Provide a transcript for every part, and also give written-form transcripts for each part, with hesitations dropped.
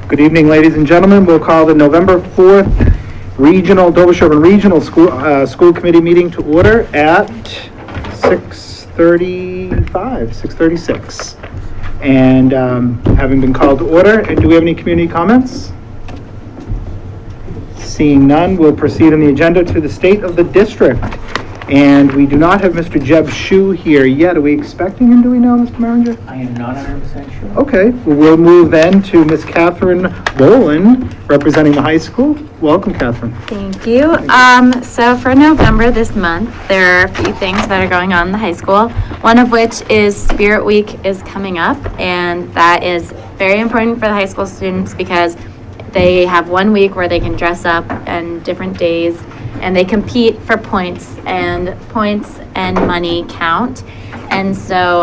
Good evening, ladies and gentlemen. We'll call the November 4th Dover-Sherborn Regional School Committee meeting to order at 6:36. And having been called to order, and do we have any community comments? Seeing none, we'll proceed on the agenda to the state of the district. And we do not have Mr. Jeb Shue here yet. Are we expecting him, do we know, Mr. Maringer? I am not 100% sure. Okay, well, we'll move then to Ms. Catherine Boland, representing the high school. Welcome, Catherine. Thank you. So for November this month, there are a few things that are going on in the high school. One of which is Spirit Week is coming up, and that is very important for the high school students because they have 1 week where they can dress up on different days, and they compete for points and money count. And so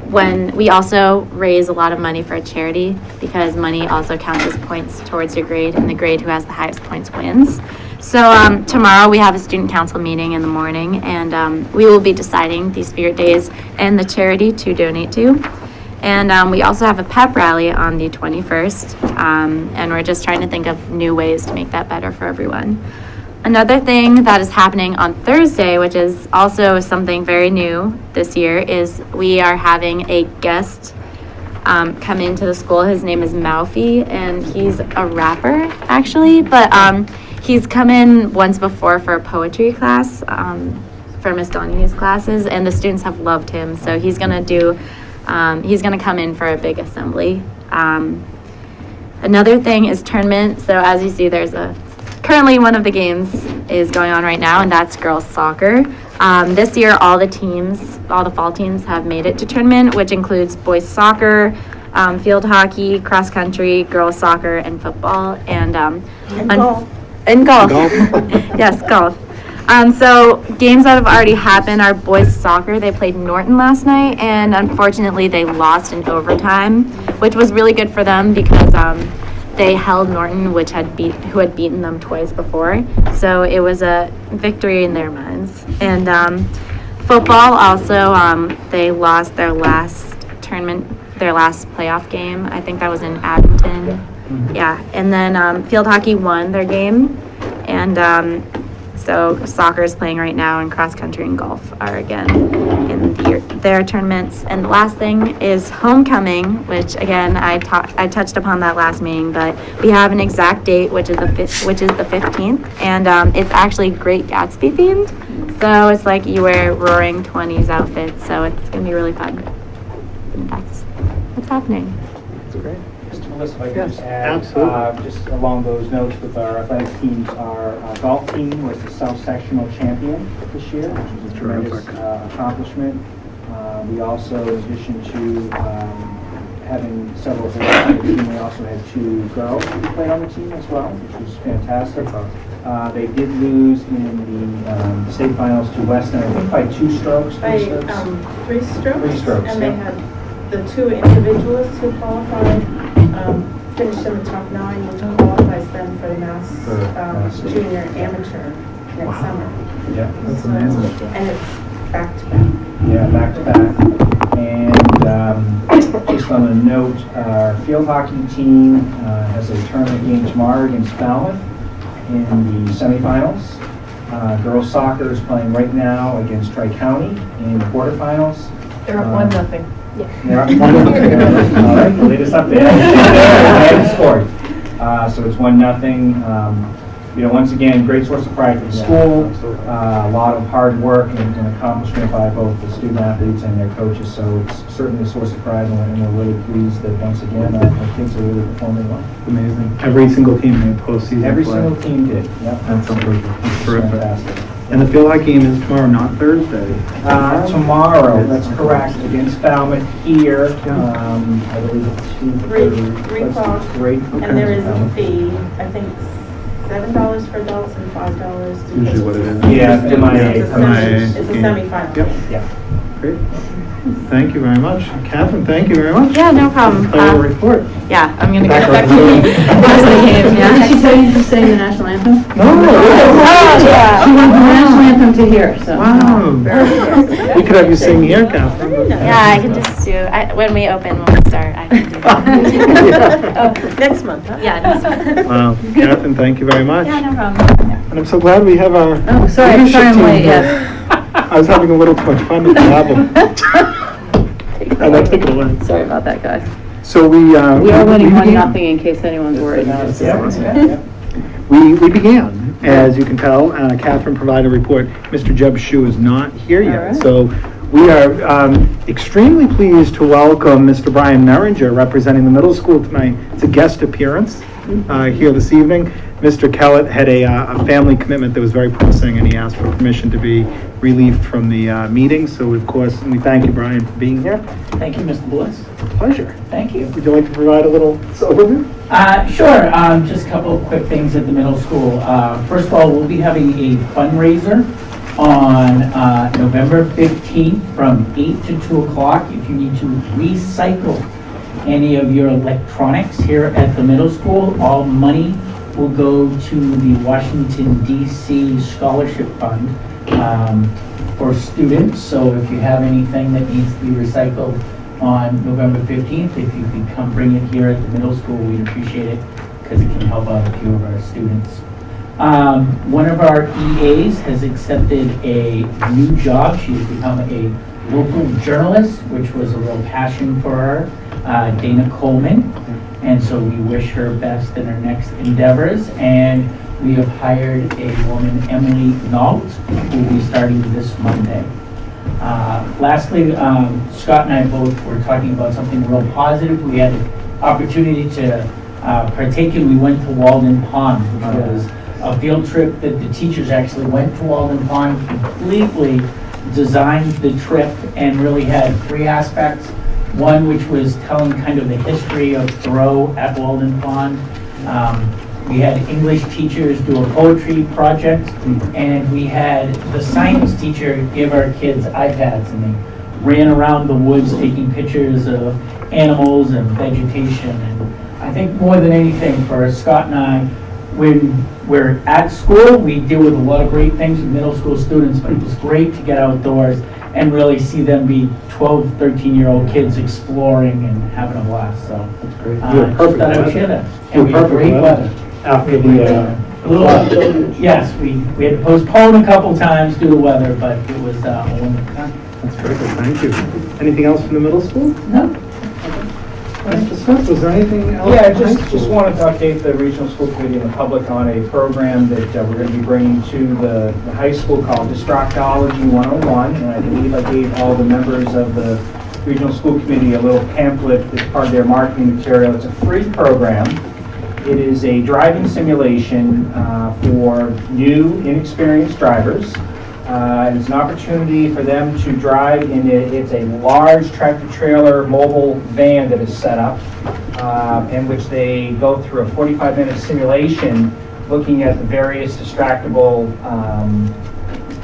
when we also raise a lot of money for a charity because money also counts as points towards your grade, and the grade who has the highest points wins. So tomorrow we have a student council meeting in the morning, and we will be deciding these Spirit Days and the charity to donate to. And we also have a pep rally on the 21st, and we're just trying to think of new ways to make that better for everyone. Another thing that is happening on Thursday, which is also something very new this year, is we are having a guest come into the school. His name is Moufi, and he's a rapper, actually, but he's come in once before for a poetry class, for Miss Donahue's classes, and the students have loved him, so he's gonna come in for a big assembly. Another thing is tournament. So as you see, currently one of the games is going on right now, and that's girls soccer. This year, all the fall teams have made it to tournament, which includes boys soccer, field hockey, cross country, girls soccer, and football, and golf. And golf. Yes, golf. So games that have already happened are boys soccer. They played Norton last night, and unfortunately they lost in overtime, which was really good for them because they held Norton, who had beaten them twice before. So it was a victory in their minds. And football also, they lost their last playoff game. I think that was in Abington. Yeah, and then field hockey won their game, and so soccer is playing right now, and cross country and golf are again in their tournaments. And the last thing is homecoming, which again I touched upon that last meeting, but we have an exact date, which is the 15th, and it's actually Great Gatsby themed. So it's like you wear Roaring 20s outfits, so it's gonna be really fun. And that's what's happening. That's great. If I could just add, absolutely. just along those notes with our athletic teams, our golf team was the South Sectional champion this year, which was a tremendous accomplishment. We also, in addition to having several boys on the team, we also had 2 girls who played on the team as well, which was fantastic. They did lose in the state finals to Weston, I think by 2 strokes. 3 strokes. 3 strokes. And they had the 2 individualists who qualified. Finished in the top 9, which qualifies them for the Mass Junior Amateur next summer. Yeah, that's amazing. And it's back to back. Yeah, back to back. And just on a note, our field hockey team has a tournament game tomorrow against Falmouth in the semifinals. Girls soccer is playing right now against Tri-County in the quarterfinals. They're up 1-0. They're up 1-0. All right, the latest update. They haven't scored. So it's 1-0. Once again, great source of pride for the school. A lot of hard work and accomplishment by both the student athletes and their coaches. So it's certainly a source of pride, and we're really pleased that once again our kids are really performing well. Amazing. Every single team made postseason. Every single team did. Yep. That's terrific. Fantastic. And the field hockey game is tomorrow, not Thursday. Tomorrow, that's correct, against Falmouth here. I believe it's 2:30. 3 o'clock. Great. And there is a fee, I think $7 for adults and $5. Usually what it is. Yeah, It's a MIA semi-final. Yep. Yeah. Great. Thank you very much. Catherine, thank you very much. Yeah, no problem. Play your report. Yeah, I'm gonna Back get back up to to the the- game, yeah. Did she tell you to sing the national anthem? No. Oh, yeah. She wants the national anthem to hear, so. Wow. We could have you sing here, Catherine. Yeah, I can just do, when we open, when we start, I can do that. Oh, next month, huh? Yeah, next one. Wow. Catherine, thank you very much. Yeah, no problem. And I'm so glad we have our Oh, sorry, leadership I'm team late, here. yes. I was having a little too much fun with the gavel. And I took it away. Sorry about that, guys. So we We are winning began. 1-0 in case anyone's worried. We began, as you can tell, Catherine provided a report. Mr. Jeb Shue is not here All yet. right. So we are extremely pleased to welcome Mr. Brian Merringer, representing the middle school tonight. It's a guest appearance here this evening. Mr. Kellett had a family commitment that was very pressing, and he asked for permission to be relieved from the meeting. So, of course, we thank you, Brian, for being here. Thank you, Mr. Bliss. Pleasure. Thank you. Would you like to provide a little overview? Sure, just a couple of quick things at the middle school. First of all, we'll be having a fundraiser on November 15th from 8 to 2 o'clock. If you need to recycle any of your electronics here at the middle school, all money will go to the Washington DC Scholarship Fund for students. So if you have anything that needs to be recycled on November 15th, if you could come bring it here at the middle school, we'd appreciate it because it can help out a few of our students. One of our EAs has accepted a new job. She's become a local journalist, which was a real passion for her, Dana Coleman. And so we wish her best in her next endeavors. And we have hired a woman, Emily Nault, who will be starting this Monday. Lastly, Scott and I both were talking about something real positive. We had an opportunity to partake in, we went to Walden Pond, which was a field trip that the teachers actually went to Walden Pond, completely designed the trip and really had 3 aspects. One, which was telling kind of the history of Thoreau at Walden Pond. We had English teachers do a poetry project, and we had the science teacher give our kids iPads, and they ran around the woods taking pictures of animals and vegetation. And I think more than anything for Scott and I, when we're at school, we deal with a lot of great things with middle school students, but it was great to get outdoors and really see them be 12, 13-year-old kids exploring and having a blast. So That's great. You had just perfect thought I would weather. share that. You And had we had perfect great weather. weather. After A the little, yes, we had to postpone a couple times due to weather, but it was a wonderful time. That's very good, thank you. Anything else from the middle school? No, Mr. Smith, was there anything else? Yeah, from high just school? wanted to update the regional school committee and the public on a program that we're going to be bringing to the high school called Distractology 101. And I believe I gave all the members of the regional school committee a little pamphlet as part of their marketing material. It's a free program. It is a driving simulation for new, inexperienced drivers. It's an opportunity for them to drive in it's a large tractor-trailer mobile van that is set up, in which they go through a 45-minute simulation looking at the various distractible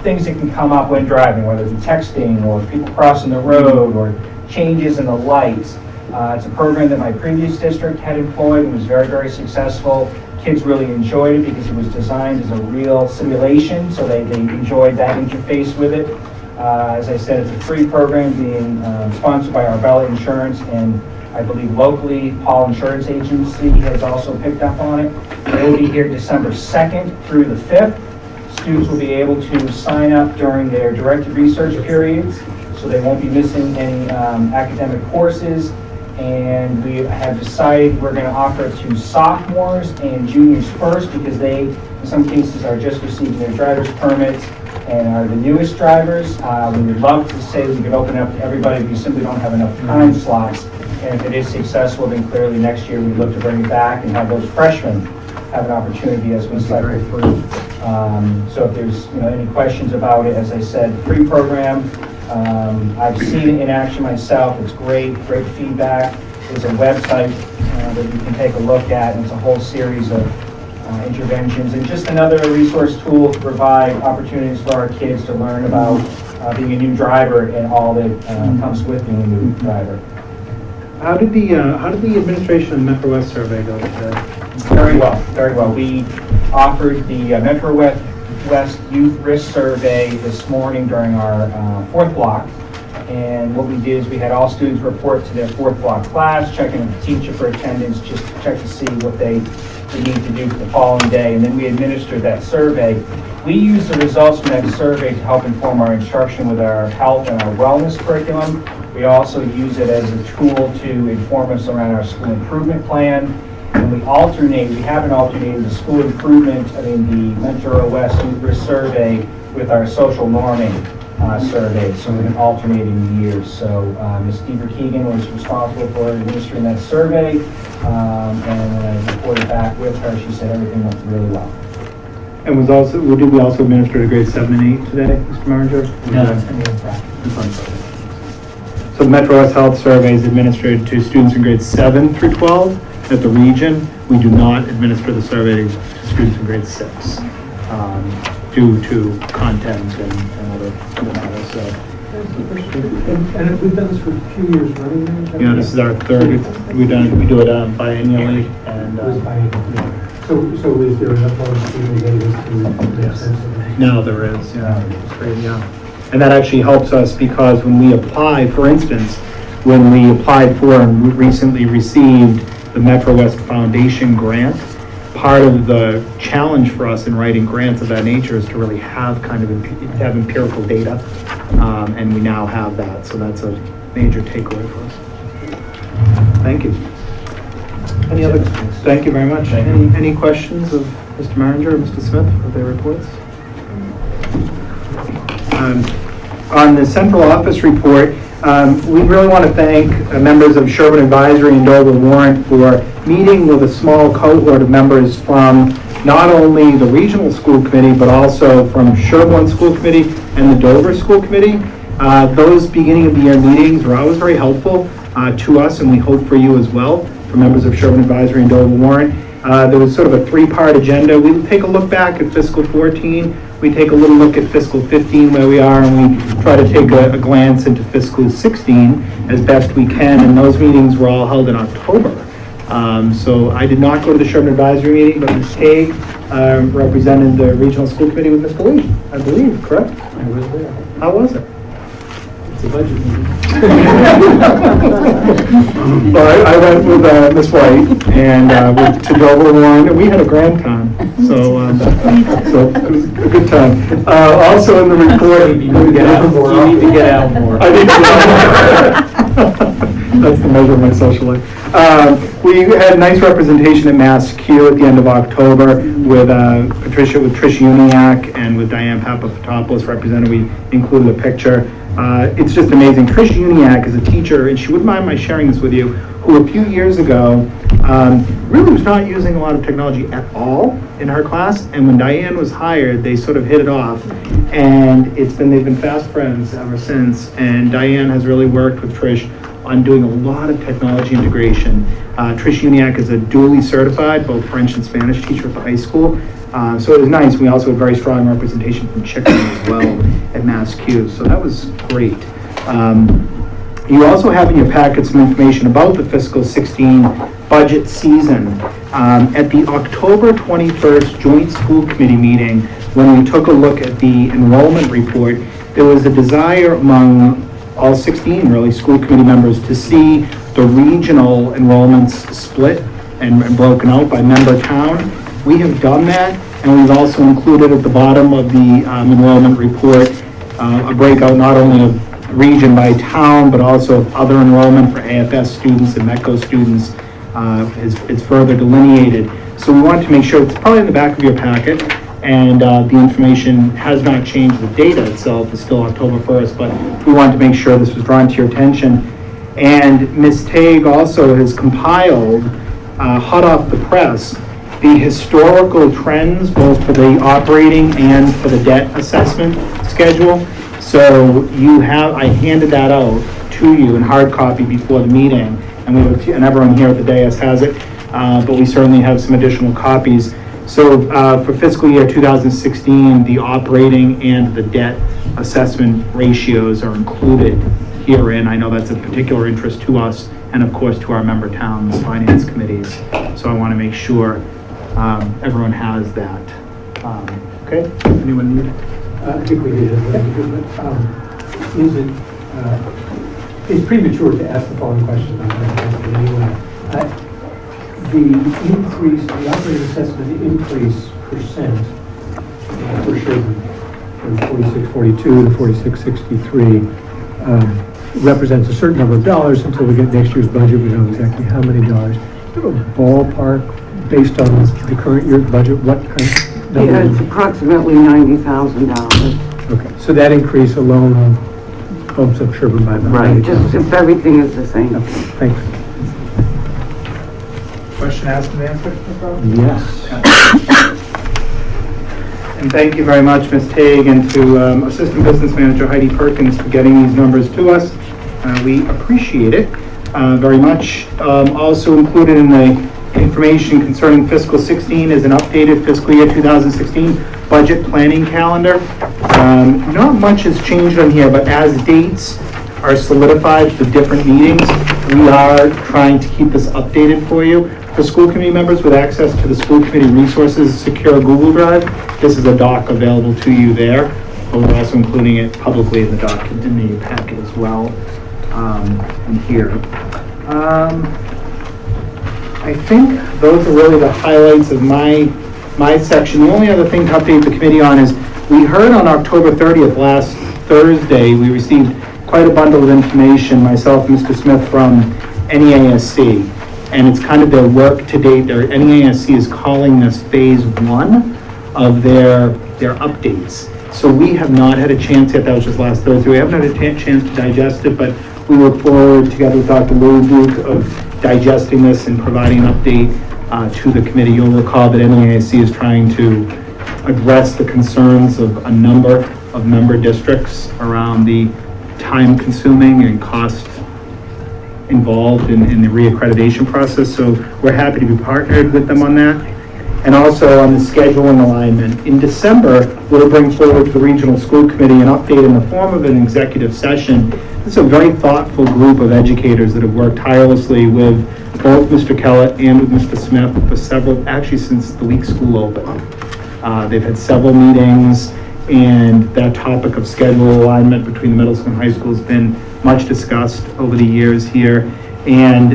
things that can come up when driving, whether it be texting or people crossing the road or changes in the lights. It's a program that my previous district had employed and was very, very successful. Kids really enjoyed it because it was designed as a real simulation, so they enjoyed that interface with it. As I said, it's a free program being sponsored by Arbella Insurance, and I believe locally, Paul Insurance Agency has also picked up on it. It will be here December 2nd through the 5th. Students will be able to sign up during their directed research periods, so they won't be missing any academic courses. And we have decided we're going to offer it to sophomores and juniors first because they, in some cases, are just receiving their driver's permits and are the newest drivers. We would love to say we could open it up to everybody, but we simply don't have enough time slots. And if it is successful, then clearly next year we'd look to bring it back and have those freshmen have an opportunity as we cycle through. So if there's any questions about it, as I said, free program. I've seen it in action myself. It's great feedback. There's a website that you can take a look at, and it's a whole series of interventions and just another resource tool to provide opportunities for our kids to learn about being a new driver and all that comes with being a new driver. How did the administration of the Metro West survey go today? Very well, very well. We offered the Metro West Youth Risk Survey this morning during our fourth block. And what we did is we had all students report to their fourth block class, checking with the teacher for attendance, just to check to see what they need to do for the following day. And then we administered that survey. We use the results from that survey to help inform our instruction with our health and our wellness curriculum. We also use it as a tool to inform us around our school improvement plan. And we haven't alternated the school improvement, the Metro West Youth Risk Survey with our social norming survey. So we've been alternating years. So Ms. Deeper Keegan was responsible for administering that survey. And when I reported back with her, she said everything went really well. And did we also administer to grade 7 and 8 today, Mr. Manager? No, it's going to be in practice. So the Metro West Health Survey is administered to students in grades 7 through 12 at the region. We do not administer the survey to students in grade 6 due to content and other matters. So. And we've done this for a few years running now? Yeah, this is our third. We do it biannually, and So is there enough longitudinal data to make sense of it? now there is. Yeah, it's great. Yeah. And that actually helps us because when we apply, for instance, when we applied for and recently received the Metro West Foundation grant, part of the challenge for us in writing grants of that nature is to really have have empirical data, and we now have that. So that's a major takeaway for us. Thank you. Thank you very much. Any questions of Mr. Manager or Mr. Smith for their reports? On the central office report, we really want to thank members of Sherborn Advisory and Dover-Warren for meeting with a small cohort of members from not only the regional school committee, but also from Sherborn School Committee and the Dover School Committee. Those beginning of the year meetings were always very helpful to us, and we hope for you as well, for members of Sherborn Advisory and Dover-Warren. There was sort of a 3-part agenda. We take a look back at fiscal 14. We take a little look at fiscal 15 where we are, and we try to take a glance into fiscal 16 as best we can. And those meetings were all held in October. So I did not go to the Sherborn Advisory meeting, but Ms. Haig represented the Regional School Committee with Mr. Lee, I believe, correct? I was there. How was it? It's a budget meeting. Well, I went with Ms. White and to Dover-Warren, and we had a grand time. So it was a good time. Also in the report, You need to get out more. I need to get out more. That's the measure of my social life. We had a nice representation at Mass Q at the end of October with Trish Uniac and with Diane Papafotopoulos represented. We included a picture. It's just amazing. Trish Uniac is a teacher, and she wouldn't mind my sharing this with you, who a few years ago really was not using a lot of technology at all in her class. And when Diane was hired, they sort of hit it off, and they've been fast friends ever since. And Diane has really worked with Trish on doing a lot of technology integration. Trish Uniac is a dually certified, both French and Spanish teacher at the high school. So it was nice. We also had very strong representation from Chickering as well at Mass Q. So that was great. You also have in your packet some information about the fiscal 16 budget season. At the October 21st Joint School Committee meeting, when we took a look at the enrollment report, there was a desire among all 16 really school committee members to see the regional enrollments split and broken out by member town. We have done that, and we've also included at the bottom of the enrollment report a breakout not only of region by town, but also of other enrollment for AFS students and METCO students. It's further delineated. So we want to make sure, it's probably in the back of your packet, and the information has not changed. The data itself is still October 1st, but we wanted to make sure this was drawn to your attention. And Ms. Tague also has compiled, hot off the press, the historical trends, both for the operating and for the debt assessment schedule. So I handed that out to you in hard copy before the meeting, and everyone here at the dais has it, but we certainly have some additional copies. So for fiscal year 2016, the operating and the debt assessment ratios are included herein. I know that's of particular interest to us and of course to our member towns' finance committees. So I want to make sure everyone has that. Okay, anyone need? I think we did it, but it's premature to ask the following question. The increase, the operating assessment increase percent for Sherborn from 4642 to 4663 represents a certain number of dollars. Until we get next year's budget, we know exactly how many dollars. Do you have a ballpark based on the current year's budget? What kind of number? Yeah, it's approximately $90,000. Okay, so that increase alone bumps up Sherborn by about Right, just $90,000. if everything is the same. Okay, thanks. Question asked and answered? Yes. And thank you very much, Ms. Tague, and to Assistant Business Manager Heidi Perkins for getting these numbers to us. We appreciate it very much. Also included in the information concerning fiscal 16 is an updated fiscal year 2016 budget planning calendar. Not much has changed on here, but as dates are solidified for different meetings, we are trying to keep this updated for you. For school committee members with access to the school committee resources secure Google Drive, this is a doc available to you there, but we're also including it publicly in the document, in the packet as well, in here. I think those are really the highlights of my section. The only other thing to update the committee on is we heard on October 30th, last Thursday, we received quite a bundle of information, myself and Mr. Smith, from NEASC. And it's kind of their work to date. Their NEASC is calling this phase 1 of their updates. So we have not had a chance yet, that was just last Thursday, we haven't had a chance to digest it, but we look forward, together with Dr. Lou Duke, of digesting this and providing an update to the committee. You'll recall that NEASC is trying to address the concerns of a number of member districts around the time-consuming and cost involved in the reaccreditation process. So we're happy to be partnered with them on that. And also on the scheduling alignment. In December, we'll bring forward to the Regional School Committee an update in the form of an executive session. This is a very thoughtful group of educators that have worked tirelessly with both Mr. Kellett and with Mr. Smith for several, actually since the week school opened. They've had several meetings, and that topic of schedule alignment between the middle school and high school has been much discussed over the years here. And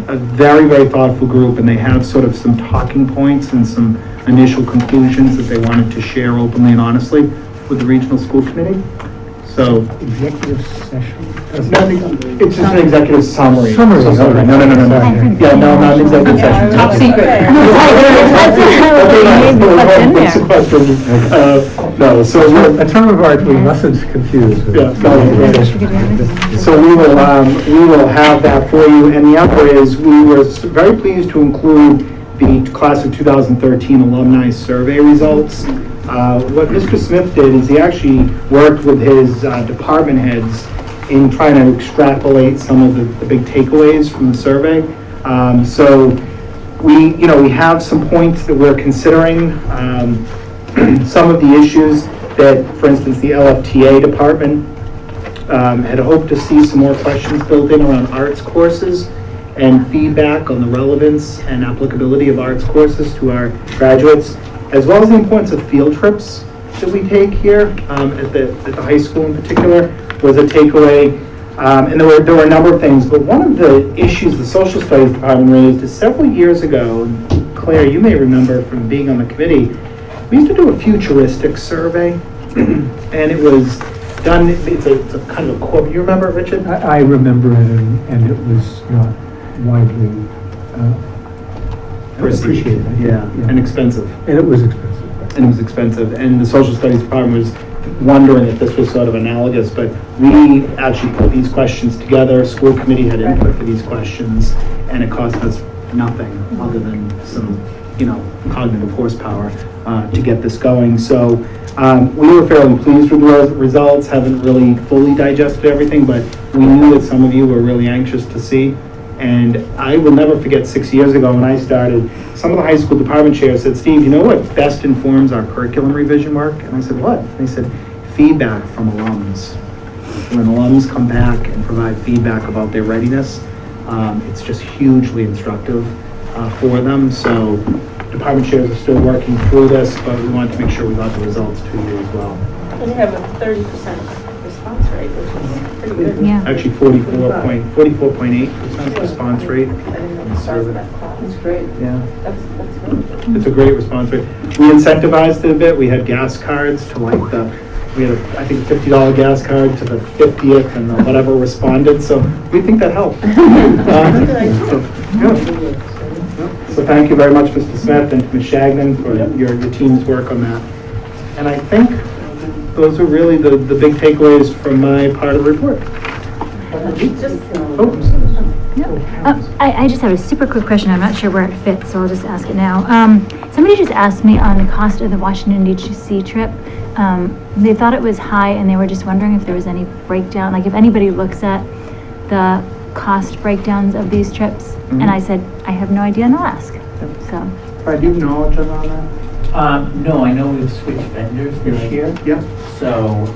a very, very thoughtful group, and they have sort of some talking points and some initial conclusions that they wanted to share openly and honestly with the Regional School Committee. So, Executive session? it's just an executive summary. Summary, So sorry. okay. No. Yeah, no, not an executive session. Top secret. No, so we're, A term of art we mustn't confuse with. yeah, no. So we will have that for you. And the other is, we were very pleased to include the class of 2013 alumni survey results. What Mr. Smith did is he actually worked with his department heads in trying to extrapolate some of the big takeaways from the survey. So we have some points that we're considering. Some of the issues that, for instance, the LFTA department had hoped to see some more questions built in around arts courses and feedback on the relevance and applicability of arts courses to our graduates, as well as the importance of field trips that we take here at the high school in particular was a takeaway. And there were a number of things, but one of the issues the social studies department raised is several years ago, and Claire, you may remember from being on the committee, we used to do a futuristic survey, and it was done, it's a kind of a quote, you remember it, Richard? I remember it, and it was not widely appreciated. Yeah, and expensive. And it was expensive. Right? And it was expensive, and the social studies department was wondering if this was sort of analogous, but we actually put these questions together, school committee had input for these questions, and it cost us nothing other than some, cognitive horsepower to get this going. So we were fairly pleased with the results, haven't really fully digested everything, but we knew that some of you were really anxious to see. And I will never forget 6 years ago when I started, some of the high school department chairs said, Steve, you know what best informs our curriculum revision work? And I said, what? And they said, feedback from alums. When alums come back and provide feedback about their readiness, it's just hugely instructive for them. So department chairs are still working through this, but we wanted to make sure we got the results to you as well. And you have a 30% response rate, which is pretty good. Yeah. Actually, 44.8% response rate. I didn't know in the the size survey. of that class. That's great. Yeah. That's really good. It's a great response rate. We incentivized it a bit. We had gas cards to like we had I think $50 gas card to the 50th and the whatever responded. So we think that helped. So thank you very much, Mr. Smith, and Ms. Shagnon for your team's work on that. And I think those are really the big takeaways from my part of the report. I just have a super quick question. I'm not sure where it fits, so I'll just ask it now. Somebody just asked me on the cost of the Washington D.C. trip. They thought it was high, and they were just wondering if there was any breakdown, like if anybody looks at the cost breakdowns of these trips. Mhm. And I said, I have no idea, and I'll ask. So, Do you have knowledge on that? No, I know we've switched vendors this year. Yeah. So,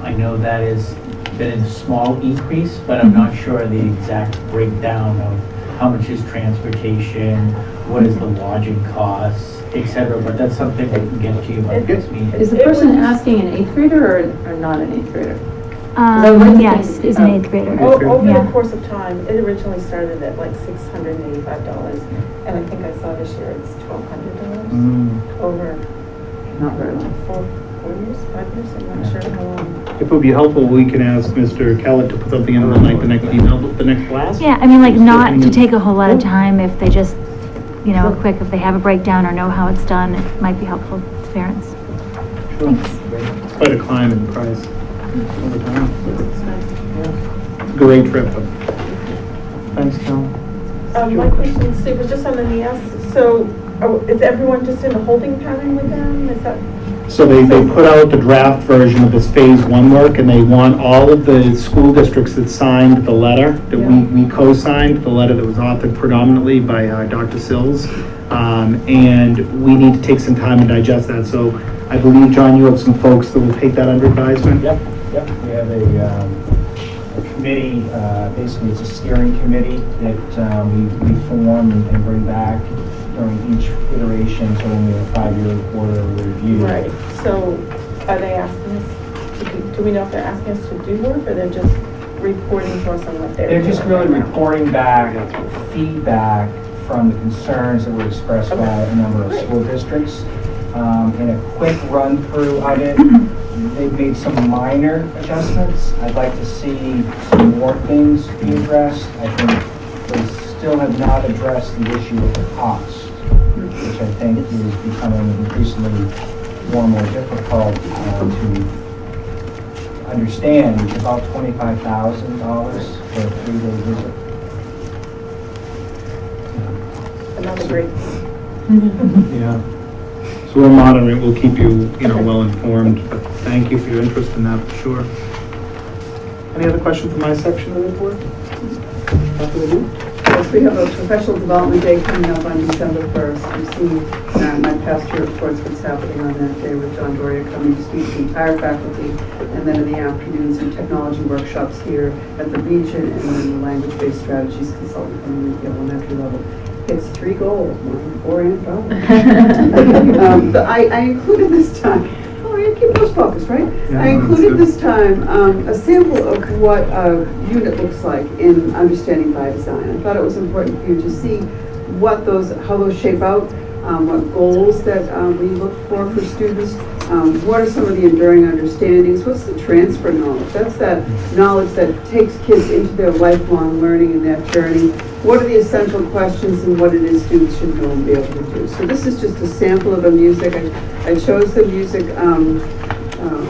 I know that has been a small increase, but I'm not sure the exact breakdown of how much is transportation, what is the lodging costs, et cetera, but that's something we can get to you at this meeting. Is the person asking an 8th grader or not an 8th grader? I would like to yes, think- is an 8th grader. Over Yeah. the course of time, it originally started at like $685, and I think I saw this year it's $1,200 over Not very long. 4 years, 5 years, I'm not sure how long. If it would be helpful, we can ask Mr. Kellett to put something in the next email, the next class. Yeah, I mean, like, not to take a whole lot of time if they just, quick, if they have a breakdown or know how it's done, it might be helpful to parents. Sure. It's quite a climb in price over time. Great trip. Thanks, Cal. My question, Steve, was just on the NES. So is everyone just in a holding pattern with them? Is that? So they put out the draft version of this phase 1 work, and they want all of the school districts that signed the letter, that we co-signed, the letter that was authored predominantly by Dr. Sills. And we need to take some time to digest that. So I believe, John, you have some folks that will take that under advisement? Yep. We have a committee, basically it's a steering committee that we form and bring back during each iteration, so when we have a 5-year report or review. Right. So are they asking us, do we know if they're asking us to do work, or they're just reporting to us on what they're doing? They're just really reporting back feedback from the concerns that were expressed by a number of school districts. In a quick run through of it, they've made some minor adjustments. I'd like to see some more things be addressed. I think they still have not addressed the issue of the cost, which I think is becoming increasingly more and more difficult to understand. It's about $25,000 for a 3-day visit. Another great. Yeah. So we're monitoring, we'll keep you, well informed, but thank you for your interest in that, for sure. Any other questions from my section of the report? Dr. Ledoux? Yes, we have a professional development day coming up on December 1st. You've seen my past year reports, what's happening on that day with John Doria coming to speak to the entire faculty, and then in the afternoon, some technology workshops here at the region, and then the language-based strategies consultant from the elementary level. It's 3 goals, 1, 4, and problem. But I included this time, keep those focused, right? Yeah, I included this time a sample of what a unit looks like in understanding by design. I thought it was important for you to see how those shape out, what goals that we look for students, what are some of the enduring understandings, what's the transfer knowledge? That's that knowledge that takes kids into their lifelong learning and that journey. What are the essential questions and what it is students should know and be able to do. So this is just a sample of the music. I chose the music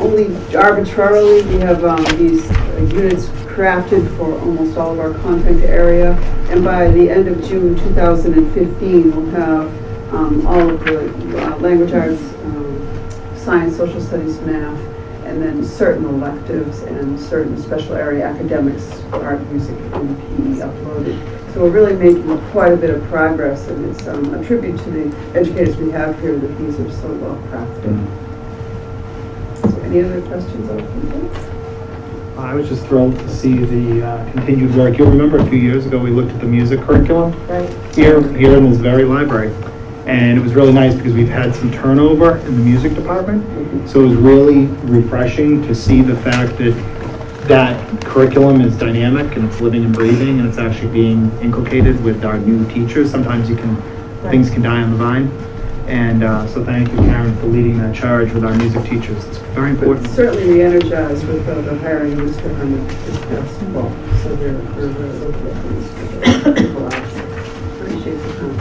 only arbitrarily. We have these units crafted for almost all of our content area, and by the end of June 2015 we'll have all of the language arts, science, social studies, math, and and then certain electives and certain special area academics, art, music, and PE uploaded. So we're really making quite a bit of progress, and it's a tribute to the educators we have here that these are so well crafted. So any other questions on people? I was just thrilled to see the continued work. You'll remember a few years ago, we looked at the music curriculum Right. here in this very library. And it was really nice because we've had some turnover in the music department. So it was really refreshing to see the fact that that curriculum is dynamic and it's living and breathing and it's actually being inculcated with our new teachers. Sometimes things can die on the vine. And so thank you, Karen, for leading that charge with our music teachers. It's very important. Certainly re-energized with the hiring of Mr. Herman this past fall. So we're very looking at these people out. Appreciate the time.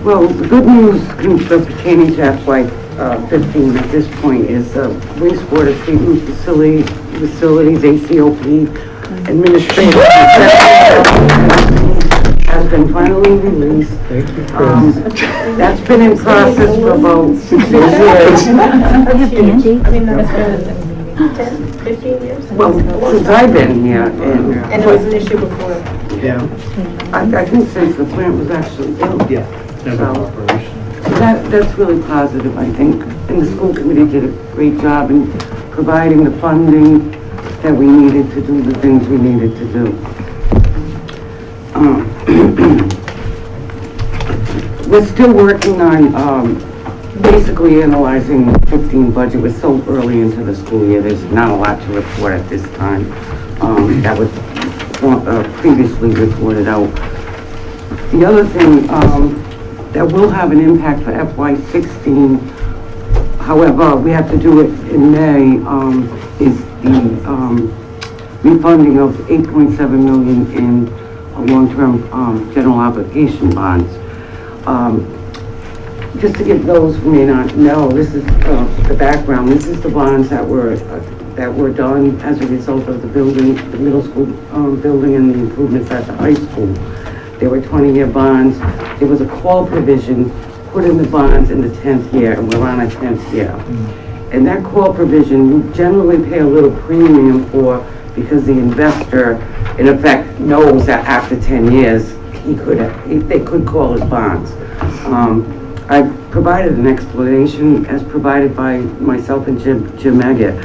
Well, the good news pertaining to FY15 at this point is wastewater treatment facilities, ACOP, administrative has been finally released. Thank you, Chris. That's been in process for about 6 years. I have candy. I mean, that's been 10, 15 years? Well, since I've been here, And it was an issue before. Yeah. I think since the plant was actually built. Yeah. Never operational. That's really positive, I think. And the school committee did a great job in providing the funding that we needed to do the things we needed to do. We're still working on basically analyzing the 15 budget. We're so early into the school year, there's not a lot to report at this time. That was previously reported out. The other thing that will have an impact for FY16, however, we have to do it in May, is the refunding of $8.7 million in long-term general obligation bonds. Just to give those who may not know, this is the background. This is the bonds that were done as a result of the middle school building and the improvements at the high school. There were 20-year bonds. There was a call provision put in the bonds in the 10th year, and we're on a 10th year. And that call provision, you generally pay a little premium for, because the investor, in effect, knows that after 10 years, they could call his bonds. I provided an explanation as provided by myself and Jim Eggett.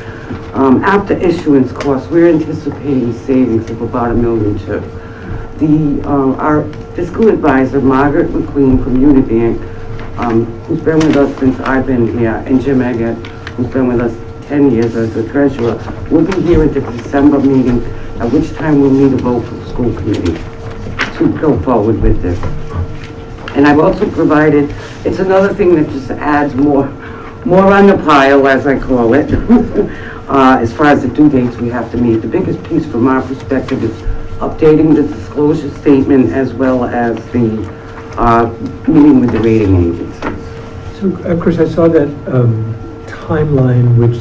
After issuance costs, we're anticipating savings of about $1.2 million. Our fiscal advisor, Margaret McQueen from Unibank, who's been with us since I've been here, and Jim Eggett, who's been with us 10 years as the treasurer, will be here at the December meeting, at which time we'll need a vote from the school committee to go forward with this. And I've also provided, it's another thing that just adds more on the pile, as I call it, as far as the due dates we have to meet. The biggest piece from our perspective is updating the disclosure statement as well as the meeting with the rating agencies. So, Chris, I saw that timeline which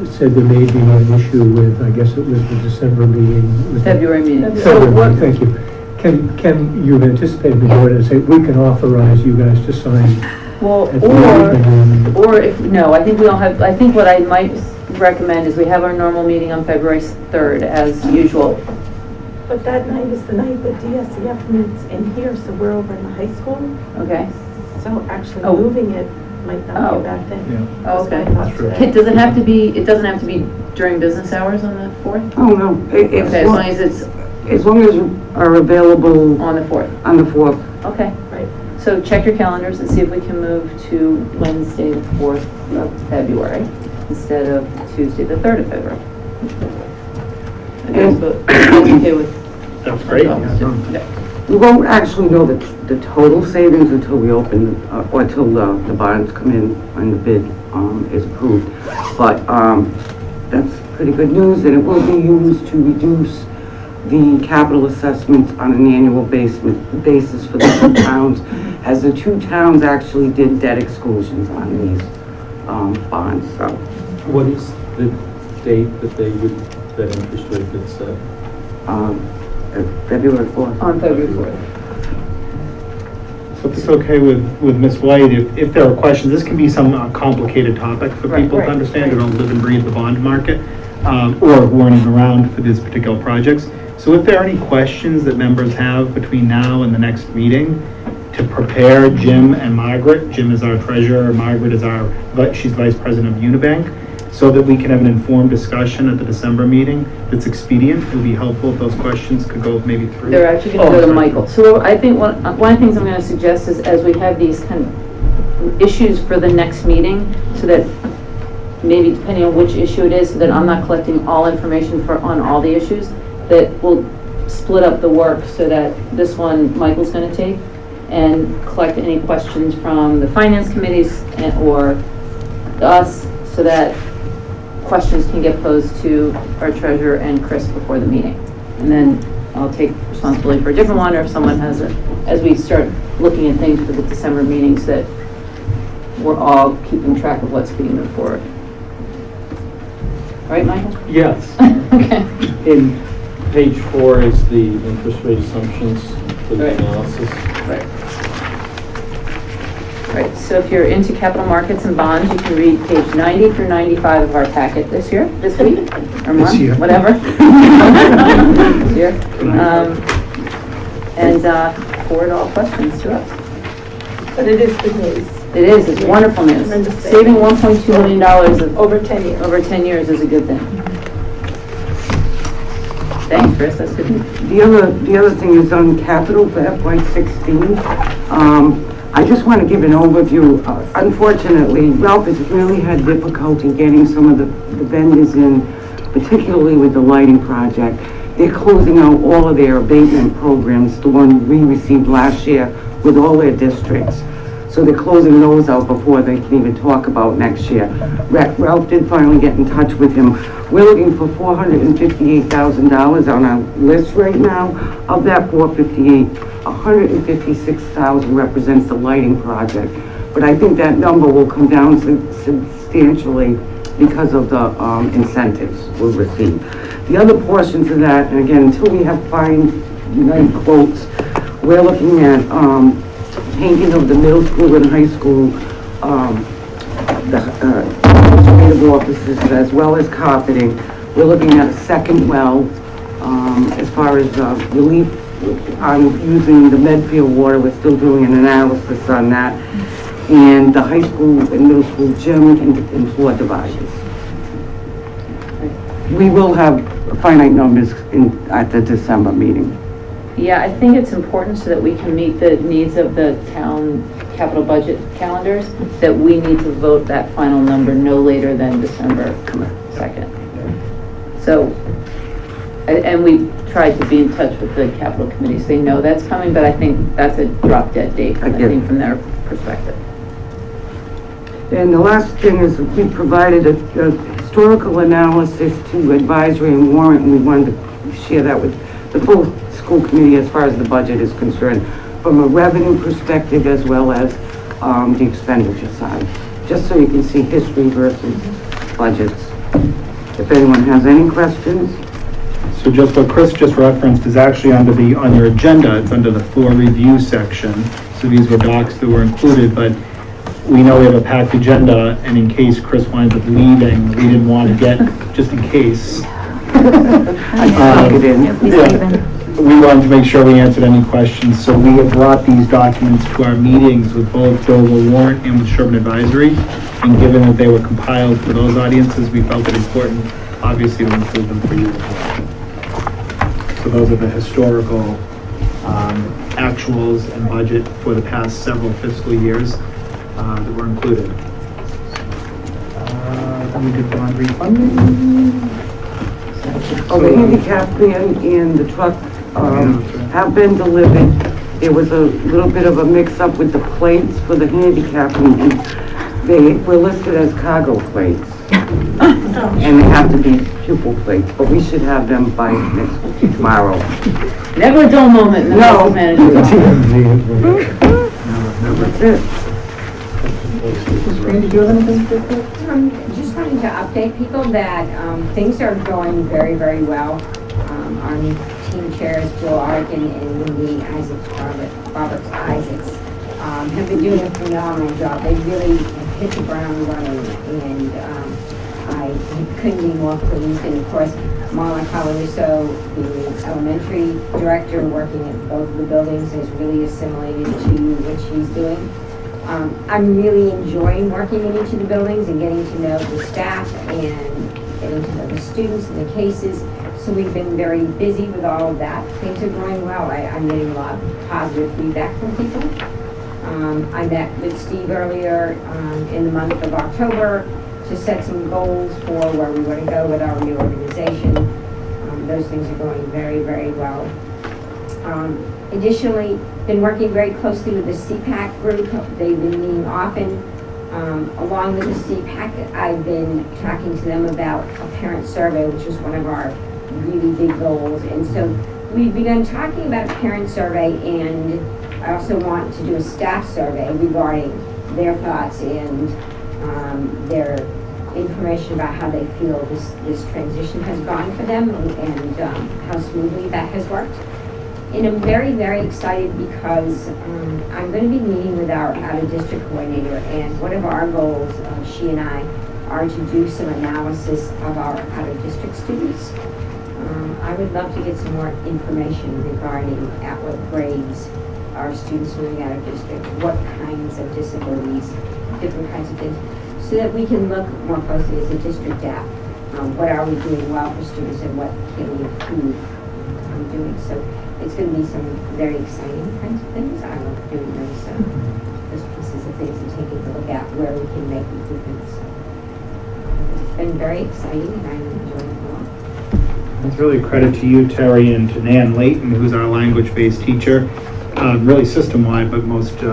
said there may be an issue with, I guess it was the December meeting. February meeting. February, thank you. Can you've anticipated the board and say, we can authorize you guys to sign? Well, at the meeting? or if, no, I think we don't have, I think what I might recommend is we have our normal meeting on February 3rd as usual. But that night is the night that DSEF meets in here, so we're over in the high school. Okay. So actually Oh. moving it might not be Oh. a bad thing. Yeah. Oh, okay. That's what I thought It doesn't have to be during business hours on the 4th? Oh, no, Okay, as long as it's as long as you are available on the 4th. on the 4th. Okay. Right. So check your calendars and see if we can move to Wednesday, the 4th of February instead of Tuesday, the 3rd of February. Okay, but that's okay with. That's great. Okay. We won't actually know the total savings until we open, or until the bonds come in and the bid is approved. But that's pretty good news, and it will be used to reduce the capital assessments on an annual basis for the two towns, as the two towns actually did debt exclusions on these bonds, so. What is the date that that interest rate gets set? February 4th. On February 4th. So if it's okay with Ms. White, if there are questions, this can be some complicated topic for Right, people to right, understand who right. don't live and breathe the bond market, or who aren't even around for these particular projects. So if there are any questions that members have between now and the next meeting, to prepare Jim and Margaret. Jim is our treasurer, Margaret is she's vice president of Unibank, so that we can have an informed discussion at the December meeting that's expedient. It would be helpful if those questions could go maybe through. They're actually going to Oh, go to sorry. Michael. So I think one of the things I'm going to suggest is as we have these kind of issues for the next meeting, so that maybe depending on which issue it is, so that I'm not collecting all information on all the issues, that we'll split up the work so that this one Michael's going to take and collect any questions from the finance committees or us, so that questions can get posed to our treasurer and Chris before the meeting. And then I'll take responsibility for a different one, or if someone has it, as we start looking at things for the December meetings, that we're all keeping track of what's being moved forward. Right, Michael? Yes. Okay. In page 4 is the interest rate assumptions for the Right. analysis. Right. Right, so if you're into capital markets and bonds, you can read page 90 through 95 of our packet this week, or month, year. whatever. This year. And forward all questions to us. But it is good news. It is, it's wonderful news. Tremendous Saving $1.2 million Over 10 years. over 10 years is a good thing. Thanks, Chris, that's good news. The other thing is on capital for FY16. I just want to give an overview. Unfortunately, Ralph has really had difficulty getting some of the vendors in, particularly with the lighting project. They're closing out all of their abatement programs, the one we received last year with all their districts. So they're closing those out before they can even talk about next year. Ralph did finally get in touch with him. We're looking for $458,000 on our list right now. Of that 458, 156,000 represents the lighting project. But I think that number will come down substantially because of the incentives we'll receive. The other portions of that, and again, until we have united quotes, we're looking at painting of the middle school and high school, the administrative offices, as well as carpeting. We're looking at a second well, as far as relief on using the Medfield water. We're still doing an analysis on that. And the high school and middle school gym and floor dividers. We will have finite numbers at the December meeting. Yeah, I think it's important so that we can meet the needs of the town capital budget calendars, that we need to vote that final number no later than December 2nd. So, and we tried to be in touch with the capital committees. They know that's coming, but I think that's a drop dead date, I think, from their perspective. And the last thing is we provided a historical analysis to advisory and warrant, and we wanted to share that with the full school committee as far as the budget is concerned, from a revenue perspective as well as the expenditure side, just so you can see history versus budgets. If anyone has any questions. So just what Chris just referenced is actually on your agenda. It's under the floor review section. So these were docs that were included, but we know we have a packed agenda, and in case Chris winds up leaving, we didn't want to get, just in case. We wanted to make sure we answered any questions, so we have brought these documents to our meetings with both Dover Warrant and with Sherborn Advisory, and given that they were compiled for those audiences, we felt it important, obviously, to include them for you as well. So those are the historical actuals and budget for the past several fiscal years that were included. Then we did bond refunding. The handicap van and the truck have been delivered. There was a little bit of a mix-up with the plates for the handicap, and they were listed as cargo plates. And they have to be pupil plates, but we should have them by tomorrow. Never a dull moment in the No. manager's office. That's it. Just wanting to update people that things are going very, very well. Our new team chairs, Jill Arkin and Wendy Roberts Isaacs, have been doing a phenomenal job. They really have hit the ground running, and I couldn't be more pleased. And of course, Marla Colarusso, the elementary director working at both of the buildings, has really assimilated to what she's doing. I'm really enjoying working in each of the buildings and getting to know the staff and getting to know the students and the cases. So we've been very busy with all of that. Things are going well. I'm getting a lot of positive feedback from people. I met with Steve earlier in the month of October to set some goals for where we want to go with our reorganization. Those things are going very, very well. Additionally, been working very closely with the CPAC group. They've been meeting often. Along with the CPAC, I've been talking to them about a parent survey, which is one of our really big goals. And so we've begun talking about a parent survey, and I also want to do a staff survey regarding their thoughts and their information about how they feel this transition has gone for them and how smoothly that has worked. And I'm very, very excited because I'm going to be meeting with our out-of-district coordinator, and one of our goals, she and I, are to do some analysis of our out-of-district students. I would love to get some more information regarding at what grades our students moving out of district, what kinds of disabilities, different kinds of things, so that we can look more closely as a district at what are we doing well for students and what can we improve on doing. So it's going to be some very exciting kinds of things. I love doing those pieces of things and taking a look at where we can make improvements. It's been very exciting, and I'm enjoying it a lot. It's really a credit to you, Terry, and to Nan Layton, who's our language-based teacher, really system-wide, but most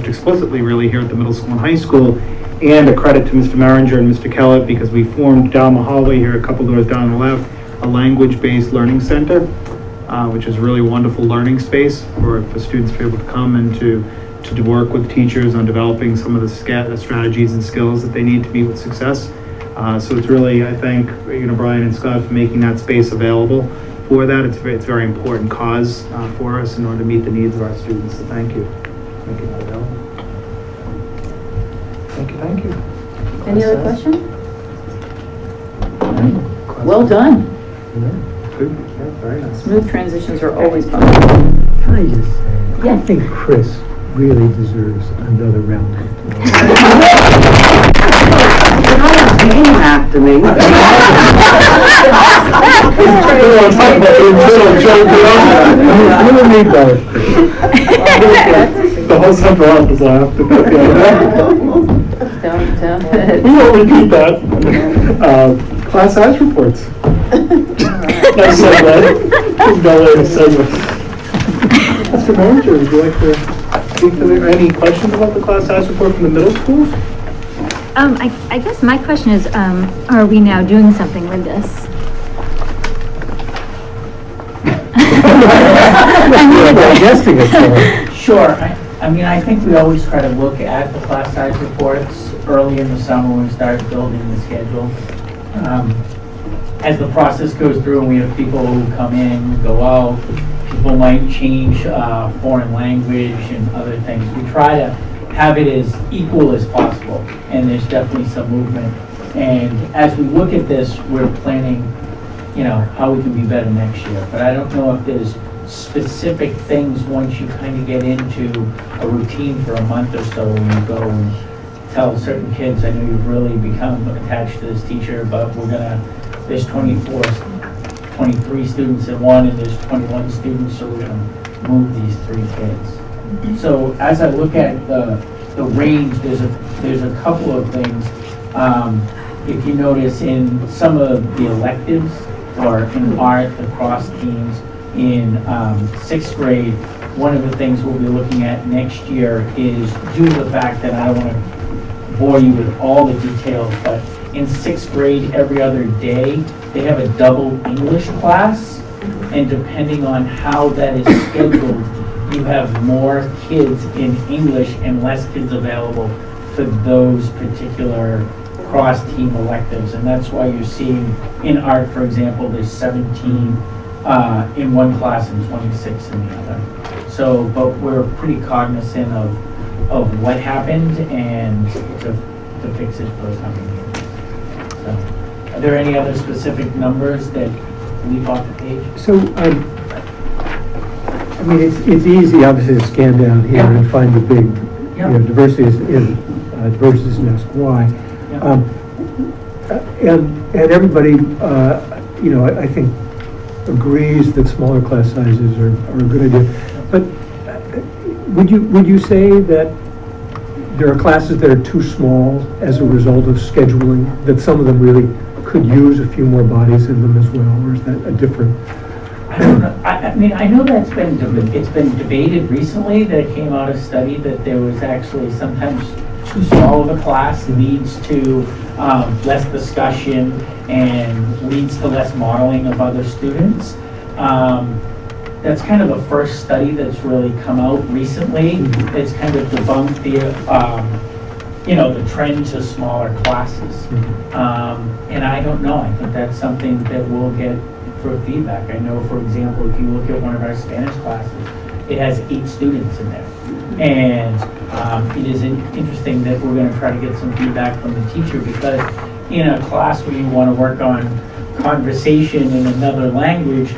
explicitly really here at the middle school and high school, and a credit to Mr. Maringer and Mr. Kellett, because we formed down the hallway here, a couple doors down the left, a language-based learning center, which is a really wonderful learning space for students to be able to come and to work with teachers on developing some of the strategies and skills that they need to meet with success. So it's really, I thank Brian and Scott for making that space available for that. It's a very important cause for us in order to meet the needs of our students. So thank you. Thank you, Adele. Thank you. Any other questions? Question? Well done. Good. Yeah, very nice. Smooth transitions are always fun. Can I just say, Yeah. I think Chris really deserves another round of applause. You're not named after me. I'm gonna need those. The whole central office laughed. Don't. We won't repeat that. Class size reports. Nice segue. No way to segue. Mr. Manager, would you like to speak to any questions about the class size report from the middle schools? I guess my question is, are we now doing something with this? Sure. I mean, I think we always try to look at the class size reports early in the summer when we start building the schedule. As the process goes through and we have people who come in, go out, people might change foreign language and other things. We try to have it as equal as possible, and there's definitely some movement. And as we look at this, we're planning, how we can be better next year. But I don't know if there's specific things once you kind of get into a routine for a month or so when you go and tell certain kids, I know you've really become attached to this teacher, but there's 23 students in one and there's 21 students, so we're gonna move these 3 kids. So as I look at the range, there's a couple of things. If you notice in some of the electives or in art, the cross teams, in 6th grade, one of the things we'll be looking at next year is, due to the fact that I don't want to bore you with all the details, but in 6th grade, every other day, they have a double English class, and depending on how that is scheduled, you have more kids in English and less kids available for those particular cross-team electives. And that's why you're seeing in art, for example, there's 17 in one class and 26 in the other. So, but we're pretty cognizant of what happened and to fix it for the coming years. So, are there any other specific numbers that leap off the page? So, I mean, it's easy, obviously, to scan down here and find the big, diversity is and ask why. And everybody, I think agrees that smaller class sizes are a good idea. But would you say that there are classes that are too small as a result of scheduling, that some of them really could use a few more bodies in them as well, or is that a different? I don't know. I mean, I know it's been debated recently. That it came out a study that there was actually sometimes too small of a class leads to less discussion and leads to less modeling of other students. That's kind of the first study that's really come out recently. It's kind of debunked the trend to smaller classes. And I don't know. I think that's something that we'll get for feedback. I know, for example, if you look at one of our Spanish classes, it has 8 students in there. And it is interesting that we're going to try to get some feedback from the teacher, because in a class where you want to work on conversation in another language,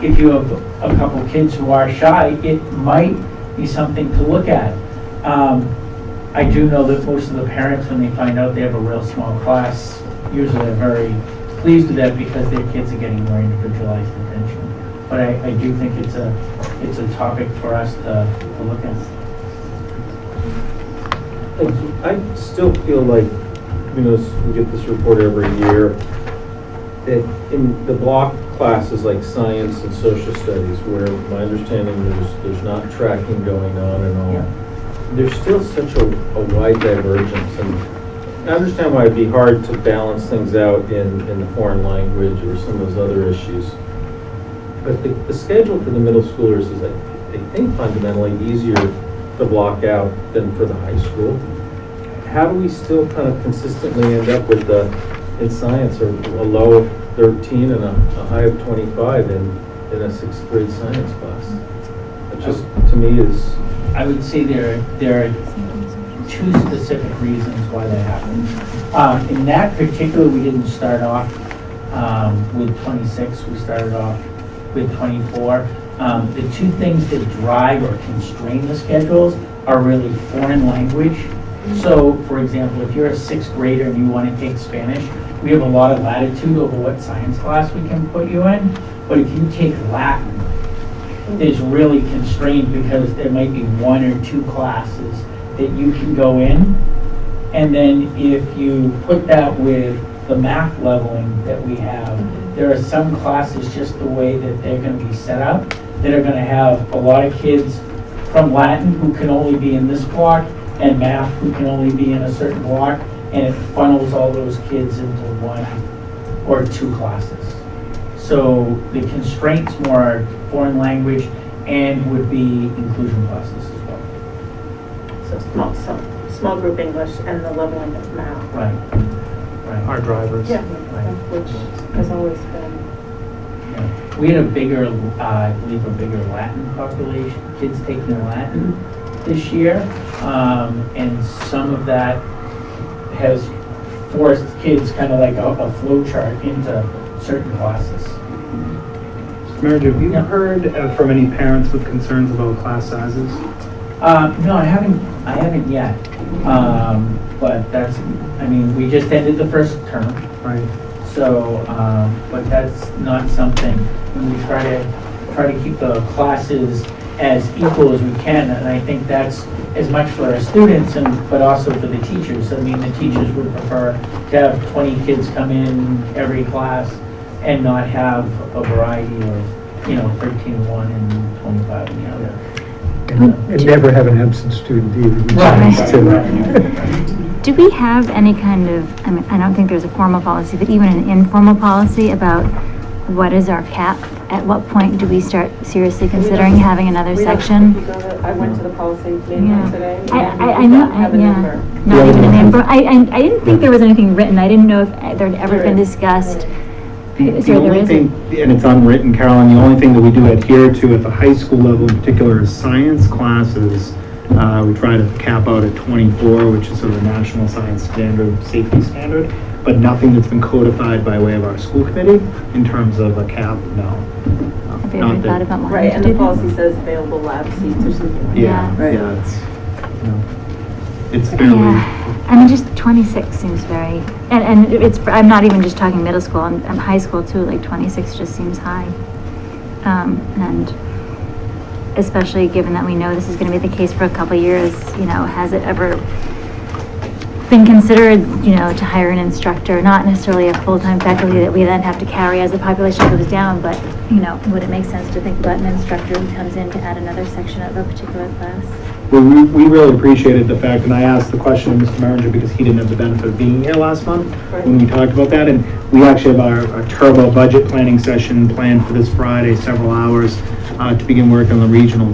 if you have a couple kids who are shy, it might be something to look at. I do know that most of the parents, when they find out they have a real small class, usually are very pleased with that because their kids are getting more individualized attention. But I do think it's a topic for us to look at. I still feel like, we get this report every year, that in the block classes like science and social studies, where my understanding there's not tracking going on and all, there's still such a wide divergence. And I understand why it'd be hard to balance things out in the foreign language or some of those other issues. But the schedule for the middle schoolers is, I think, fundamentally easier to block out than for the high school. How do we still kind of consistently end up with in science, a low of 13 and a high of 25 in a 6th grade science class? It just, to me, is... I would say there are 2 specific reasons why that happens. In that particular, we didn't start off with 26, we started off with 24. The 2 things that drive or constrain the schedules are really foreign language. So, for example, if you're a 6th grader and you want to take Spanish, we have a lot of latitude over what science class we can put you in. But if you take Latin, it's really constrained, because there might be 1 or 2 classes that you can go in. And then if you put that with the math leveling that we have, there are some classes, just the way that they're going to be set up, that are going to have a lot of kids from Latin who can only be in this block, and math who can only be in a certain block, and it funnels all those kids into 1 or 2 classes. So the constraints more are foreign language and would be inclusion classes as well. So small group English and the leveling of math. Right. Our drivers. Yeah, Right. which has always been. Yeah. We had I believe a bigger Latin population, kids taking Latin this year, and some of that has forced kids kind of like a flow chart into certain classes. Mary, have you heard from any parents with concerns about class sizes? No, I haven't yet. But we just ended the first term. Right. So, but that's not something, when we try to keep the classes as equal as we can, and I think that's as much for our students but also for the teachers. I mean, the teachers would prefer to have 20 kids come in every class and not have a variety of, 13 in one and 25 in the other. And never have an absent student either. which is nice too. Do we have any kind of, I don't think there's a formal policy, but even an informal policy about what is our cap? At what point do we start seriously considering having another section? I went to the policy meeting today. I know, not even a name, but I didn't think there was anything written. I didn't know if there'd ever been discussed The Sorry, there only is thing, and it's unwritten, Carolyn, the only thing that we do adhere to at the high school level in particular is science classes. We try to cap out at 24, which is sort of a national science standard, safety standard, but nothing that's been codified by way of our school committee in terms of a cap, no. Have you Not ever that- thought about wanting Right, to and do the that? policy says available lab seats or something like that. Yeah, Right. yeah, it's fairly, Yeah, I mean, just 26 seems very, and it's, I'm not even just talking middle school, I'm high school too, like 26 just seems high. And especially given that we know this is gonna be the case for a couple of years, you know, has it ever been considered, you know, to hire an instructor, not necessarily a full-time faculty that we then have to carry as the population goes down, but, you know, would it make sense to think about an instructor who comes in to add another section of a particular class? well, we really appreciated the fact, and I asked the question of Mr. Maringer because he didn't have the benefit of being here last month when we talked about that, and we actually have our turbo budget planning session planned for this Friday, several hours, to begin work on the regional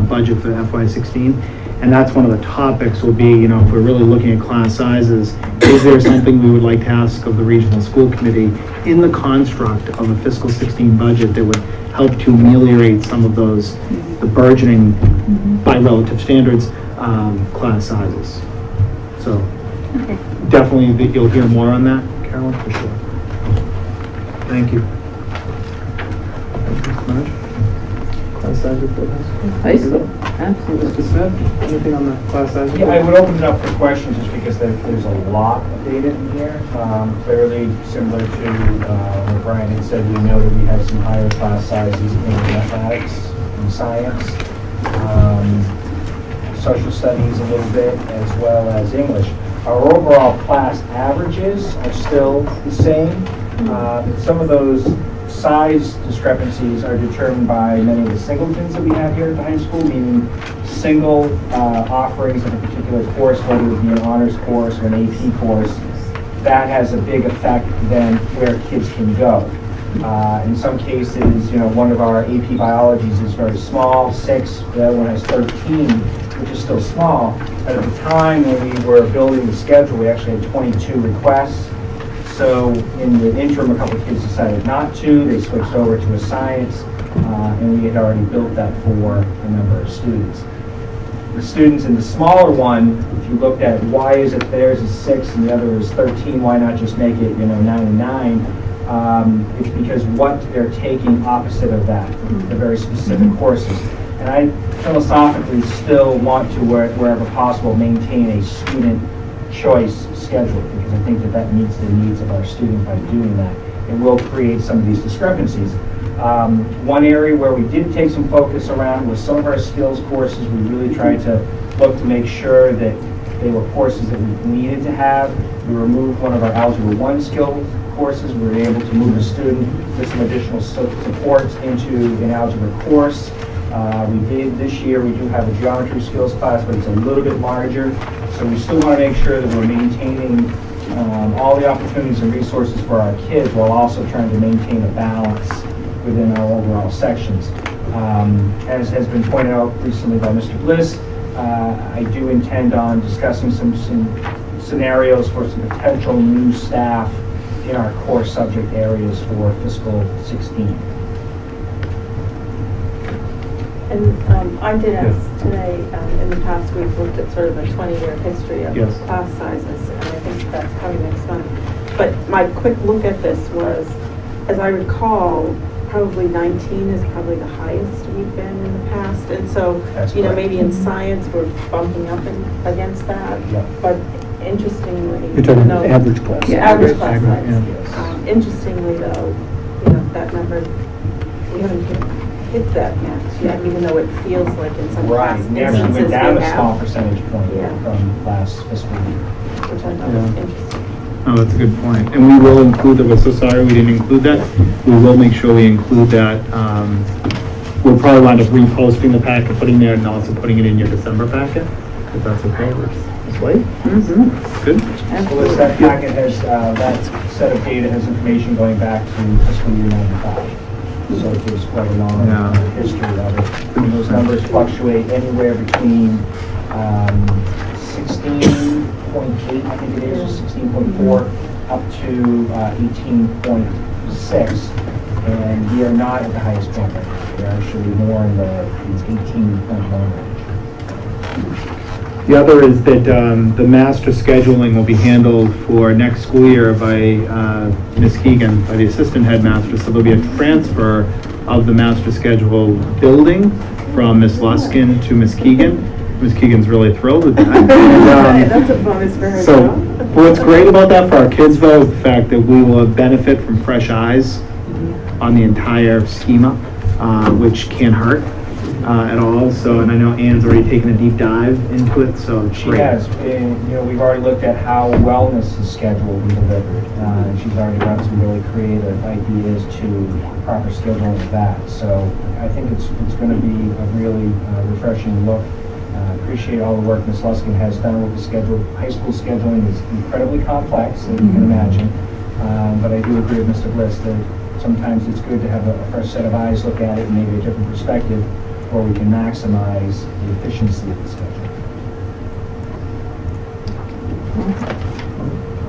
budget for FY16. And that's one of the topics will be, you know, if we're really looking at class sizes, is there something we would like to ask of the regional school committee in the construct of a fiscal 16 budget that would help to ameliorate some of those, the burgeoning, by relative standards, class sizes. So Okay. definitely you'll hear more on that, Carolyn, for sure. Thank you. Class sizes for this? High school, absolutely. Mr. Smith, anything on the class sizes? Yeah, I would open it up for questions just because there's a lot of data in here. Clearly, similar to what Brian had said, we know that we have some higher class sizes in mathematics and science, social studies a little bit, as well as English. Our overall class averages are still the same. Some of those size discrepancies are determined by many of the singletons that we have here at the high school, meaning single offerings of a particular course, whether it be an honors course or an AP course. That has a big effect then where kids can go. In some cases, you know, one of our AP biologies is very small, 6, the other one has 13, which is still small. But at the time when we were building the schedule, we actually had 22 requests. So in the interim, a couple of kids decided not to. They switched over to a science, and we had already built that for a number of students. The students in the smaller one, if you looked at why is it theirs is 6 and the other is 13, why not just make it, you know, 9 and 9? It's because what they're taking opposite of that, the very specific courses. And I philosophically still want to, wherever possible, maintain a student choice schedule, because I think that meets the needs of our students by doing that. It will create some of these discrepancies. One area where we did take some focus around was some of our skills courses. We really tried to look to make sure that they were courses that we needed to have. We removed one of our Algebra 1 skill courses. We were able to move a student with some additional supports into an algebra course. This year, we do have a geometry skills class, but it's a little bit larger. So we still want to make sure that we're maintaining all the opportunities and resources for our kids while also trying to maintain a balance within our overall sections. As has been pointed out recently by Mr. Bliss, I do intend on discussing some scenarios for some potential new staff in our core subject areas for fiscal 16. And I did ask today, in the past, we've looked at sort of a 20-year history of Yes. class sizes, and I think that's coming next month. But my quick look at this was, as I recall, probably 19 is probably the highest we've been in the past. And so, That's you know, correct. maybe in science, we're bumping up against that. Yeah. But interestingly, You're talking no, average class. Yeah, average class size. Yeah. Interestingly, though, you know, that number, we haven't hit that yet, even though it feels like in some Right, past we actually instances went down we a small have, percentage point Yeah. from last fiscal year. which I thought was interesting. Oh, that's a good point. And we will include that. We're so sorry we didn't include that. We will make sure we include that. We'll probably wind up reposting the packet, putting there, and also putting it in your December packet, if that's okay. Ms. White? Good? Well, that packet has, that set of data has information going back to fiscal year 95. So it gives quite a long history of it. And those numbers fluctuate anywhere between 16.8, I think it is, or 16.4, up to 18.6, and we are not at the highest point right now. We're actually more in the 18.1 range. The other is that the master scheduling will be handled for next school year by Ms. Keegan, by the assistant headmaster. So there'll be a transfer of the master schedule building from Ms. Luskin to Ms. Keegan. Ms. Keegan's really thrilled with that. And, That's a bonus for her. so what's great about that for our kids, though, is the fact that we will benefit from fresh eyes on the entire schema, which can't hurt at all. So, and I know Ann's already taken a deep dive into it, so it's She great. has, and, we've already looked at how wellness is scheduled and delivered, and she's already got some really creative ideas to proper scheduling of that. So I think it's going to be a really refreshing look. Appreciate all the work Ms. Luskin has done with the schedule. High school scheduling is incredibly complex, as you can imagine, but I do agree with Mr. Bliss that sometimes it's good to have a fresh set of eyes look at it and maybe a different perspective, where we can maximize the efficiency of the schedule.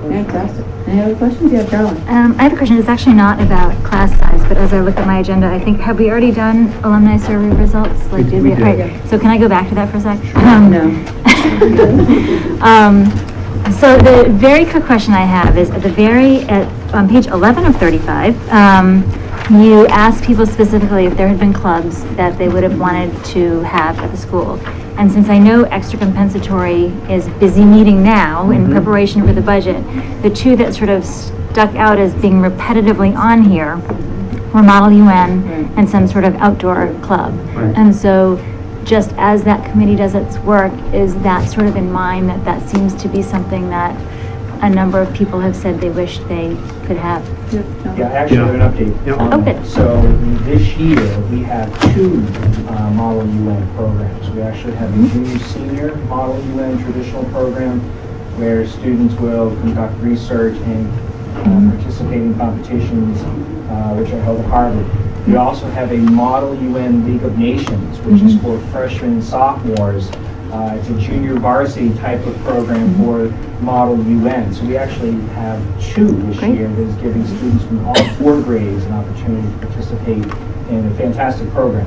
Fantastic. Any other questions? Yeah, Carolyn. I have a question. It's actually not about class size, but as I look at my agenda, I think, have we already done alumni survey results? Like, We did. Right. So can I go back to that for a sec? No. So the very quick question I have is on page 11 of 35, you asked people specifically if there had been clubs that they would have wanted to have at the school. And since I know extra compensatory is busy meeting now in preparation for the budget, the two that sort of stuck out as being repetitively on here were Model UN and some sort of outdoor club. Right. And so just as that committee does its work, is that sort of in mind that seems to be something that a number of people have said they wish they could have? Yeah, actually, I have an update. Yeah. on Oh, that. good. So this year, we have two Model UN programs. We actually have a junior-senior Model UN traditional program where students will conduct research and participate in competitions which are held at Harvard. We also have a Model UN League of Nations, which is for freshmen and sophomores. It's a junior varsity type of program for Model UN. So we actually have two this year that is giving students from all four grades an opportunity to participate in a fantastic program.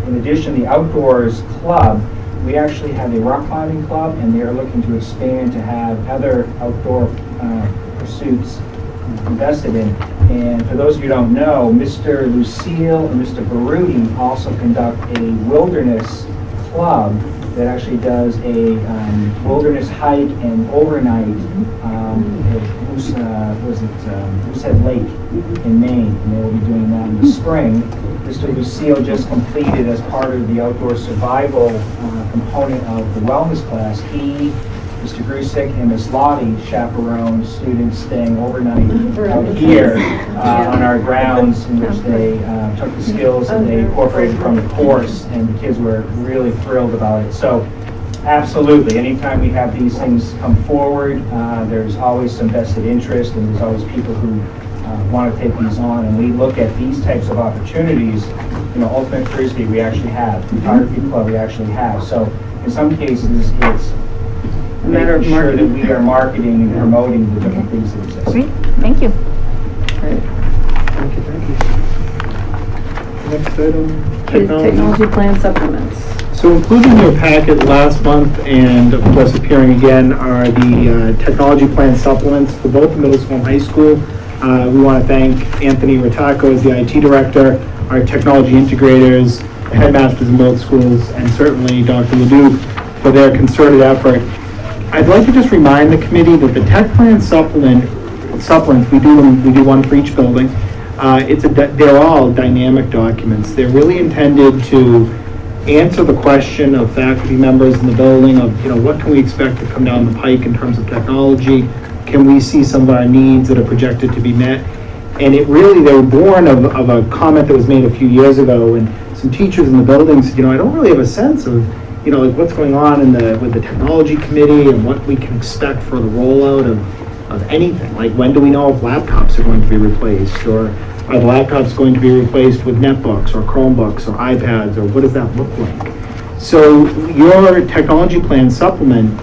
In addition, the Outdoors Club, we actually have a rock climbing club, and they are looking to expand to have other outdoor pursuits invested in. And for those of you who don't know, Mr. Lucille and Mr. Baruti also conduct a wilderness club that actually does a wilderness hike and overnight at Moosehead Lake in Maine, and they will be doing that in the spring. Mr. Lucille just completed, as part of the outdoor survival component of the wellness class, he, Mr. Grusick, and Ms. Lottie chaperone students staying overnight out here on our grounds, in which they took the skills that they incorporated from the course, and the kids were really thrilled about it. So absolutely, anytime we have these things come forward, there's always some vested interest, and there's always people who want to take these on, and we look at these types of opportunities. Ultimate Frisbee we actually have, photography club we actually have. So in some cases, it's A matter of making sure that marketing. we are marketing and promoting the different things that exist. Great, thank you. Great. Thank you. Next item, Technology plan supplements. So included in your packet last month, and of course appearing again, are the technology plan supplements for both the middle school and high school. We want to thank Anthony Rattacco as the IT director, our technology integrators, the headmasters in both schools, and certainly Dr. Leduc for their concerted effort. I'd like to just remind the committee that the tech plan supplements, we do one for each building. They're all dynamic documents. They're really intended to answer the question of faculty members in the building of, what can we expect to come down the pike in terms of technology? Can we see some of our needs that are projected to be met? And they were born of a comment that was made a few years ago, and some teachers in the building said, I don't really have a sense of, like what's going on with the technology committee and what we can expect for the rollout of anything. Like, when do we know if laptops are going to be replaced, or are the laptops going to be replaced with netbooks or Chromebooks or iPads, or what does that look like? So your technology plan supplement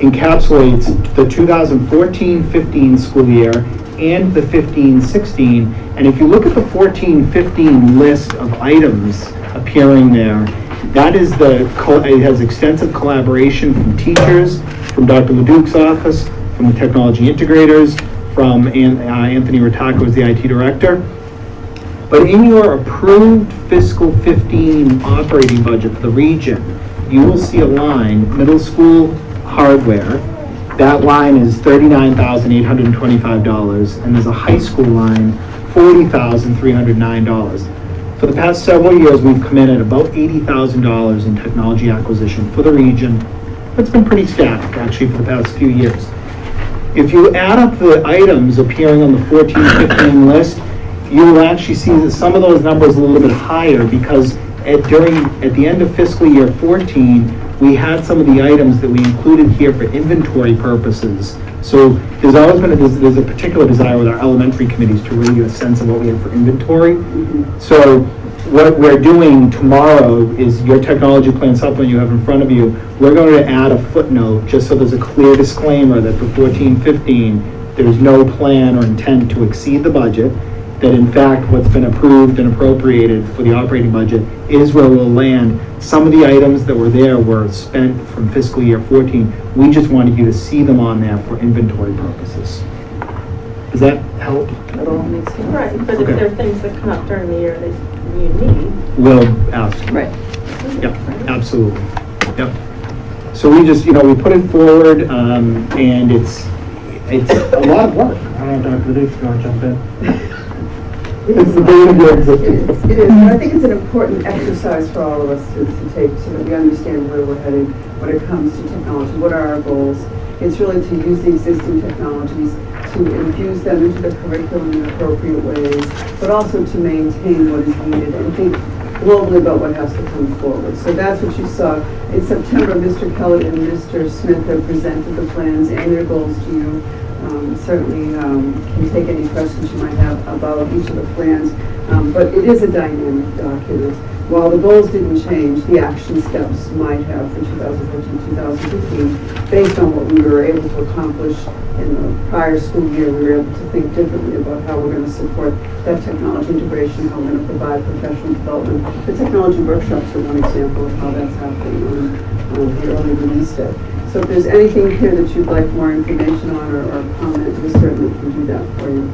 encapsulates the 2014-15 school year and the 15-16. And if you look at the 14-15 list of items appearing there, that is it has extensive collaboration from teachers, from Dr. LeDuc's office, from the technology integrators, from Anthony Rattacco as the IT director. But in your approved fiscal 15 operating budget for the region, you will see a line, middle school hardware. That line is $39,825, and there's a high school line, $40,309. For the past several years, we've come in at about $80,000 in technology acquisition for the region. It's been pretty static, actually, for the past few years. If you add up the items appearing on the 14-15 list, you will actually see that some of those numbers are a little bit higher because at the end of fiscal year 14, we had some of the items that we included here for inventory purposes. So there's always been there's a particular desire with our elementary committees to really get a sense of what we have for inventory. So what we're doing tomorrow is your technology plan supplement you have in front of you. We're going to add a footnote just so there's a clear disclaimer that for 14-15, there's no plan or intent to exceed the budget. That in fact, what's been approved and appropriated for the operating budget is where we'll land. Some of the items that were there were spent from fiscal year 14. We just wanted you to see them on there for inventory purposes. Does that help at all? Right, but if Okay. there are things that come up during the year that you need. We'll ask. Right. Yep, absolutely. Yep. So we just, we put it forward, and it's a lot of work. I don't know, Dr. Leduc, if you want to jump in. It's the day of your existence. It is, and I think it's an important exercise for all of us to take so that we understand where we're headed when it comes to technology. What are our goals? It's really to use the existing technologies, to infuse them into the curriculum in appropriate ways, but also to maintain what is needed and think globally about what has to come forward. So that's what you saw. In September, Mr. Kellett and Mr. Smith have presented the plans and their goals to you. Certainly can take any questions you might have about each of the plans, but it is a dynamic document. While the goals didn't change, the action steps might have for 2014-2015, based on what we were able to accomplish in the prior school year. We were able to think differently about how we're going to support that technology integration, how we're going to provide professional development. The technology workshops are one example of how that's happening on the early release day. So if there's anything here that you'd like more information on or comment, we certainly can do that for you.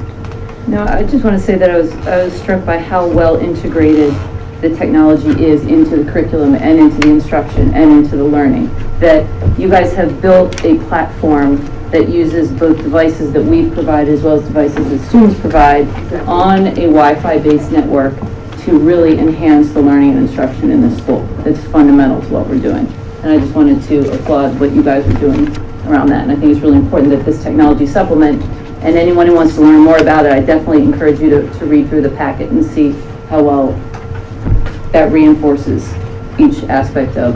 No, I just want to say that I was struck by how well integrated the technology is into the curriculum and into the instruction and into the learning. That you guys have built a platform that uses both devices that we provide as well as devices that students provide on a Wi-Fi based network to really enhance the learning and instruction in the school. That's fundamental to what we're doing. And I just wanted to applaud what you guys are doing around that. And I think it's really important that this technology supplement, and anyone who wants to learn more about it, I definitely encourage you to read through the packet and see how well that reinforces each aspect of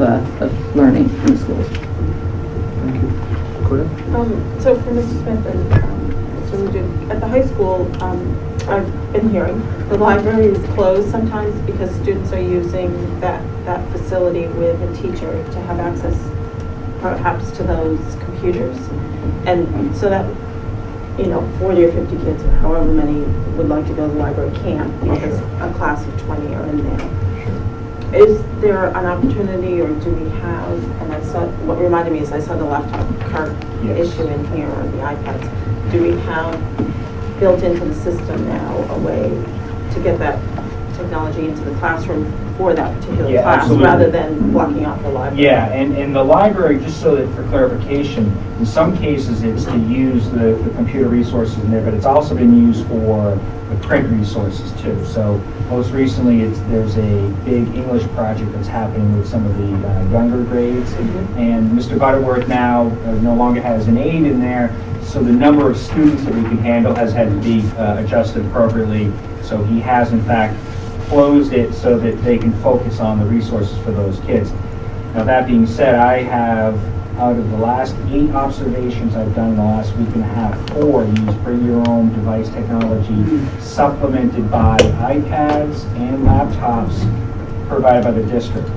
learning in the schools. Thank you. Go ahead. So for Mrs. Smith and Mr. Leduc, at the high school, I've been hearing the library is closed sometimes because students are using that facility with a teacher to have access perhaps to those computers. And so that, 40 or 50 kids or however many would like to go to the library can't because a class of 20 are in there. Is there an opportunity, or do we have, and what reminded me is I saw the laptop cart issue in here, or the iPads. Do we have built into the system now a way to get that technology into the classroom for that particular class, absolutely. rather than blocking off the library? Yeah, and the library, just so that for clarification, in some cases it's to use the computer resources in there, but it's also been used for the print resources too. So most recently there's a big English project that's happening with some of the younger grades, and Mr. Butterworth now no longer has an aide in there, so the number of students that we can handle has had to be adjusted appropriately. So he has in fact closed it so that they can focus on the resources for those kids. Now that being said, I have, out of the last 8 observations I've done in the last week and a half, 4 use bring your own device technology supplemented by iPads and laptops provided by the district.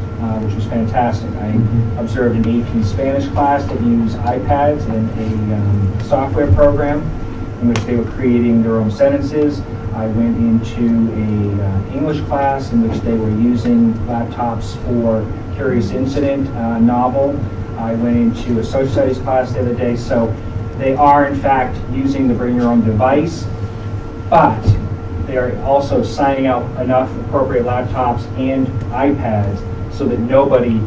which was fantastic. I observed an AP Spanish class that used iPads and a software program in which they were creating their own sentences. I went into a English class in which they were using laptops for Curious Incident novel. I went into a social studies class the other day, so they are in fact using the bring your own device, but they are also signing out enough appropriate laptops and iPads so that nobody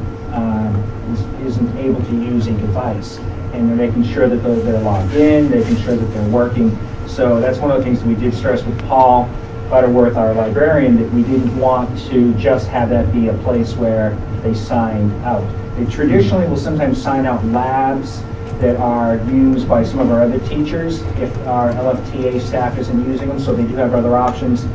isn't able to use a device. And they're making sure that they're logged in, making sure that they're working. So that's one of the things that we did stress with Paul Butterworth, our librarian, that we didn't want to just have that be a place where they signed out. They traditionally will sometimes sign out labs that are used by some of our other teachers if our LFTA staff isn't using them, so they do have other options.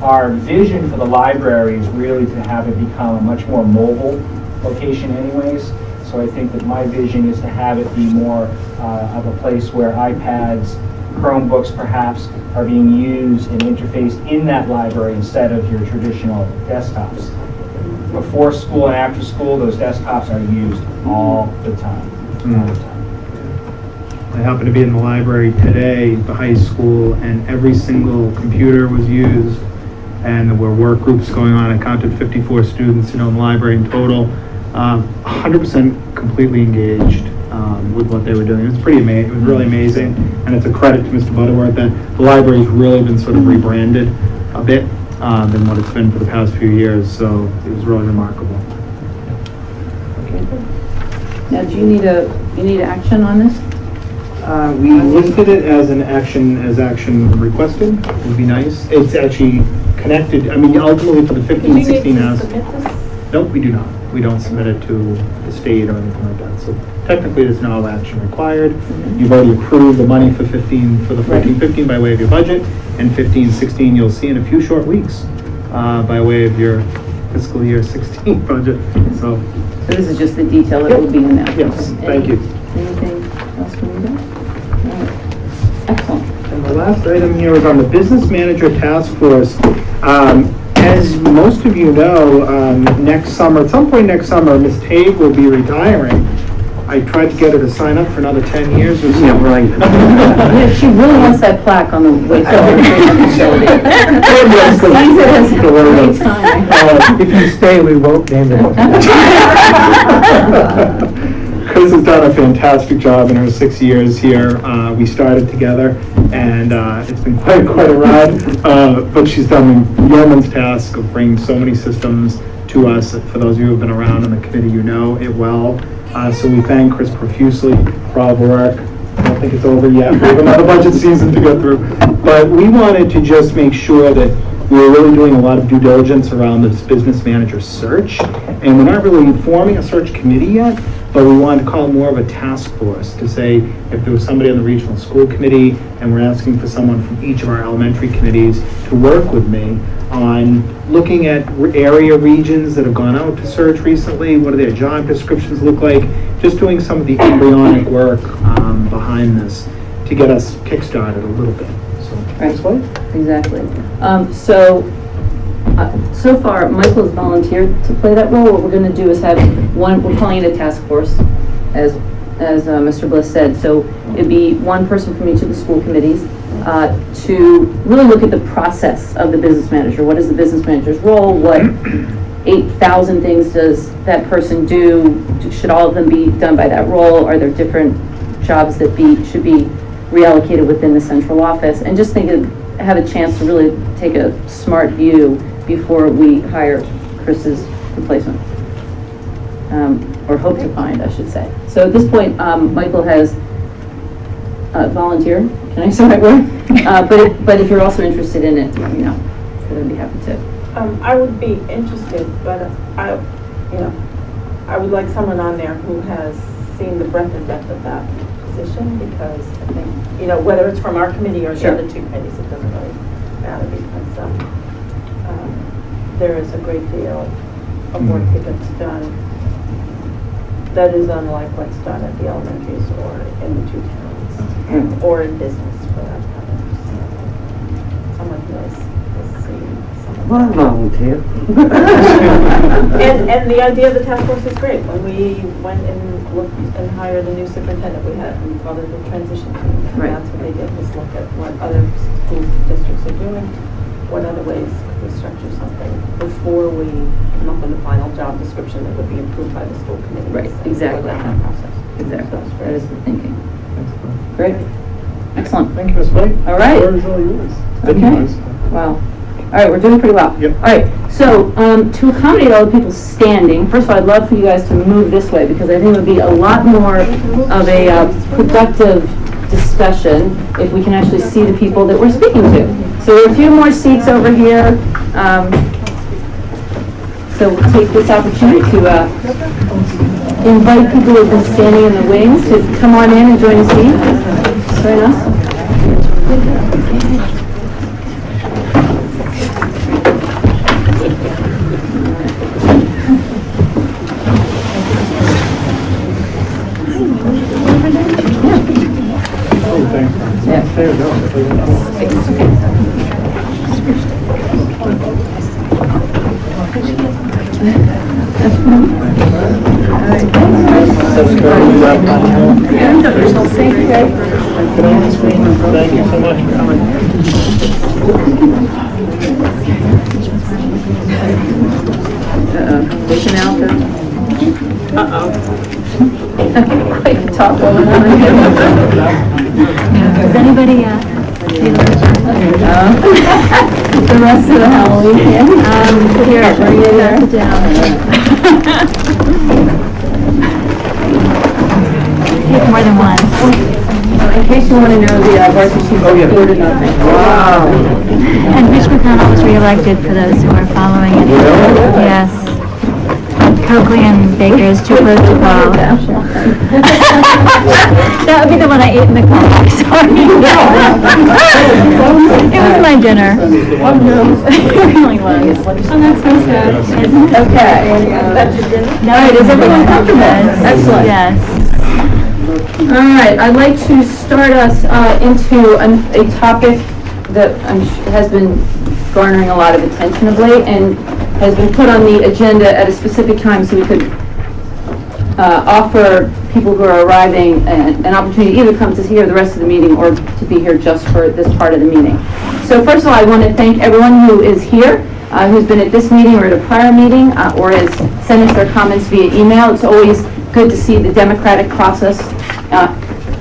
Our vision for the library is really to have it become a much more mobile location anyways. So I think that my vision is to have it be more of a place where iPads, Chromebooks perhaps, are being used and interfaced in that library instead of your traditional desktops. Before school and after school, those desktops are used all the time. All the time. I happened to be in the library today, the high school, and every single computer was used, and there were work groups going on. I counted 54 students, in the library in total. 100% completely engaged with what they were doing. It was pretty amazing. It was really amazing, and it's a credit to Mr. Butterworth that the library's really been sort of rebranded a bit than what it's been for the past few years. So it was really remarkable. Now, do you need action on this? We listed it as action requested. Would be nice. It's actually connected. I mean, ultimately for the 15, 16 hours. Nope, we do not. We don't submit it to the state or anything like that. So technically, there's no action required. You've already approved the money for 14-15 by way of your budget, and 15-16 you'll see in a few short weeks by way of your fiscal year 16 budget. So this is just the detail that will be in there. Yes, thank you. Anything else from you guys? Excellent. And the last item here is on the Business Manager Task Force. As most of you know, next summer, at some point next summer, Ms. Tague will be retiring. I tried to get her to sign up for another 10 years or so. Yeah, right. Yeah, she really wants that plaque on the way. If you stay, we won't name it. Chris has done a fantastic job in her 6 years here. We started together, and it's been quite a ride. But she's done the yeoman's task of bringing so many systems to us. For those of you who have been around on the committee, you know it well. So we thank Chris profusely for all the work. I don't think it's over yet. We have another budget season to go through. But we wanted to just make sure that we were really doing a lot of due diligence around this business manager search. And we're not really forming a search committee yet, but we wanted to call it more of a task force to say if there was somebody on the regional school committee and we're asking for someone from each of our elementary committees to work with me on looking at area regions that have gone out to search recently, what do their job descriptions look like, just doing some of the embryonic work behind this to get us kick-started a little bit. So, right. This way? Exactly. So far, Michael has volunteered to play that role. What we're going to do is have one, we're calling it a task force, as Mr. Bliss said. So it'd be one person from each of the school committees to really look at the process of the business manager. What is the business manager's role? What 8,000 things does that person do? Should all of them be done by that role? Are there different jobs that should be reallocated within the central office? And just have a chance to really take a smart view before we hire Chris's replacement. Or hope to find, I should say. So at this point, Michael has volunteered. Can I say that word? But if you're also interested in it, let me know. I'd be happy to. I would be interested, but I would like someone on there who has seen the breadth and depth of that position, because I think, whether it's from our committee or the other two committees, it doesn't really matter, because there is a great deal of work that gets done that is unlike what's done at the elementaries or in the two towns, or in business for that matter. So, someone who has seen some of Well, I'll volunteer. And the idea of the task force is great. When we went and looked and hired a new superintendent, we called it the transition team. And Right. that's what they did, was look at what other school districts are doing, what other ways could we structure something before we come up with a final job description that would be approved by the school committee. Right, So exactly. that whole process. Exactly. So it's That great. is the thinking. Great. Excellent. Thank you, Ms. White. All right. The floor is all yours. Okay. Yours. Wow. All right, we're doing pretty well. Yep. All right, so to accommodate all the people standing, first of all, I'd love for you guys to move this way because I think it would be a lot more of a productive discussion if we can actually see the people that we're speaking to. So there are a few more seats over here. So we'll take this opportunity to invite people who have been standing in the wings to come on in and join us. Very nice. There you go. Thank you so much for coming. Listen out. Quick talk going on. Is anybody, The rest of the Halloween, here, bring it there. sit down. Take more than one. In case you want to know, the varsity food or nothing. Wow. And Rich McConnell was reelected for those who are following it. Yes. Coakley and Baker is too close to call. That would be the one I ate in the car, sorry. It was my dinner. Oh, no. It really was. Oh, that's so sad. Okay. No, All right, is everyone comfortable? Excellent. Yes. All right, I'd like to start us into a topic that has been garnering a lot of attention of late and has been put on the agenda at a specific time so we could offer people who are arriving an opportunity to either come to hear the rest of the meeting or to be here just for this part of the meeting. So first of all, I want to thank everyone who is here, who's been at this meeting or at a prior meeting, or has sent us their comments via email. It's always good to see the democratic process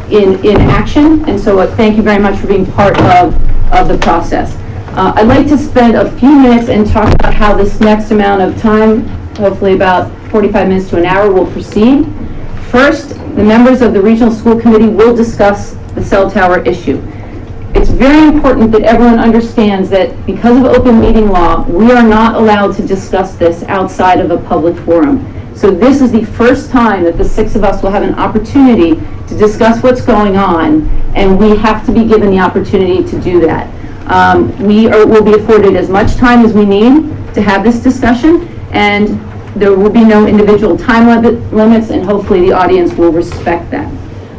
in action, and so thank you very much for being part of the process. I'd like to spend a few minutes and talk about how this next amount of time, hopefully about 45 minutes to an hour, will proceed. First, the members of the Regional School Committee will discuss the cell tower issue. It's very important that everyone understands that because of open meeting law, we are not allowed to discuss this outside of a public forum. So this is the first time that the six of us will have an opportunity to discuss what's going on, and we have to be given the opportunity to do that. We will be afforded as much time as we need to have this discussion, and there will be no individual time limits, and hopefully the audience will respect that.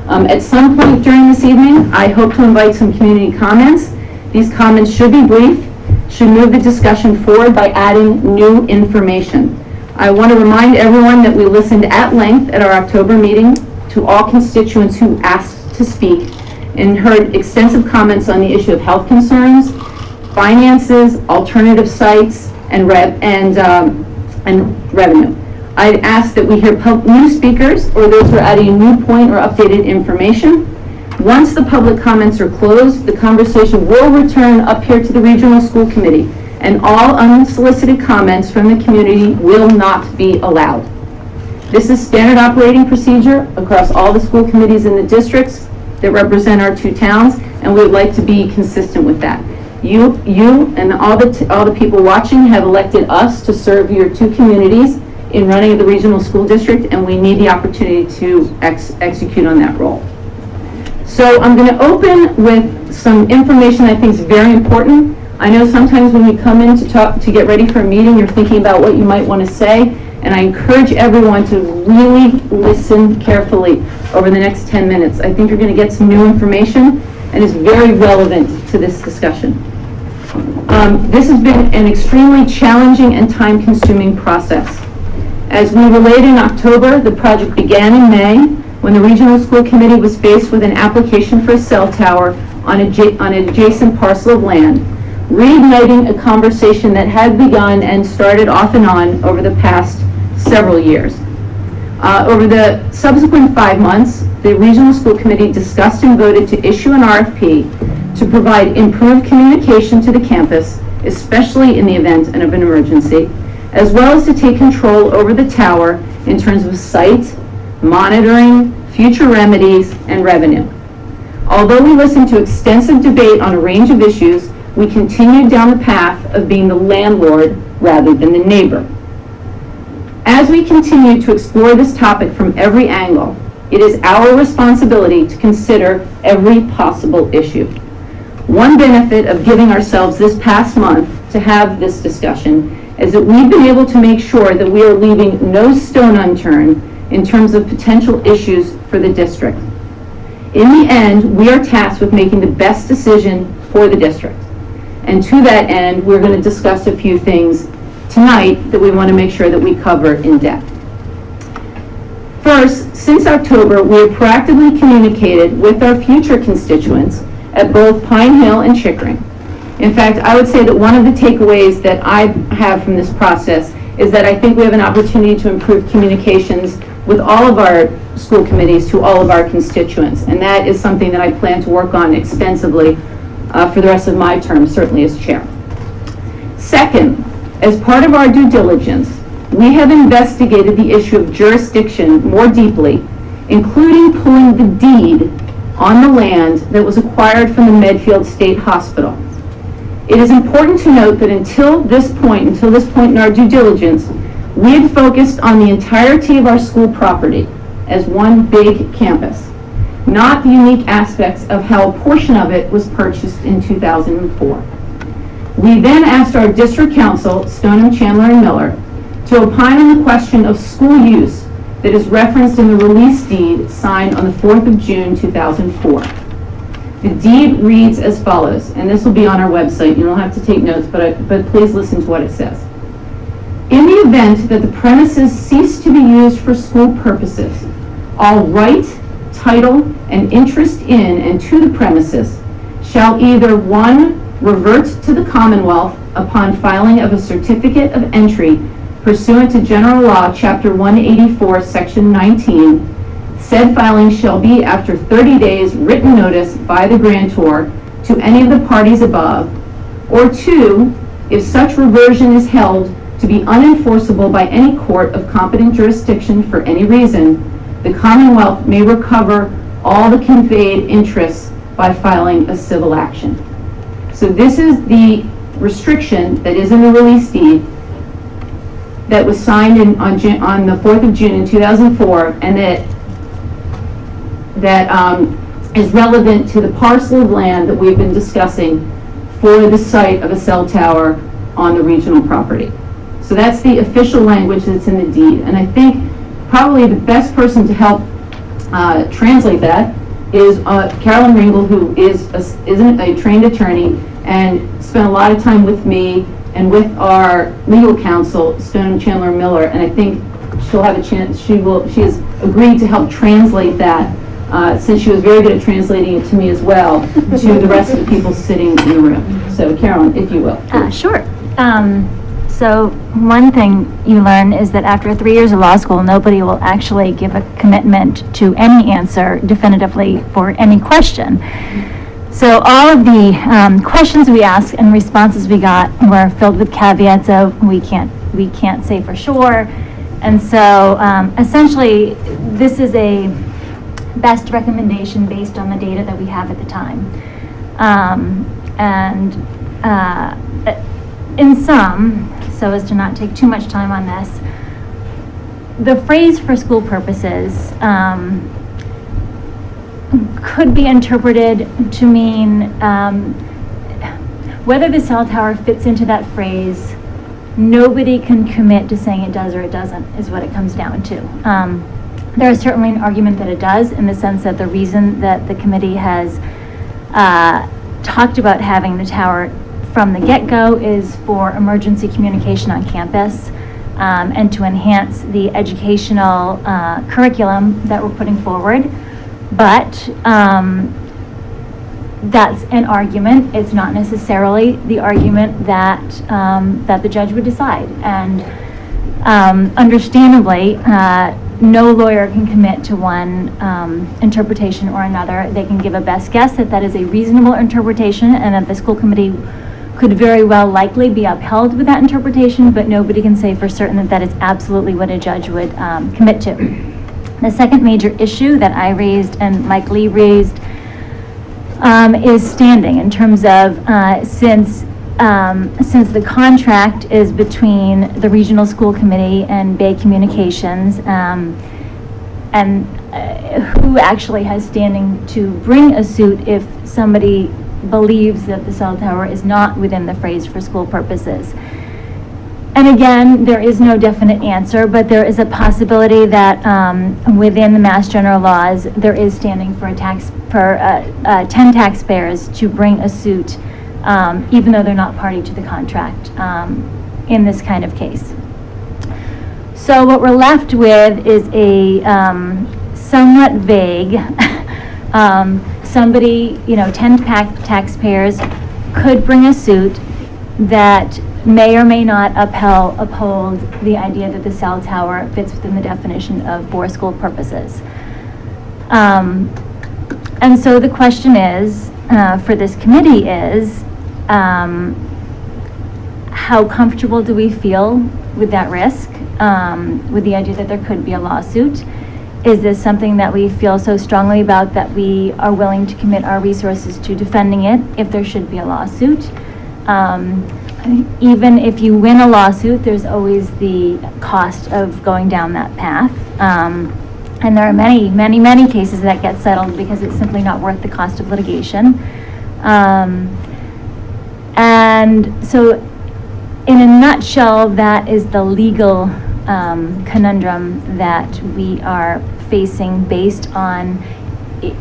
At some point during this evening, I hope to invite some community comments. These comments should be brief, should move the discussion forward by adding new information. I want to remind everyone that we listened at length at our October meeting to all constituents who asked to speak and heard extensive comments on the issue of health concerns, finances, alternative sites, and revenue. I'd ask that we hear new speakers or those who are adding a new point or updated information. Once the public comments are closed, the conversation will return up here to the Regional School Committee, and all unsolicited comments from the community will not be allowed. This is standard operating procedure across all the school committees in the districts that represent our two towns, and we would like to be consistent with that. You and all the people watching have elected us to serve your two communities in running the regional school district, and we need the opportunity to execute on that role. So I'm going to open with some information I think is very important. I know sometimes when we come in to get ready for a meeting, you're thinking about what you might want to say, and I encourage everyone to really listen carefully over the next 10 minutes. I think you're going to get some new information, and it's very relevant to this discussion. This has been an extremely challenging and time-consuming process. As we relayed in October, the project began in May when the Regional School Committee was faced with an application for a cell tower on an adjacent parcel of land, reigniting a conversation that had begun and started off and on over the past several years. Over the subsequent 5 months, the Regional School Committee discussed and voted to issue an RFP to provide improved communication to the campus, especially in the event of an emergency, as well as to take control over the tower in terms of site, monitoring, future remedies, and revenue. Although we listened to extensive debate on a range of issues, we continued down the path of being the landlord rather than the neighbor. As we continue to explore this topic from every angle, it is our responsibility to consider every possible issue. One benefit of giving ourselves this past month to have this discussion is that we've been able to make sure that we are leaving no stone unturned in terms of potential issues for the district. In the end, we are tasked with making the best decision for the district. And to that end, we're going to discuss a few things tonight that we want to make sure that we cover in depth. First, since October, we have proactively communicated with our future constituents at both Pine Hill and Chickering. In fact, I would say that one of the takeaways that I have from this process is that I think we have an opportunity to improve communications with all of our school committees to all of our constituents. And that is something that I plan to work on extensively for the rest of my term, certainly as chair. Second, as part of our due diligence, we have investigated the issue of jurisdiction more deeply, including pulling the deed on the land that was acquired from the Medfield State Hospital. It is important to note that until this point in our due diligence, we had focused on the entirety of our school property as one big campus, not the unique aspects of how a portion of it was purchased in 2004. We then asked our district council, Stoneham, Chandler, and Miller, to opine on the question of school use that is referenced in the release deed signed on the 4th of June, 2004. The deed reads as follows, and this will be on our website. You don't have to take notes, but please listen to what it says. In the event that the premises cease to be used for school purposes, all right, title, and interest in and to the premises shall either 1, revert to the Commonwealth upon filing of a certificate of entry pursuant to General Law, Chapter 184, Section 19, said filing shall be after 30 days written notice by the grantor to any of the parties above, or 2, if such reversion is held to be unenforceable by any court of competent jurisdiction for any reason, the Commonwealth may recover all the conveyed interests by filing a civil action. So this is the restriction that is in the release deed that was signed on the 4th of June in 2004, and that is relevant to the parcel of land that we've been discussing for the site of a cell tower on the regional property. So that's the official language that's in the deed. And I think probably the best person to help translate that is Carolyn Ringel, who is a trained attorney and spent a lot of time with me and with our legal counsel, Stone, Chandler, and Miller. And I think she'll have a chance, she has agreed to help translate that since she was very good at translating it to me as well, to the rest of the people sitting in the room. So Carolyn, if you will. Sure. So one thing you learn is that after 3 years of law school, nobody will actually give a commitment to any answer definitively for any question. So all of the questions we asked and responses we got were filled with caveats of we can't say for sure. And so essentially this is a best recommendation based on the data that we have at the time. In sum, so as to not take too much time on this, the phrase for school purposes could be interpreted to mean whether the cell tower fits into that phrase, nobody can commit to saying it does or it doesn't, is what it comes down to. There is certainly an argument that it does, in the sense that the reason that the committee has talked about having the tower from the get-go is for emergency communication on campus, and to enhance the educational curriculum that we're putting forward. But that's an argument. It's not necessarily the argument that that the judge would decide. And understandably, no lawyer can commit to one interpretation or another. They can give a best guess that that is a reasonable interpretation and that the school committee could very well likely be upheld with that interpretation, but nobody can say for certain that that is absolutely what a judge would commit to. The second major issue that I raised and Mike Lee raised is standing, in terms of since the contract is between the regional school committee and Bay Communications, and who actually has standing to bring a suit if somebody believes that the cell tower is not within the phrase for school purposes. And again, there is no definite answer, but there is a possibility that within the Mass General laws, there is standing for 10 taxpayers to bring a suit, even though they're not party to the contract in this kind of case. So what we're left with is a somewhat vague, somebody, 10 taxpayers could bring a suit that may or may not uphold the idea that the cell tower fits within the definition of for school purposes. And so the question is, for this committee is, how comfortable do we feel with that risk, with the idea that there could be a lawsuit? Is this something that we feel so strongly about that we are willing to commit our resources to defending it if there should be a lawsuit? Even if you win a lawsuit, there's always the cost of going down that path. And there are many, many, many cases that get settled because it's simply not worth the cost of litigation. And so in a nutshell, that is the legal conundrum that we are facing based on,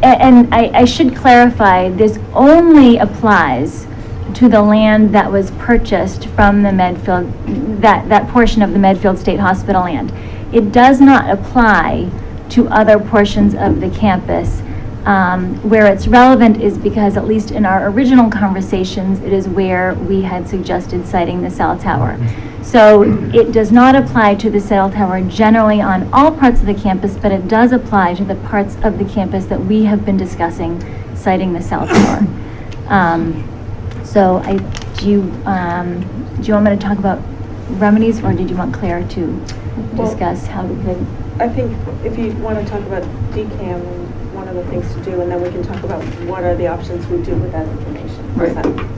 and I should clarify, this only applies to the land that was purchased from the Medfield, that portion of the Medfield State Hospital land. It does not apply to other portions of the campus. Where it's relevant is because, at least in our original conversations, it is where we had suggested citing the cell tower. So it does not apply to the cell tower generally on all parts of the campus, but it does apply to the parts of the campus that we have been discussing citing the cell tower. So do you want me to talk about remedies, or did you want Claire to discuss how we could? I think if you want to talk about DCAM and one of the things to do, and then we can talk about what are the options we do with that information. Right.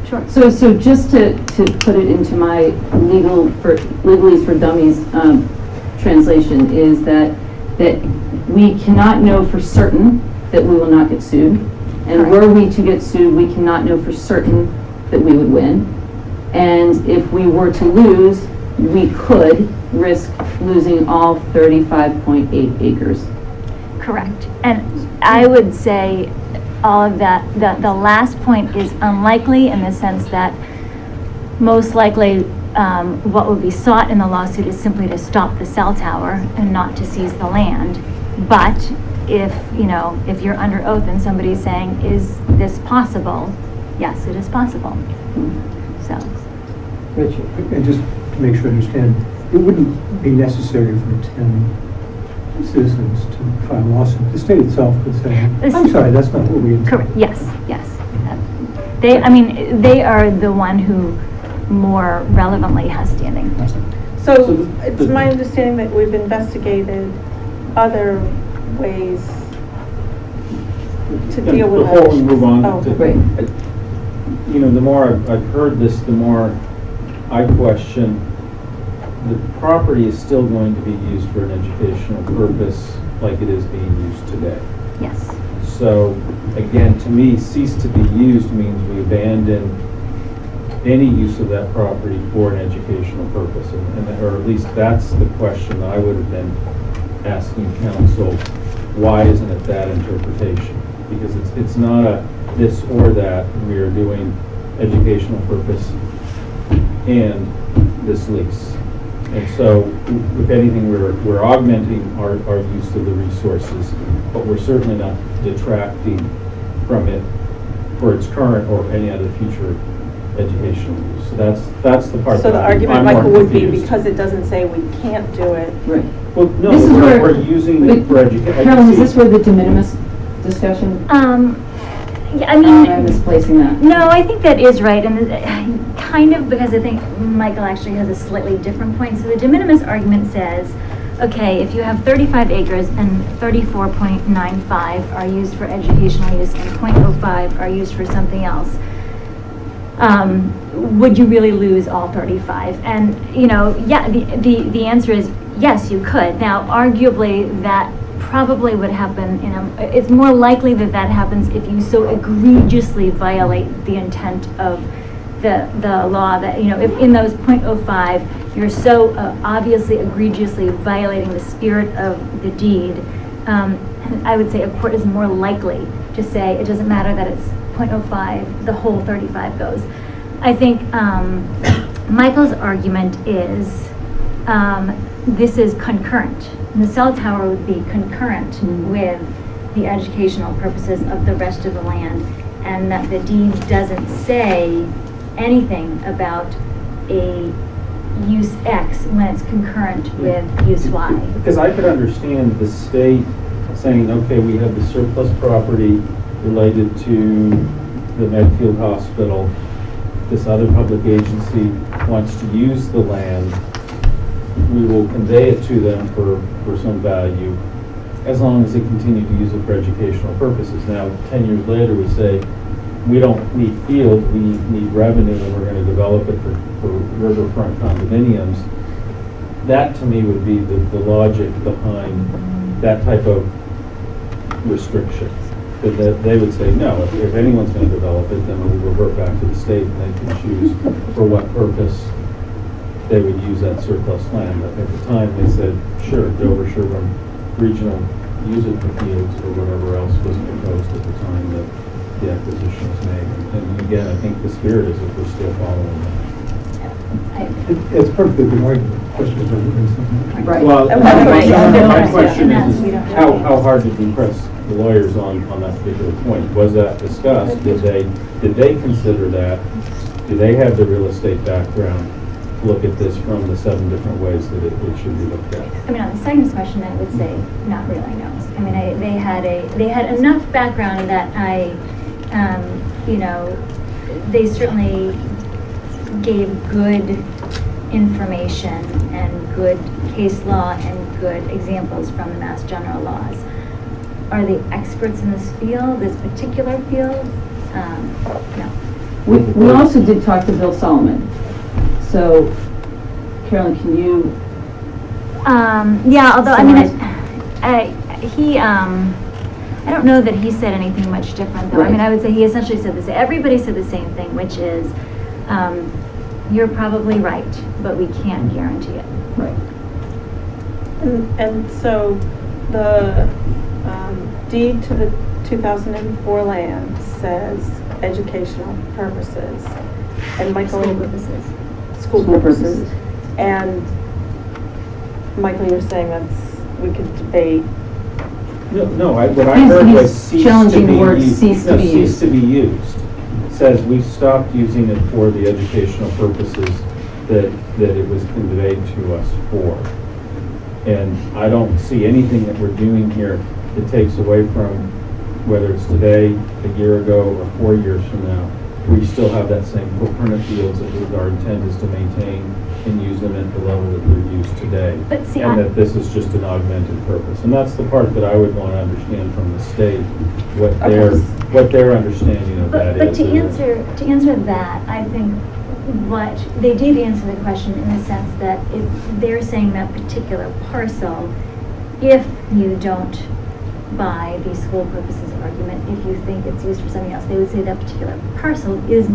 Sure. So just to put it into my legalese for dummies translation is that we cannot know for certain that we will not get sued, and were we to get sued, we cannot know for certain that we would win. And if we were to lose, we could risk losing all 35.8 acres. Correct. And I would say all of that, the last point is unlikely in the sense that most likely what would be sought in the lawsuit is simply to stop the cell tower and not to seize the land. But if you're under oath and somebody's saying, is this possible? Yes, it is possible. So. Rich, and just to make sure I understand, it wouldn't be necessary for 10 citizens to file a lawsuit. The state itself could say, I'm sorry, that's not what we intended. Correct. Yes. They are the one who more relevantly has standing. So it's my understanding that we've investigated other ways to deal with that. Before we move on, great. The more I've heard this, the more I question. The property is still going to be used for an educational purpose like it is being used today. Yes. So again, to me, cease to be used means we abandon any use of that property for an educational purpose, or at least that's the question I would have been asking council. Why isn't it that interpretation? Because it's not a this or that. We are doing educational purpose and this lease. And so, if anything, we're augmenting our use of the resources, but we're certainly not detracting from it for its current or any other future educational use. So that's the part So that the I'm argument, more Michael, would be confused. because it doesn't say we can't do it. Right. Well, no, This is where- we're using it for education. Carolyn, is this where the de minimis discussion? Yeah, I Or mean. am I misplacing that? No, I think that is right, and kind of because I think Michael actually has a slightly different point. So the de minimis argument says, okay, if you have 35 acres and 34.95 are used for educational use and 0.05 are used for something else, would you really lose all 35? And, you know, yeah, the answer is yes, you could. Now, arguably, that probably would happen it's more likely that that happens if you so egregiously violate the intent of the law that, you know, if in those 0.05 you're so obviously egregiously violating the spirit of the deed, I would say a court is more likely to say it doesn't matter that it's 0.05, the whole 35 goes. I think Michael's argument is this is concurrent. The cell tower would be concurrent with the educational purposes of the rest of the land, and that the deed doesn't say anything about a use X when it's concurrent with use Y. Because I could understand the state saying, okay, we have the surplus property related to the Medfield Hospital. This other public agency wants to use the land. We will convey it to them for some value, as long as they continue to use it for educational purposes. Now, 10 years later, we say, we don't need fields, we need revenue, and we're going to develop it for riverfront condominiums. That, to me, would be the logic behind that type of restriction. That they would say, no, if anyone's going to develop it, then we'll revert back to the state, and they can choose for what purpose they would use that surplus land. But at the time, they said, sure, Dover-Sherborn Regional, use it for fields or whatever else was proposed at the time that the acquisition was made. And again, I think the spirit is that we're still following that. It's perfectly good argument. Question is whether there's something. Right. Well, my question Yeah. is how hard did you press the lawyers on that particular point? Was that discussed? Did they consider that? Do they have the real estate background to look at this from the 7 different ways that it should be looked at? I mean, on the second question, I would say not really, no. I mean, they had enough background that you know, they certainly gave good information and good case law and good examples from the Mass General laws. Are they experts in this field, this particular field? No. We also did talk to Bill Solomon. So, Carolyn, can you? Yeah, although, I mean, I don't know that he said anything much different, though. Right. I mean, I would say he essentially said this. Everybody said the same thing, which is, you're probably right, but we can't guarantee it. Right. And so the deed to the 2004 land says educational purposes. And Michael. School purposes. School purposes. And Michael, you're saying we could debate. No, what I heard was cease challenging to be the word used. cease to be Cease used. to be used. Says we've stopped using it for the educational purposes that it was conveyed to us for. And I don't see anything that we're doing here that takes away from, whether it's today, a year ago, or 4 years from now, we still have that same footprint of fields that our intent is to maintain and use them at the level that they're used today. But see, And that this is just an augmented purpose. And that's the part that I would want to understand from the state, what their understanding of that But is. to answer that, I think what they did answer the question in the sense that if they're saying that particular parcel, if you don't buy the school purposes argument, if you think it's used for something else, they would say that particular parcel has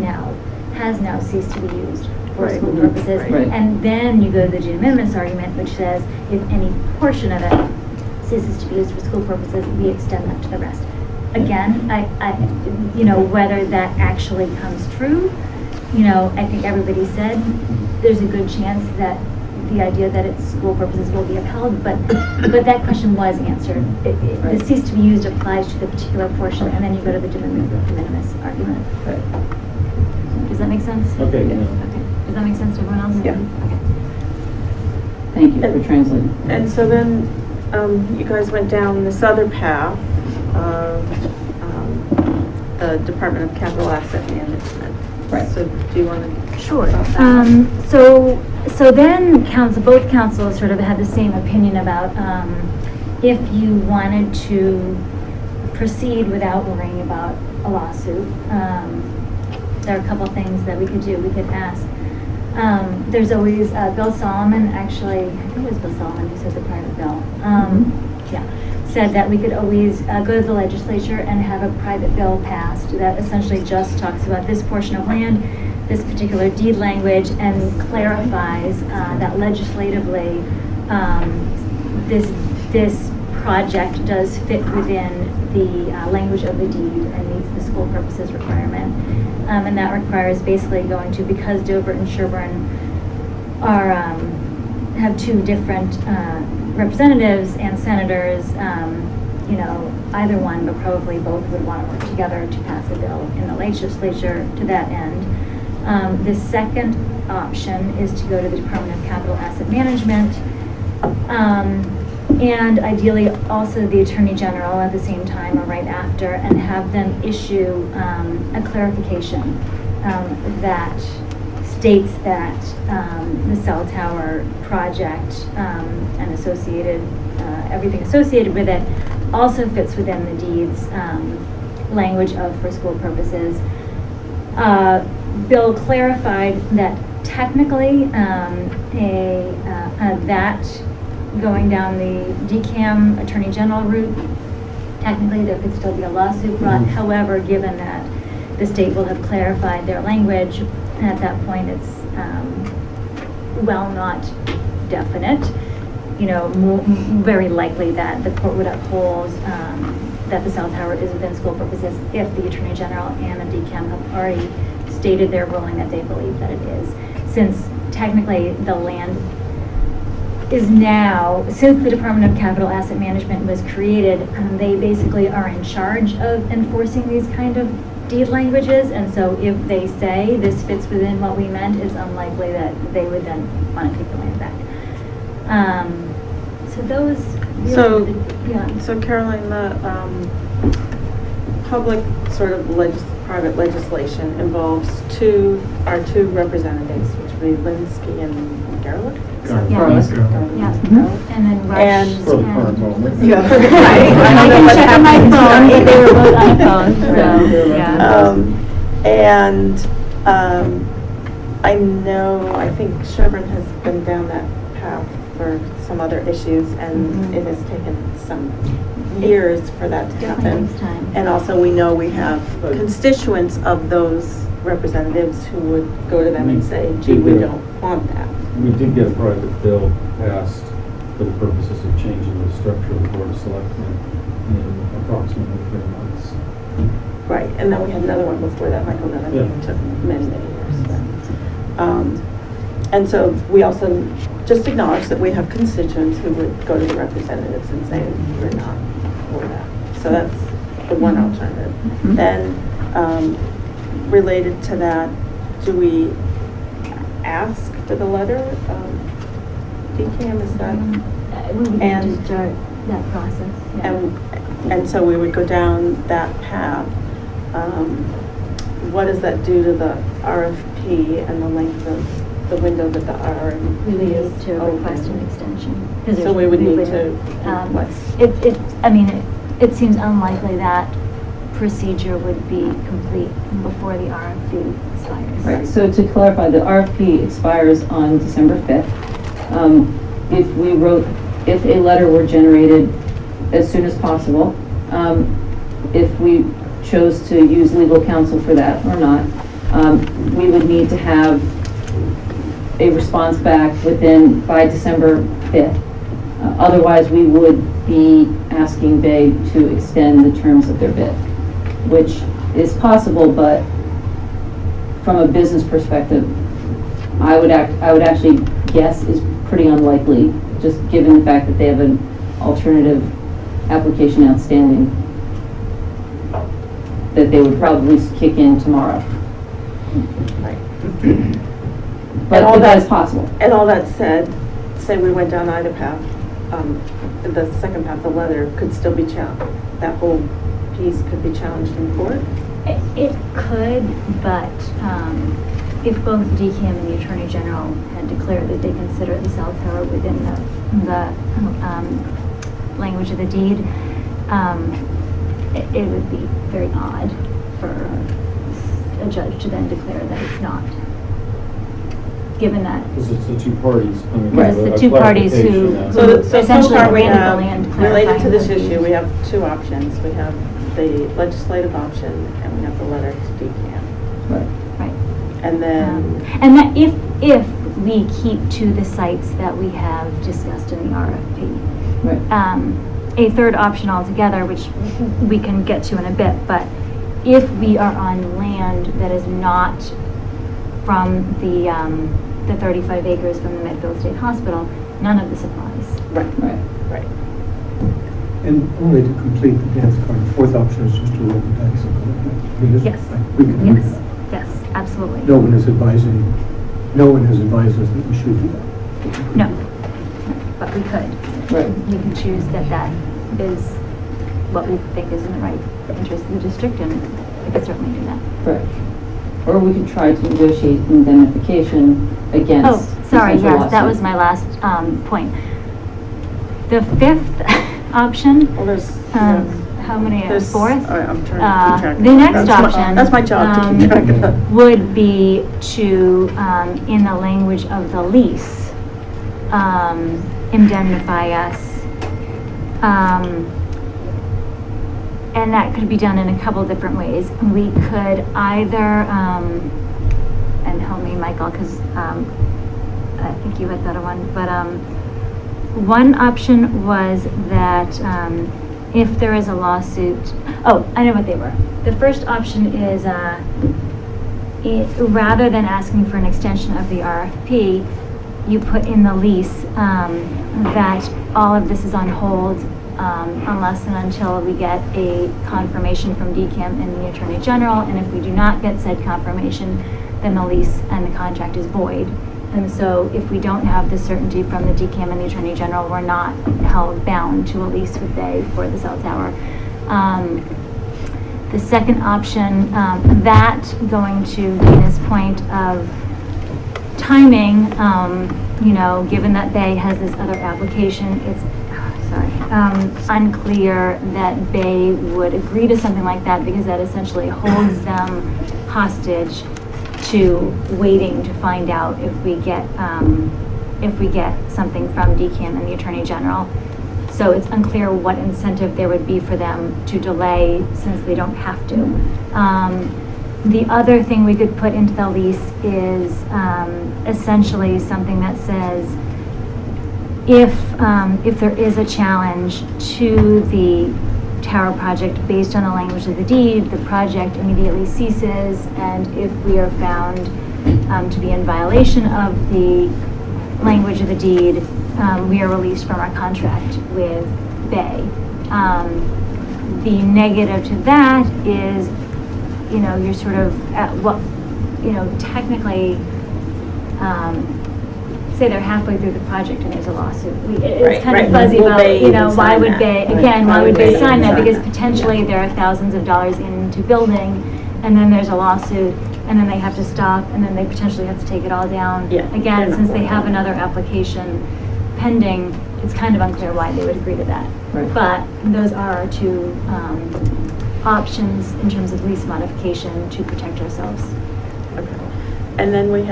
now ceased to be used for school purposes. Right. And then you go to the de minimis argument, which says if any portion of it ceases to be used for school purposes, we extend that to the rest. again, whether that actually comes true, I think everybody said there's a good chance that the idea that its school purposes will be upheld, but that question was answered. The cease to be used applies to the particular portion, and then you go to the de minimis argument. Does that make sense? Okay. Okay. Does that make sense to everyone else? Yeah. Okay. Thank you for translating. And so then, you guys went down this other path of, the Department of Capital Asset Management. Right. So do you want to? Sure. So then both councils sort of had the same opinion about if you wanted to proceed without worrying about a lawsuit. There are a couple things that we could do. We could ask. There's always Bill Solomon, actually, I think it was Bill Solomon who said the private bill. Said that we could always go to the legislature and have a private bill passed that essentially just talks about this portion of land, this particular deed language, and clarifies that legislatively this project does fit within the language of the deed and meets the school purposes requirement. And that requires basically going to, because Dover and Sherborn have two different representatives and senators, either one, but probably both would want to work together to pass a bill in the legislature to that end. The second option is to go to the Department of Capital Asset Management, and ideally also the Attorney General at the same time or right after, and have them issue a clarification that states that the cell tower project and associated, everything associated with it also fits within the deed's language of for school purposes. Bill clarified that technically that going down the DCAM Attorney General route, technically there could still be a lawsuit brought. However, given that the state will have clarified their language, at that point it's not definite, very likely that the court would uphold that the cell tower is within school purposes if the Attorney General and the DCAM have already stated their ruling that they believe that it is. Since technically the land is now, since the Department of Capital Asset Management was created, they basically are in charge of enforcing these kind of deed languages, and so if they say this fits within what we meant, it's unlikely that they would then want to take the land back. So those. So Caroline, the public sort of private legislation involves our two representatives, which would be Linsky and Garlick. Yeah, and then Rush And For the current moment. Yeah. I can check on my phone, but they were both on the phone, so, yeah. I think Sherborn has been down that path for some other issues, and it has taken some years for that to happen. Takes time. And also, we know we have constituents of those representatives who would go to them and say, gee, we don't want that. We did get a private bill passed for the purposes of changing the structure of the Board of Selectmen in approximately 3 months. Right, and then we had another one before that, Michael, that I think took many, many years. And so we also just acknowledge that we have constituents who would go to the representatives and say, we're not for that. So that's the one alternative. Then, related to that, do we ask for the letter? DCAM, is that? We would need to start that process, yeah. And so we would go down that path. What does that do to the RFP and the length of the window that the RFP We would is need to open? request an extension. So we would need to request. It seems unlikely that procedure would be complete before the RFP expires. Right, so to clarify, the RFP expires on December 5th. If a letter were generated as soon as possible, if we chose to use legal counsel for that or not, we would need to have a response back by December 5th. Otherwise, we would be asking Bay to extend the terms of their bid, which is possible, but from a business perspective, I would actually guess is pretty unlikely, just given the fact that they have an alternative application outstanding, that they would probably kick in tomorrow. But that is possible. And all that said, say we went down either path, the second path, the leather, could still be challenged. That whole piece could be challenged in court? It could, but if both the DCAM and the Attorney General had declared that they consider the cell tower within the language of the deed, it would be very odd for a judge to then declare that it's not. Given that. Because it's the two parties. Right. It's the two parties who So essentially far we granted the have, land, related to clarifying this the deed. issue, we have two options. We have the legislative option and we have the letter to DCAM. Right. And then, And that if we keep to the sites that we have discussed in the RFP. Right. A third option altogether, which we can get to in a bit, but if we are on land that is not from the 35 acres from the Medfield State Hospital, none of this applies. right. And only to complete the dance card, the fourth option is just to roll the dice and go ahead. I mean, this- Yes. We can do Yes, that. yes, absolutely. No one has advised us that we should do that. No, but we could. Right. We can choose that is what we think is in the right interest of the district, and we could certainly do that. Right. Or we could try to negotiate indemnification against. Oh, sorry, potential yes, that was lawsuit. my last point. The fifth option, Well, there's, how many, there's, fourth? I'm trying to keep track. The next That's option. That's my job to keep track of. Would be to, in the language of the lease, indemnify us. And that could be done in a couple different ways. We could either, and help me, Michael, because I think you had that one, but one option was that if there is a lawsuit, oh, I know what they were. The first option is rather than asking for an extension of the RFP, you put in the lease that all of this is on hold unless and until we get a confirmation from DCAM and the Attorney General, and if we do not get said confirmation, then the lease and the contract is void. And so if we don't have the certainty from the DCAM and the Attorney General, we're not held bound to a lease with Bay for the cell tower. The second option, that going to Dana's point of timing, you know, given that Bay has this other application, it's unclear that Bay would agree to something like that because that essentially holds them hostage to waiting to find out if we get something from DCAM and the Attorney General. So it's unclear what incentive there would be for them to delay since they don't have to. The other thing we could put into the lease is essentially something that says if there is a challenge to the tower project based on the language of the deed, the project immediately ceases, and if we are found to be in violation of the language of the deed, we are released from our contract with Bay. The negative to that is, you know, you're sort of at what, you know, technically, say they're halfway through the project and there's a lawsuit. It's kind of fuzzy about, you know, why would Bay, again, why would Bay sign that? Because potentially there are thousands of dollars into building, and then there's a lawsuit, and then they have to stop, and then they potentially have to take it all down. Again, since they have another application pending, it's kind of unclear why they would agree to that. Right. But those are our two options in terms of lease modification to protect ourselves. Okay. And then we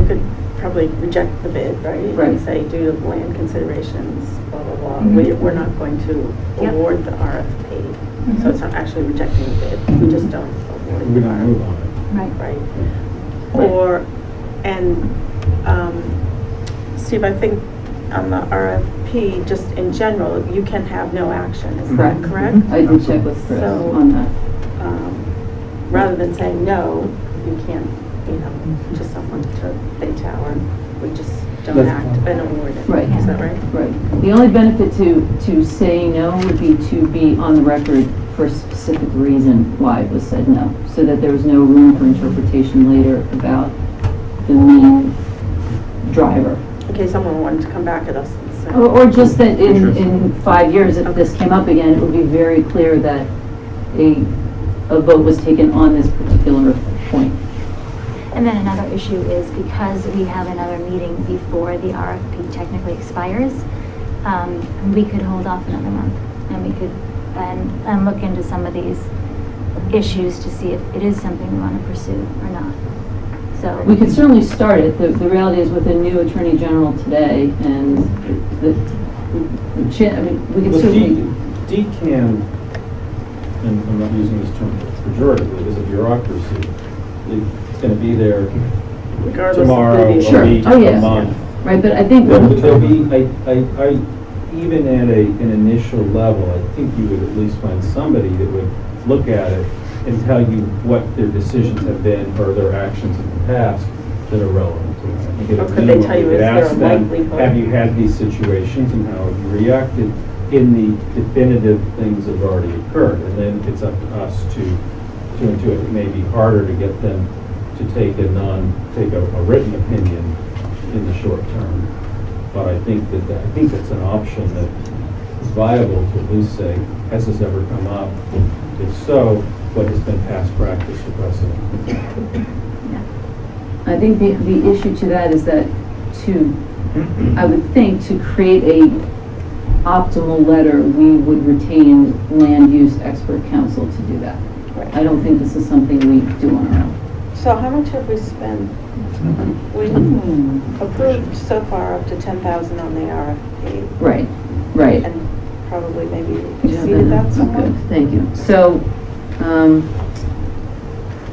could probably reject the bid, right? Right. And say due to land considerations, blah, blah, blah. Mhm. We're not going to Yep. award the RFP. Mhm. So it's not actually rejecting the bid. We just don't award We the don't RFP. move on it. Right. Right? Or, and, Steve, I think, on the RFP, just in general, you can have no action, is that correct? I did check with Chris So, on that. Rather than saying no, you can't, to someone to pay tower, we just don't act and award it. Right. Is that right? Right. The only benefit to saying no would be to be on the record for a specific reason why it was said no, so that there was no room for interpretation later about the main driver. In case someone wanted to come back at us and say. Or just that in 5 years, if this came up again, it would be very clear that a vote was taken on this particular point. And then another issue is because we have another meeting before the RFP technically expires, we could hold off another month and we could and look into some of these issues to see if it is something we want to pursue or not. So We could certainly start it. The reality is with a new Attorney General today and we could Well, certainly. DCAM, and I'm not using this term pejoratively, is a bureaucracy. It's going to be there Regardless of tomorrow, the- a Sure. week, Oh, a yes. month. Right, but I think. There'll be, even at an initial level, I think you would at least find somebody that would look at it and tell you what their decisions have been or their actions in the past that are relevant to it. I think at a Or could they minimum, tell you, we is could there a ask them, likelihood? have you had these situations and how have you reacted in the definitive things that have already occurred? And then it's up to us to intuit. It may be harder to get them to take a written opinion in the short term. But I think that's an option that is viable to at least say, has this ever come up? If so, what has been past practice or precedent? I think the issue to that is that I would think to create a optimal letter, we would retain land use expert counsel to do that. Right. I don't think this is something we do on our own. So how much have we spent? We approved so far up to 10,000 on the RFP, Right. and probably maybe Do you have exceeded that somewhat. Okay, thank you. So,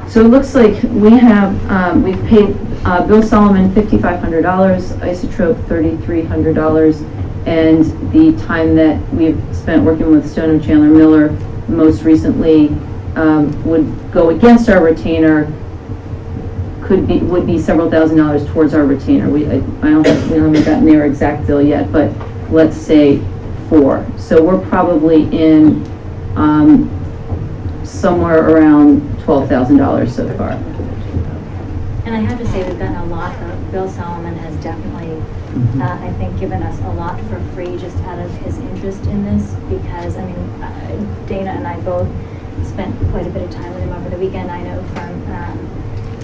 so it looks like we've paid Bill Solomon $5,500, Isotrope $3,300, and the time that we've spent working with Stone and Chandler Miller most recently would go against our retainer, would be several $1,000s towards our retainer. We haven't gotten their exact bill yet, but let's say 4. So we're probably in somewhere around $12,000 so far. And I have to say, we've gotten a lot of, Bill Solomon has definitely, I think, given us a lot for free just out of his interest in this, because, I mean, Dana and I both spent quite a bit of time with him over the weekend. I know from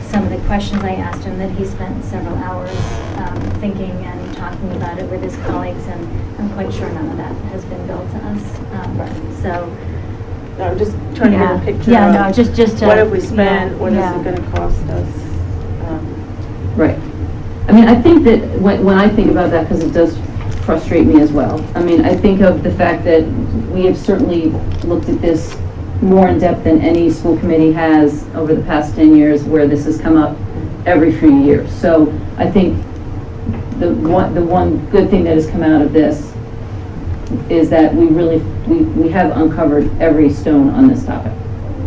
some of the questions I asked him that he spent several hours thinking and talking about it with his colleagues, and I'm quite sure none of that has been billed to us. So. No, I'm just trying to get a picture Yeah, of no, just to. what have we spent, what is yeah. it gonna cost us? Right. I mean, I think that when I think about that, because it does frustrate me as well, I mean, I think of the fact that we have certainly looked at this more in depth than any school committee has over the past 10 years, where this has come up every few years. So I think the one good thing that has come out of this is that we have uncovered every stone on this topic,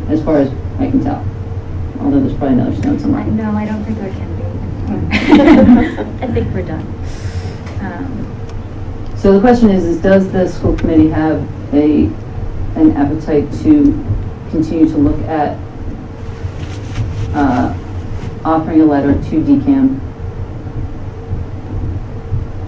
as far as I can tell. Although there's probably another stone somewhere. No, I don't think there can be. I think we're done. So the question is does the school committee have an appetite to continue to look at offering a letter to DCAM?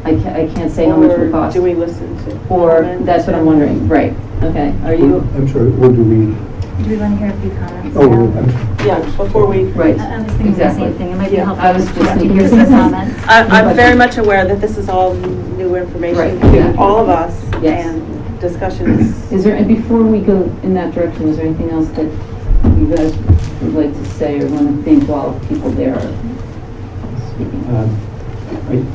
I can't say how much it would Or cost. do we listen to? Or, comments? that's what I'm wondering, right, okay, are you? I'm sorry, what do we? Do we want to hear a few comments? Oh, now? I'm sorry. Yeah, before we. Right, I was thinking the exactly. same thing. It might be Yeah, helpful I was just to thinking hear the some same. comments. I'm very much aware that this is all new information Right, to yeah. all of us, Yes. and discussions. Is there, and before we go in that direction, is there anything else that you guys would like to say or want to think while people there are speaking?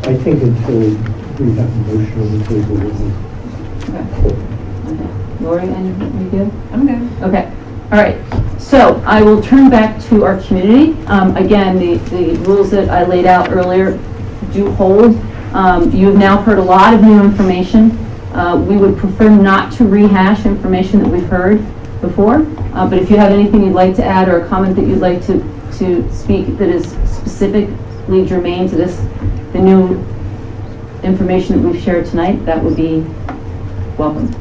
I think until we have a motion on the table, Okay. Lori, you good? I'm good. Okay, all right. So I will turn back to our community. Again, the rules that I laid out earlier do hold. You have now heard a lot of new information. We would prefer not to rehash information that we've heard before, but if you have anything you'd like to add or a comment that you'd like to speak that is specifically germane to the new information that we've shared tonight, that would be welcome.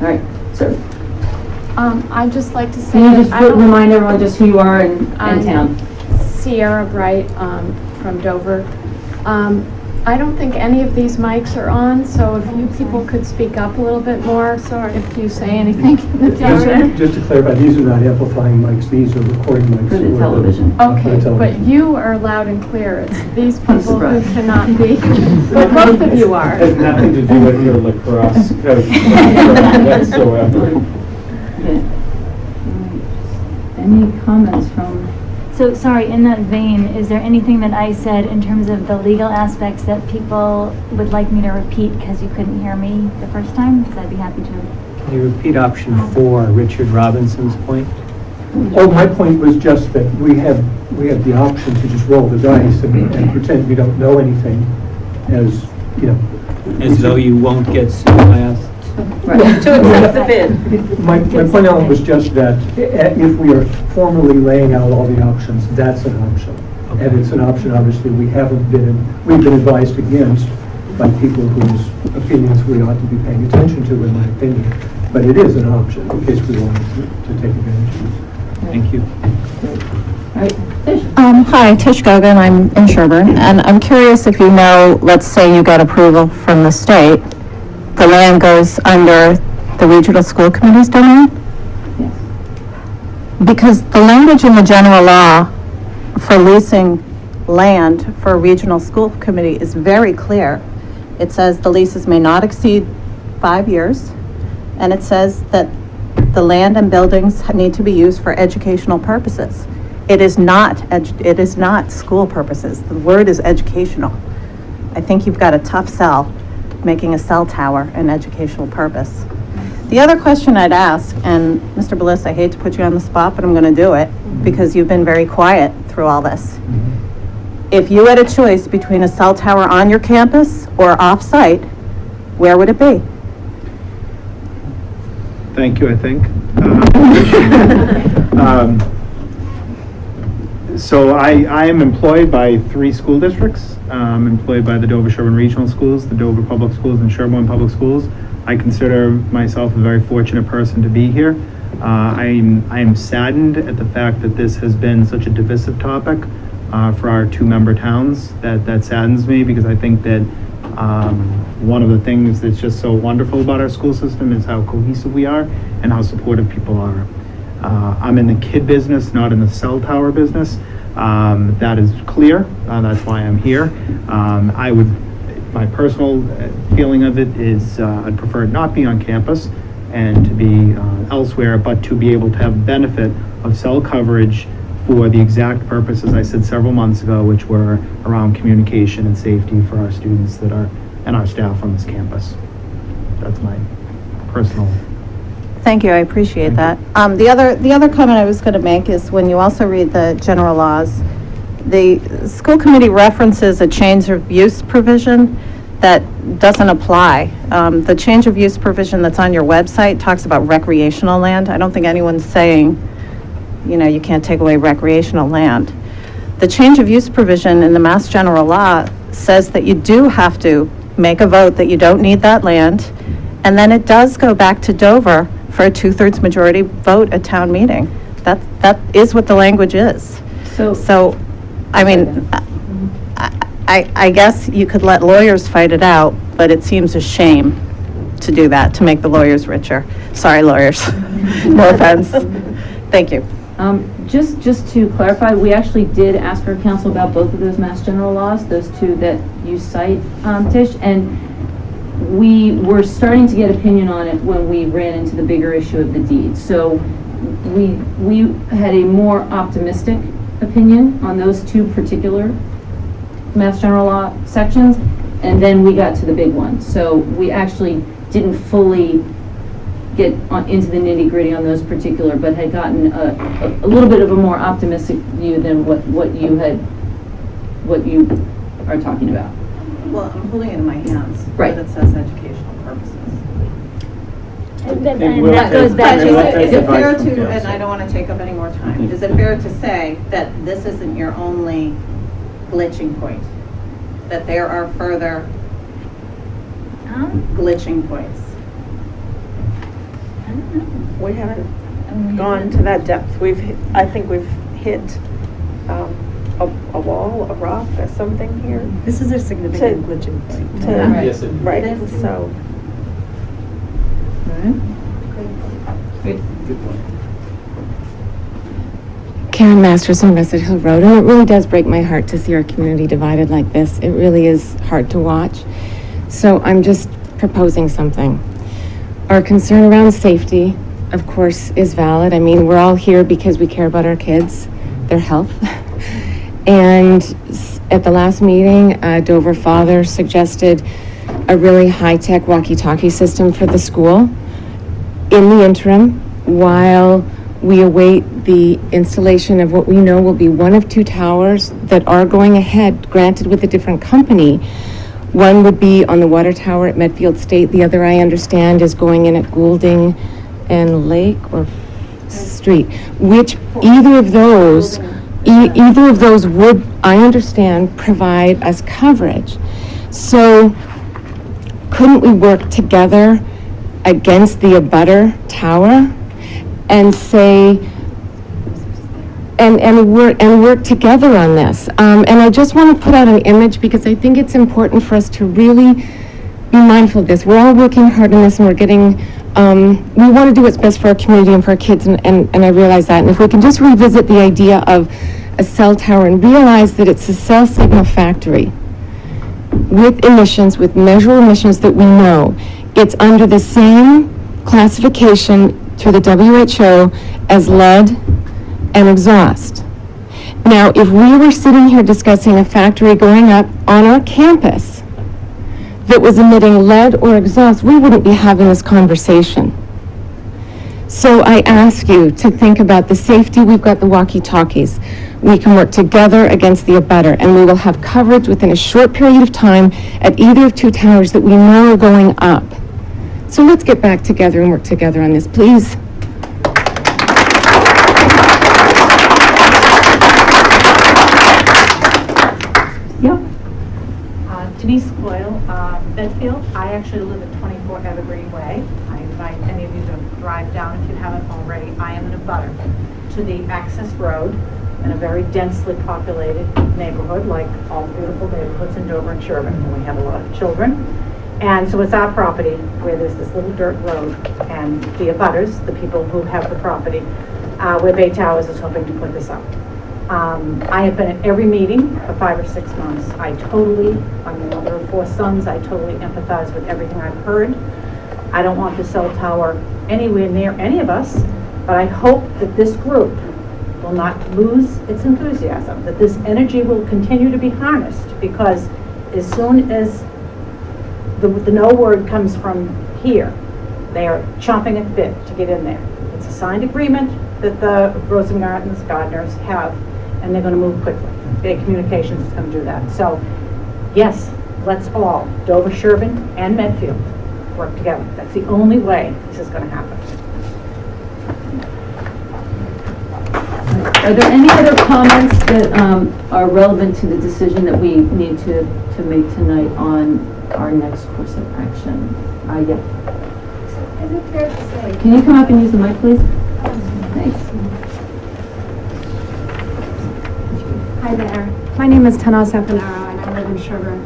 All right, sir. I'd just like to say Can you that just remind everyone just who you are and town? Sierra Bright from Dover. I don't think any of these mics are on, so if you people could speak up a little bit more, if you say anything in the future. Just to clarify, these are not amplifying mics, these are recording mics. For the television. Okay, but you are loud and clear. It's these people who cannot be, but both of you are. It has nothing to do with your lacrosse coach whatsoever. Okay. Any comments from? So, sorry, in that vein, is there anything that I said in terms of the legal aspects that people would like me to repeat because you couldn't hear me the first time? Because I'd be happy to. Can you repeat option 4, Richard Robinson's point? Oh, my point was just that we have the option to just roll the dice and pretend we don't know anything, as, you know. As though you won't get sued by us? Right. To accept the bid. My point on it was just that if we are formally laying out all the options, that's an option. Okay. And it's an option, obviously, we've been advised against by people whose opinions we ought to be paying attention to, in my opinion. But it is an option in case we wanted to take advantage of it. Thank you. All right, Tish. Hi, Tish Gogan, I'm in Sherborn, and I'm curious if you know, let's say you get approval from the state, the land goes under the regional school committee's domain? Yes. Because the language in the general law for leasing land for a regional school committee is very clear. It says the leases may not exceed 5 years, and it says that the land and buildings need to be used for educational purposes. It is not school purposes. The word is educational. I think you've got a tough sell making a cell tower an educational purpose. The other question I'd ask, and Mr. Bliss, I hate to put you on the spot, but I'm going to do it because you've been very quiet through all this. If you had a choice between a cell tower on your campus or off-site, where would it be? Thank you, I think. So I am employed by 3 school districts. I'm employed by the Dover-Sherborn Regional Schools, the Dover Public Schools, and Sherborn Public Schools. I consider myself a very fortunate person to be here. I am saddened at the fact that this has been such a divisive topic for our 2 member towns. That saddens me because I think that one of the things that's just so wonderful about our school system is how cohesive we are and how supportive people are. I'm in the kid business, not in the cell tower business. That is clear. That's why I'm here. My personal feeling of it is I'd prefer it not be on campus and to be elsewhere, but to be able to have benefit of cell coverage for the exact purposes I said several months ago, which were around communication and safety for our students and our staff on this campus. That's my personal. Thank you, I appreciate that. The other comment I was going to make is when you also read the general laws, the school committee references a change of use provision that doesn't apply. The change of use provision that's on your website talks about recreational land. I don't think anyone's saying, you can't take away recreational land. The change of use provision in the Mass General Law says that you do have to make a vote that you don't need that land, and then it does go back to Dover for a 2/3 majority vote at town meeting. That is what the language is. So I mean, I guess you could let lawyers fight it out, but it seems a shame to do that, to make the lawyers richer. Sorry, lawyers. No offense. Thank you. Just to clarify, we actually did ask our counsel about both of those Mass General laws, those 2 that you cite, Tish, and we were starting to get opinion on it when we ran into the bigger issue of the deed. So we had a more optimistic opinion on those 2 particular Mass General Law sections, and then we got to the big one. So we actually didn't fully get into the nitty-gritty on those particular, but had gotten a little bit of a more optimistic view than what you are talking about. Well, I'm holding it in my hands. Right. But it says educational purposes. And we'll that goes take- back and we'll to, take Is it advice fair from to, council. and I don't want to take up any more time, is it fair to say that this isn't your only glitching point? That there are further glitching points? I don't know. We haven't gone to that depth. I think we've hit a wall, a rock, or something here. This is a significant To- glitching point. to- Yes, it- Right, It is. so. Karen Masters on Russet Hill Road, and it really does break my heart to see our community divided like this. It really is hard to watch. So I'm just proposing something. Our concern around safety, of course, is valid. I mean, we're all here because we care about our kids, their health. And at the last meeting, Dover Father suggested a really high-tech walkie-talkie system for the school. In the interim, while we await the installation of what we know will be one of two towers that are going ahead, granted with a different company. One would be on the water tower at Medfield State. The other, I understand, is going in at Goulding and Lake or Street, which either of those would, I understand, provide us coverage. So couldn't we work together against the abutter tower and say, and work together on this? And I just want to put out an image because I think it's important for us to really be mindful of this. We're all working hard on this and we're getting, we want to do what's best for our community and for our kids, and I realize that. And if we can just revisit the idea of a cell tower and realize that it's a cell signal factory with emissions, with measurable emissions that we know, it's under the same classification through the WHO as lead and exhaust. Now, if we were sitting here discussing a factory going up on our campus that was emitting lead or exhaust, we wouldn't be having this conversation. So I ask you to think about the safety. We've got the walkie-talkies. We can work together against the abutter, and we will have coverage within a short period of time at either of two towers that we know are going up. So let's get back together and work together on this, please. Denise Coyle, Medfield. I actually live at 24 Evergreen Way. I invite any of you to drive down if you haven't already. I am in a butter to the access road in a very densely populated neighborhood, like all the beautiful neighborhoods in Dover-Sherborn, and we have a lot of children. And so it's our property where there's this little dirt road, and the abutters, the people who have the property, where Bay Towers is hoping to put this up. I have been at every meeting for 5 or 6 months. I'm the mother of 4 sons. I totally empathize with everything I've heard. I don't want the cell tower anywhere near any of us, but I hope that this group will not lose its enthusiasm, that this energy will continue to be harnessed, because as soon as the no word comes from here, they are chomping at the bit to get in there. It's a signed agreement that the Rosengartens Gardeners have, and they're going to move quickly. Bay Communications is going to do that. So, yes, let's all, Dover-Sherborn and Medfield, work together. That's the only way this is going to happen. Are there any other comments that are relevant to the decision that we need to make tonight on our next course of action? Yeah. Is it fair to say? Can you come up and use the mic, please? Thanks. Hi there. My name is Tanas Epanaro and I live in Sherborn.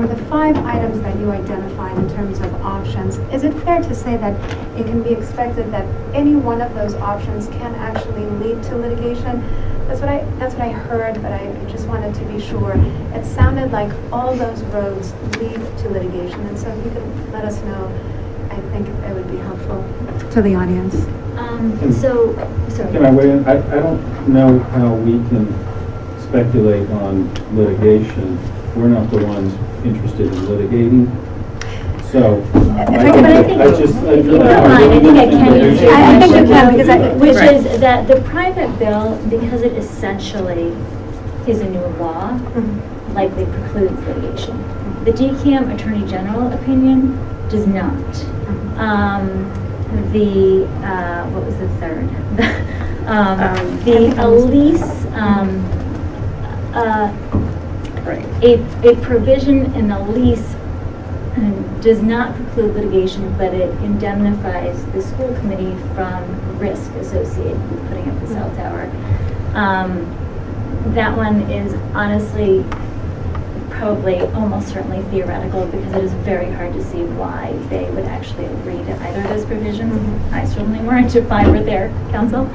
The 5 items that you identified in terms of options, is it fair to say that it can be expected that any one of those options can actually lead to litigation? That's what I heard, but I just wanted to be sure. It sounded like all those roads lead to litigation, and so if you could let us know, I think it would be helpful to the audience. Sorry. Can I weigh in? I don't know how we can speculate on litigation. We're not the ones interested in litigating. So, I think I can answer. I think you can, because which is that the private bill, because it essentially is a new law, likely precludes litigation. The DCAM Attorney General opinion does not. What was the third? The lease, a provision in the lease does not preclude litigation, but it indemnifies the school committee from risk associated with putting up the cell tower. That one is honestly probably almost certainly theoretical, because it is very hard to see why they would actually agree to either of those provisions. I certainly weren't if I were their counsel.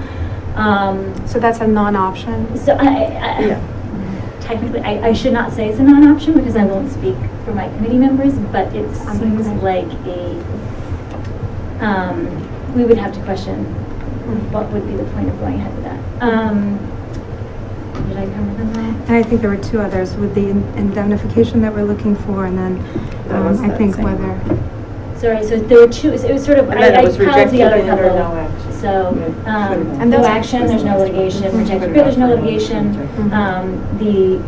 So that's a non-option? So technically, I should not say it's a non-option, because I won't speak for my committee members, but it seems like we would have to question what would be the point of going ahead with that. Did I cover them all? And I think there were two others with the indemnification that we're looking for, and then I think whether. Sorry, so there were two, it was sort of, I piled together a couple. No action. So, And no those- action, there's no litigation, rejected bid, there's no litigation. The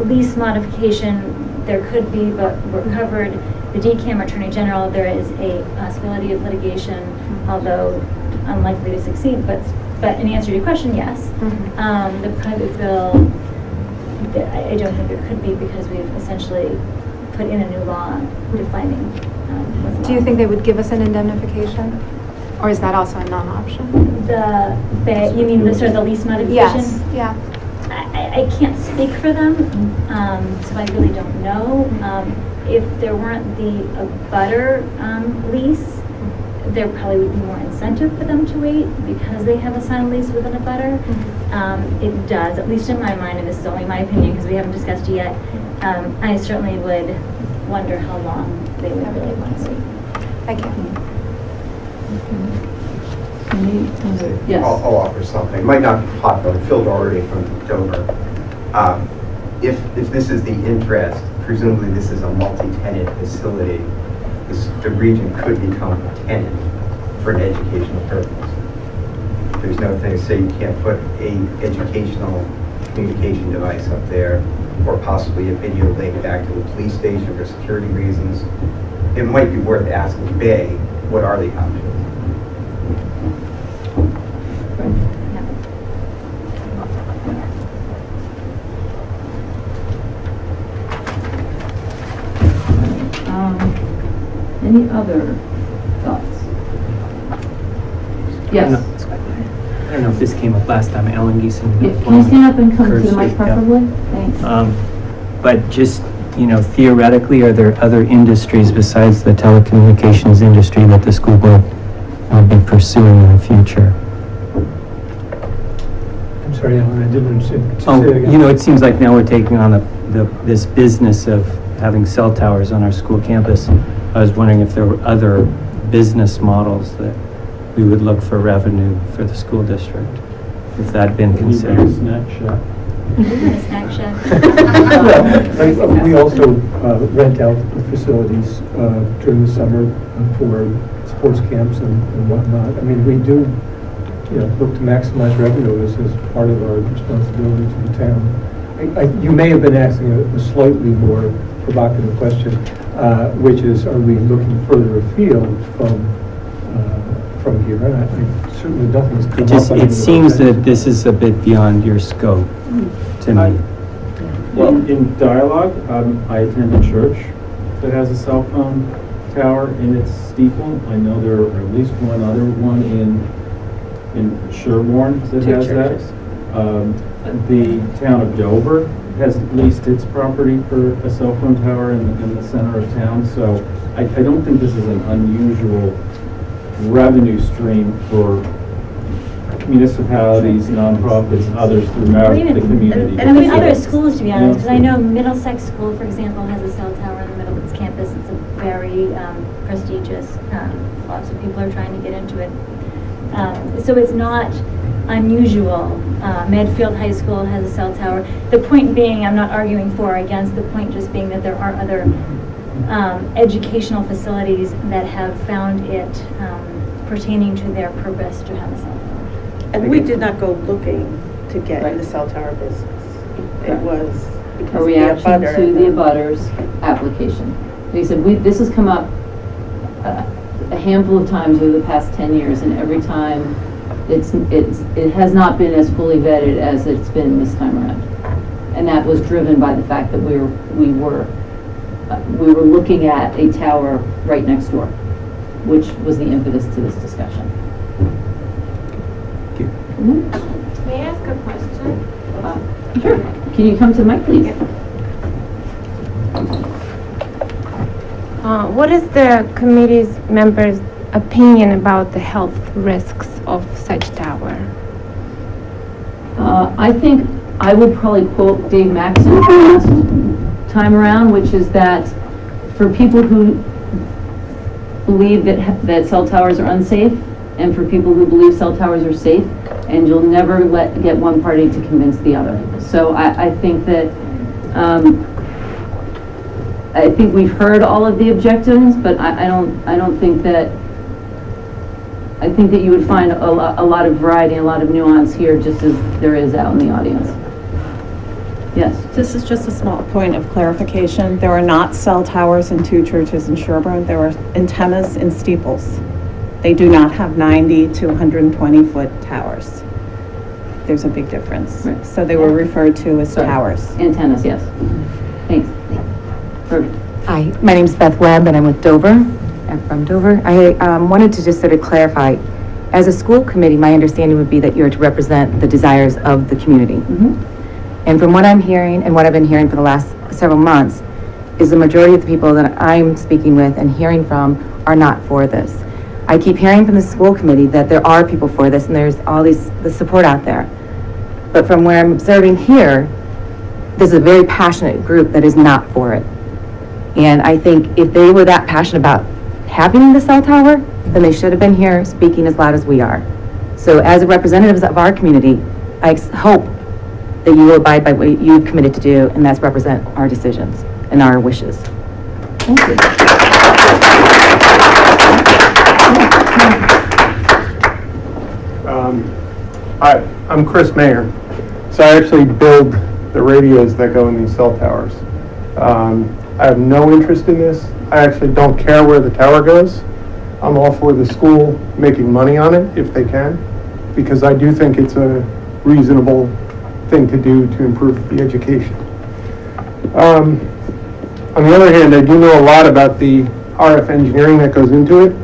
lease modification, there could be, but we're covered. The DCAM Attorney General, there is a possibility of litigation, although unlikely to succeed, but in answer to your question, yes. The private bill, I don't think there could be, because we've essentially put in a new law defining what's Do you think they would give us an indemnification? Or is that also a non-option? You mean the sort of the lease modification? Yes, yeah. I can't speak for them, so I really don't know. If there weren't the abutter lease, there probably would be more incentive for them to wait, because they have a signed lease with an abutter. It does, at least in my mind, and this is only my opinion because we haven't discussed it yet, I certainly would wonder how long they would really want to wait. Thank you. Yes. I'll offer something. It might not be popular. Phil Doherty from Dover. If this is the interest, presumably this is a multi-tenant facility. The region could become a tenant for an educational purpose. There's no thing to say you can't put a educational communication device up there, or possibly a video link back to the police station for security reasons. It might be worth asking Bay, what are the options? Any other thoughts? Yes. I don't know if this came up last time, Alan Geeson. Yeah, can you stand up and come to the mic preferably? Thanks. But just, theoretically, are there other industries besides the telecommunications industry that the school will be pursuing in the future? I'm sorry, Alan, I didn't understand. Say it again. It seems like now we're taking on this business of having cell towers on our school campus. I was wondering if there were other business models that we would look for revenue for the school district, if that had been considered. Snack shack. Snack shack. Well, we also rent out the facilities during the summer for sports camps and whatnot. I mean, we do, look to maximize revenue as part of our responsibility to the town. You may have been asking a slightly more provocative question, which is, are we looking further afield from here? And I certainly nothing's come up. It seems that this is a bit beyond your scope to me. Well, in dialogue, I attend a church that has a cell phone tower in its steeple. I know there are at least one other one in Sherborn that has that. The town of Dover has leased its property for a cell phone tower in the center of town. So I don't think this is an unusual revenue stream for municipalities, nonprofits, others throughout the community. And other schools, to be honest, because I know Middlesex School, for example, has a cell tower in the middle of its campus. It's a very prestigious, lots of people are trying to get into it. So it's not unusual. Medfield High School has a cell tower. The point being, I'm not arguing for or against, the point just being that there are other educational facilities that have found it pertaining to their purpose to have a cell tower. And we did not go looking to get in the cell tower business. It was a reaction to the abutters application. He said, this has come up a handful of times over the past 10 years, and every time it has not been as fully vetted as it's been this time around. And that was driven by the fact that we were looking at a tower right next door, which was the impetus to this discussion. May I ask a question? Sure. Can you come to the mic, please? What is the committee's members' opinion about the health risks of such tower? I think I would probably quote Dave Maxon last time around, which is that for people who believe that cell towers are unsafe, and for people who believe cell towers are safe, and you'll never get one party to convince the other. So I think that I think we've heard all of the objections, but I don't think that. I think that you would find a lot of variety and a lot of nuance here, just as there is out in the audience. Yes. This is just a small point of clarification. There are not cell towers in two churches in Sherborn. There are antennas in steeples. They do not have 90 to 120-foot towers. There's a big difference. Right. So they were referred to as towers. Antennas, yes. Thanks. Perfect. Hi, my name's Beth Webb, and I'm with Dover. I'm from Dover. I wanted to just sort of clarify, as a school committee, my understanding would be that you're to represent the desires of the community. Mm-hmm. And from what I'm hearing, and what I've been hearing for the last several months, is the majority of the people that I'm speaking with and hearing from are not for this. I keep hearing from the school committee that there are people for this, and there's all the support out there. But from where I'm observing here, there's a very passionate group that is not for it. And I think if they were that passionate about having the cell tower, then they should have been here speaking as loud as we are. So as representatives of our community, I hope that you will abide by what you've committed to do, and that's represent our decisions and our wishes. Thank you. Hi, I'm Chris Mayer. So I actually build the radios that go in these cell towers. I have no interest in this. I actually don't care where the tower goes. I'm all for the school making money on it if they can, because I do think it's a reasonable thing to do to improve the education. On the other hand, I do know a lot about the RF engineering that goes into it.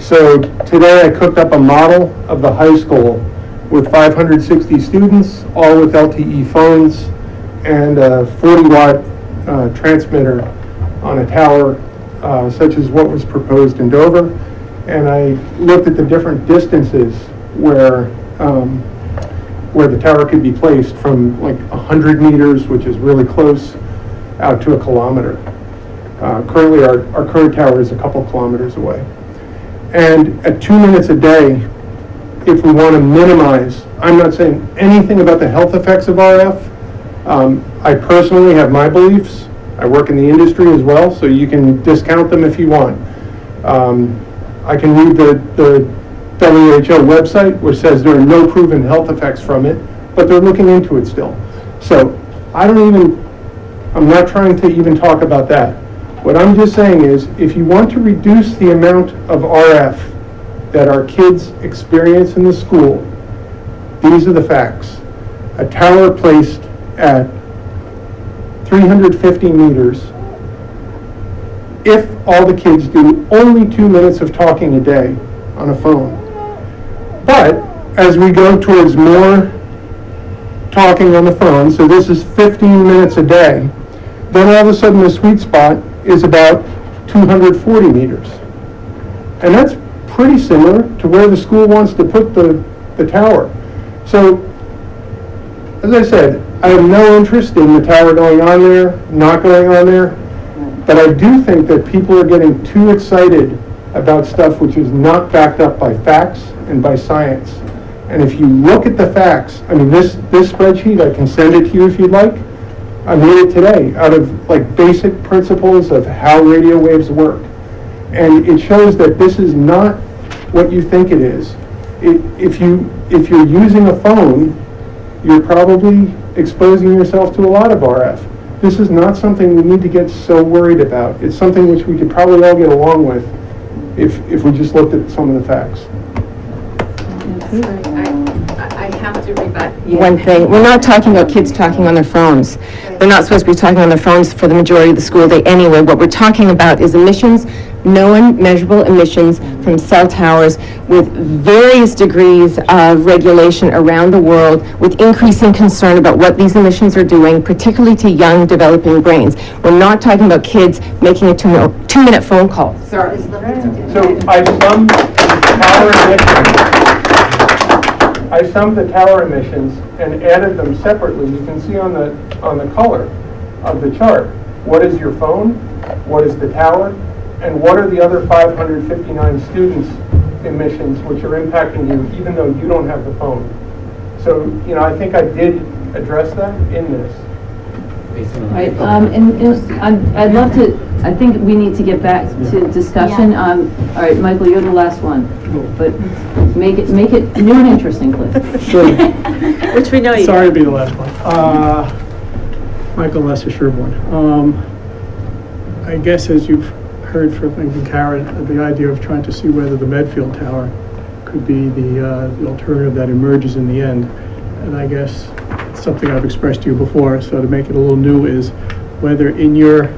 So today I cooked up a model of the high school with 560 students, all with LTE phones, and a 40-watt transmitter on a tower, such as what was proposed in Dover. And I looked at the different distances where the tower could be placed, from like 100 meters, which is really close, out to a kilometer. Currently, our current tower is a couple kilometers away. And at 2 minutes a day, if we want to minimize, I'm not saying anything about the health effects of RF. I personally have my beliefs. I work in the industry as well, so you can discount them if you want. I can read the WHO website, which says there are no proven health effects from it, but they're looking into it still. So I'm not trying to even talk about that. What I'm just saying is, if you want to reduce the amount of RF that our kids experience in the school, these are the facts. A tower placed at 350 meters, if all the kids do only 2 minutes of talking a day on a phone. But as we go towards more talking on the phone, so this is 15 minutes a day, then all of a sudden the sweet spot is about 240 meters. And that's pretty similar to where the school wants to put the tower. So, as I said, I have no interest in the tower going on there, not going on there, but I do think that people are getting too excited about stuff which is not backed up by facts and by science. And if you look at the facts, I mean, this spreadsheet, I can send it to you if you'd like. I made it today out of like basic principles of how radio waves work. And it shows that this is not what you think it is. If you're using a phone, you're probably exposing yourself to a lot of RF. This is not something we need to get so worried about. It's something which we could probably all get along with if we just looked at some of the facts. I have to rebut one thing. We're not talking about kids talking on their phones. They're not supposed to be talking on their phones for the majority of the school day anyway. What we're talking about is emissions, known measurable emissions from cell towers with various degrees of regulation around the world, with increasing concern about what these emissions are doing, particularly to young developing brains. We're not talking about kids making a two-minute phone call. Sorry. So I summed the tower emissions and added them separately. You can see on the color of the chart, what is your phone, what is the tower, and what are the other 559 students' emissions which are impacting you even though you don't have the phone. So, I think I did address that in this. Right, I'd love to, I think we need to get back to discussion. All right, Michael, you're the last one, but make it new and interesting, Cliff. Sure. Which we know you. Sorry to be the last one. Michael Dover-Sherborn. I guess as you've heard from Karen, the idea of trying to see whether the Medfield Tower could be the alternative that emerges in the end. And I guess something I've expressed to you before, so to make it a little new, is whether in your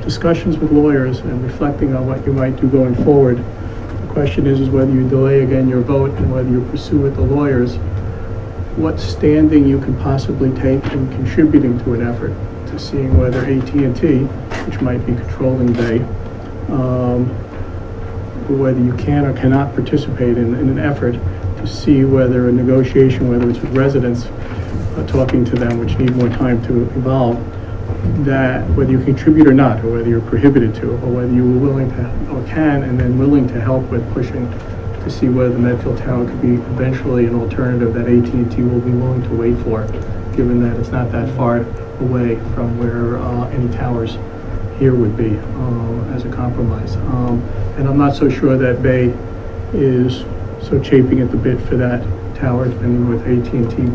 discussions with lawyers and reflecting on what you might do going forward, the question is whether you delay again your vote and whether you pursue with the lawyers what standing you can possibly take in contributing to an effort to seeing whether AT&T, which might be controlling Bay, whether you can or cannot participate in an effort to see whether a negotiation, whether it's with residents, talking to them, which need more time to evolve, that whether you contribute or not, or whether you're prohibited to, or whether you were willing to, or can, and then willing to help with pushing to see whether the Medfield Tower could be eventually an alternative that AT&T will be willing to wait for, given that it's not that far away from where any towers here would be as a compromise. And I'm not so sure that Bay is so chafing at the bit for that tower, depending with AT&T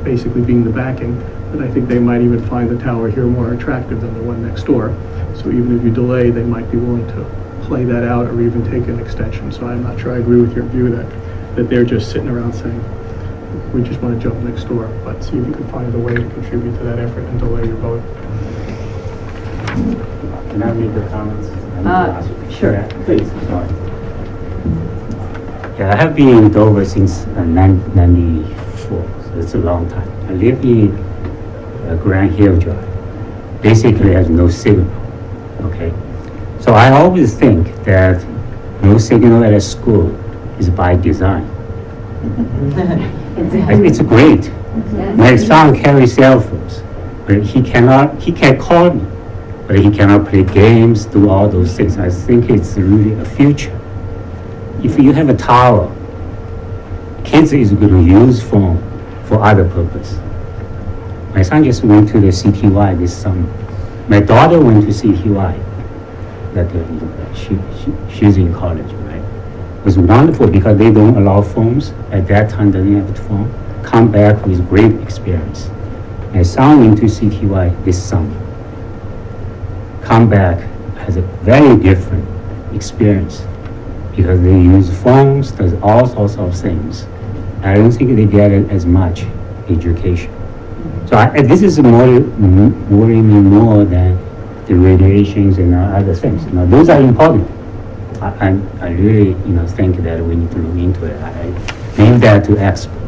basically being the backing, but I think they might even find the tower here more attractive than the one next door. So even if you delay, they might be willing to play that out or even take an extension. So I'm not sure I agree with your view that they're just sitting around saying, we just want to jump next door, but see if you can find a way to contribute to that effort and delay your vote. Can I make the comments? Sure. Yeah, please, sorry. Yeah, I have been in Dover since 1994, so it's a long time. I live in Grand Hill Drive. Basically has no signal, okay? So I always think that no signal at a school is by design. It's great. My son carries cell phones, but he can call me, but he cannot play games, do all those things. I think it's really a future. If you have a tower, kids is going to use phone for other purpose. My son just went to the CTY this summer. My daughter went to CTY. That she's in college, right? It was wonderful because they don't allow phones. At that time, they didn't have the phone. Come back with great experience. My son went to CTY this summer. Come back has a very different experience because they use phones, does all sorts of things. I don't think they get as much education. So this is worrying me more than the radiations and other things. Now, those are important. I really, think that we need to look into it. I leave that to experts.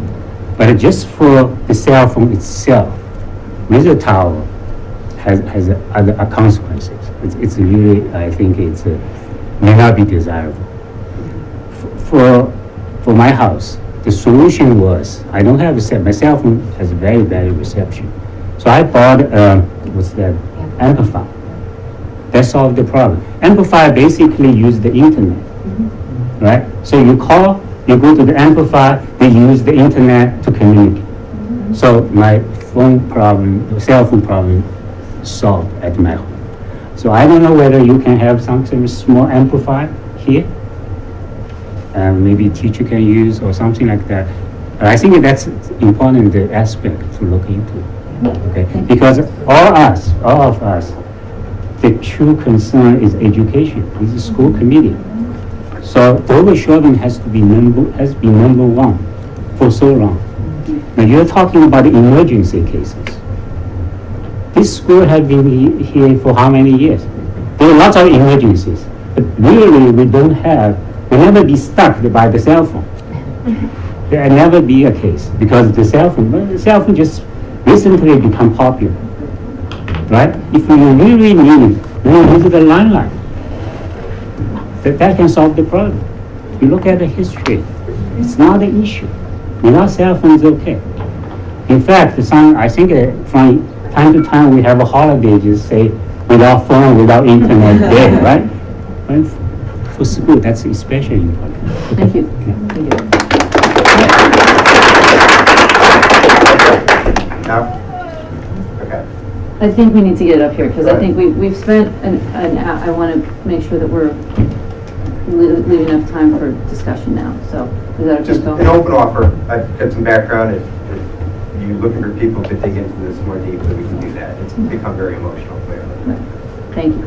But just for the cell phone itself, with the tower, has other consequences. It's really, I think it's may not be desirable. For my house, the solution was I don't have a cell. My cell phone has very bad reception, so I bought amplifier. That solved the problem. Amplifier basically use the internet, right? So you call, you go to the amplifier, they use the internet to communicate. So my cell phone problem solved at my home. So I don't know whether you can have something small amplifier here, maybe a teacher can use or something like that. But I think that's important aspect to look into. Okay, because all of us, the true concern is education, is the school committee. So Dover-Sherborn has been number one for so long. Now you're talking about emergency cases. This school has been here for how many years? There are lots of emergencies, but really we'll never be stuck by the cell phone. There will never be a case because the cell phone just recently become popular, right? If you really need it, then use the landline. That can solve the problem. You look at the history, it's not an issue. Without cell phones, okay. In fact, I think from time to time we have a holiday, just say without phone, without internet day, right? But for school, that's especially important. Thank you. Yeah. Thank you. No? Okay. I think we need to get it up here, because I think we've spent an hour. I want to make sure that we're leaving enough time for discussion now, so is that okay? Just an open offer. I've got some background. If you're looking for people to dig into this more deeply, we can do that. It's become very emotional, clearly. Right. Thank you.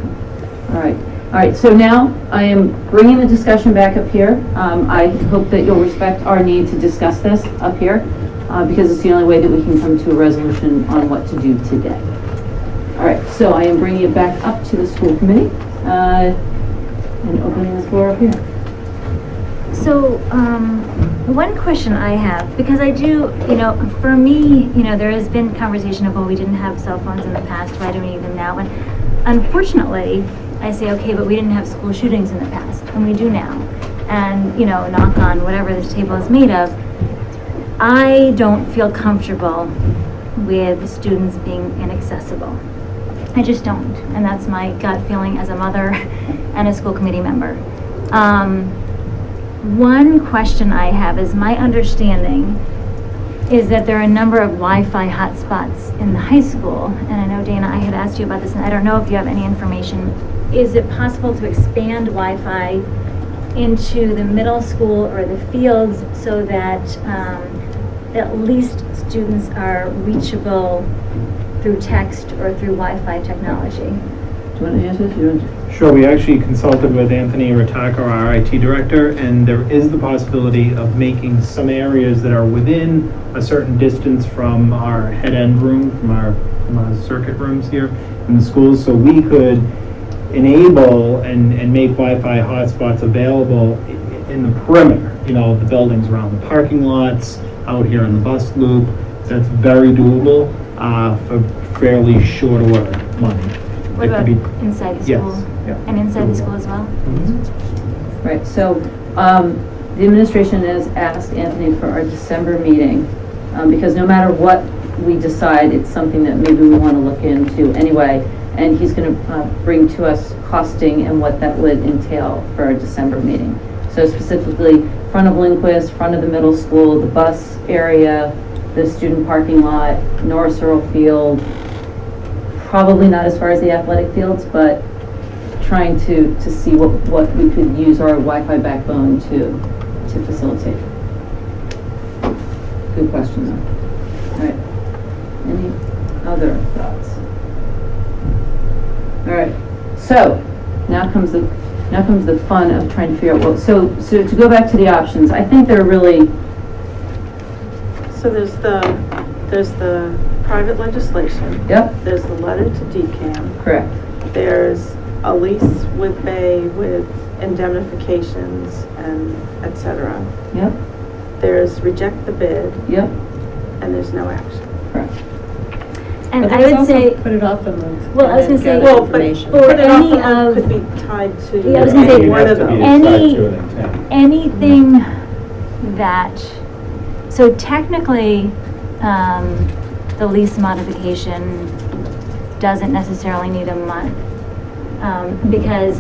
All right, so now I am bringing the discussion back up here. I hope that you'll respect our need to discuss this up here, because it's the only way that we can come to a resolution on what to do today. All right, so I am bringing it back up to the school committee and opening the floor up here. So, one question I have, because I do, for me, there has been conversation of, well, we didn't have cell phones in the past, why do we need them now? And unfortunately, I say, okay, but we didn't have school shootings in the past, and we do now. And, knock on whatever this table is made of, I don't feel comfortable with students being inaccessible. I just don't, and that's my gut feeling as a mother and a school committee member. One question I have is, my understanding is that there are a number of Wi-Fi hotspots in the high school, and I know, Dana, I had asked you about this, and I don't know if you have any information. Is it possible to expand Wi-Fi into the middle school or the fields so that at least students are reachable through text or through Wi-Fi technology? Do you want to answer this? Sure, we actually consulted with Anthony Rataka, our IT director, and there is the possibility of making some areas that are within a certain distance from our head-end room, from our circuit rooms here in the schools, so we could enable and make Wi-Fi hotspots available in the perimeter, the buildings around the parking lots, out here in the bus loop. That's very doable for fairly short order money. What about inside the school? Yes. Yeah. And inside the school as well? Mm-hmm. Right, so the administration has asked Anthony for our December meeting, because no matter what we decide, it's something that maybe we want to look into anyway, and he's going to bring to us costing and what that would entail for our December meeting. So specifically, front of Lindquist, front of the middle school, the bus area, the student parking lot, Norris Earl Field, probably not as far as the athletic fields, but trying to see what we could use our Wi-Fi backbone to facilitate. Good question though. All right. Any other thoughts? All right. So now comes the fun of trying to figure out so to go back to the options, I think they're really. So there's the private legislation. Yep. There's the letter to DCAM. Correct. There's a lease with Bay with indemnifications and et cetera. Yep. There's reject the bid. Yep. And there's no action. Correct. And But I there's would also say, put it off a month. well, I was going to say, Well, but or put it off any a month of, could be tied to yeah, I was gonna say, any one of those. anything that, so technically, the lease modification doesn't necessarily need a month, because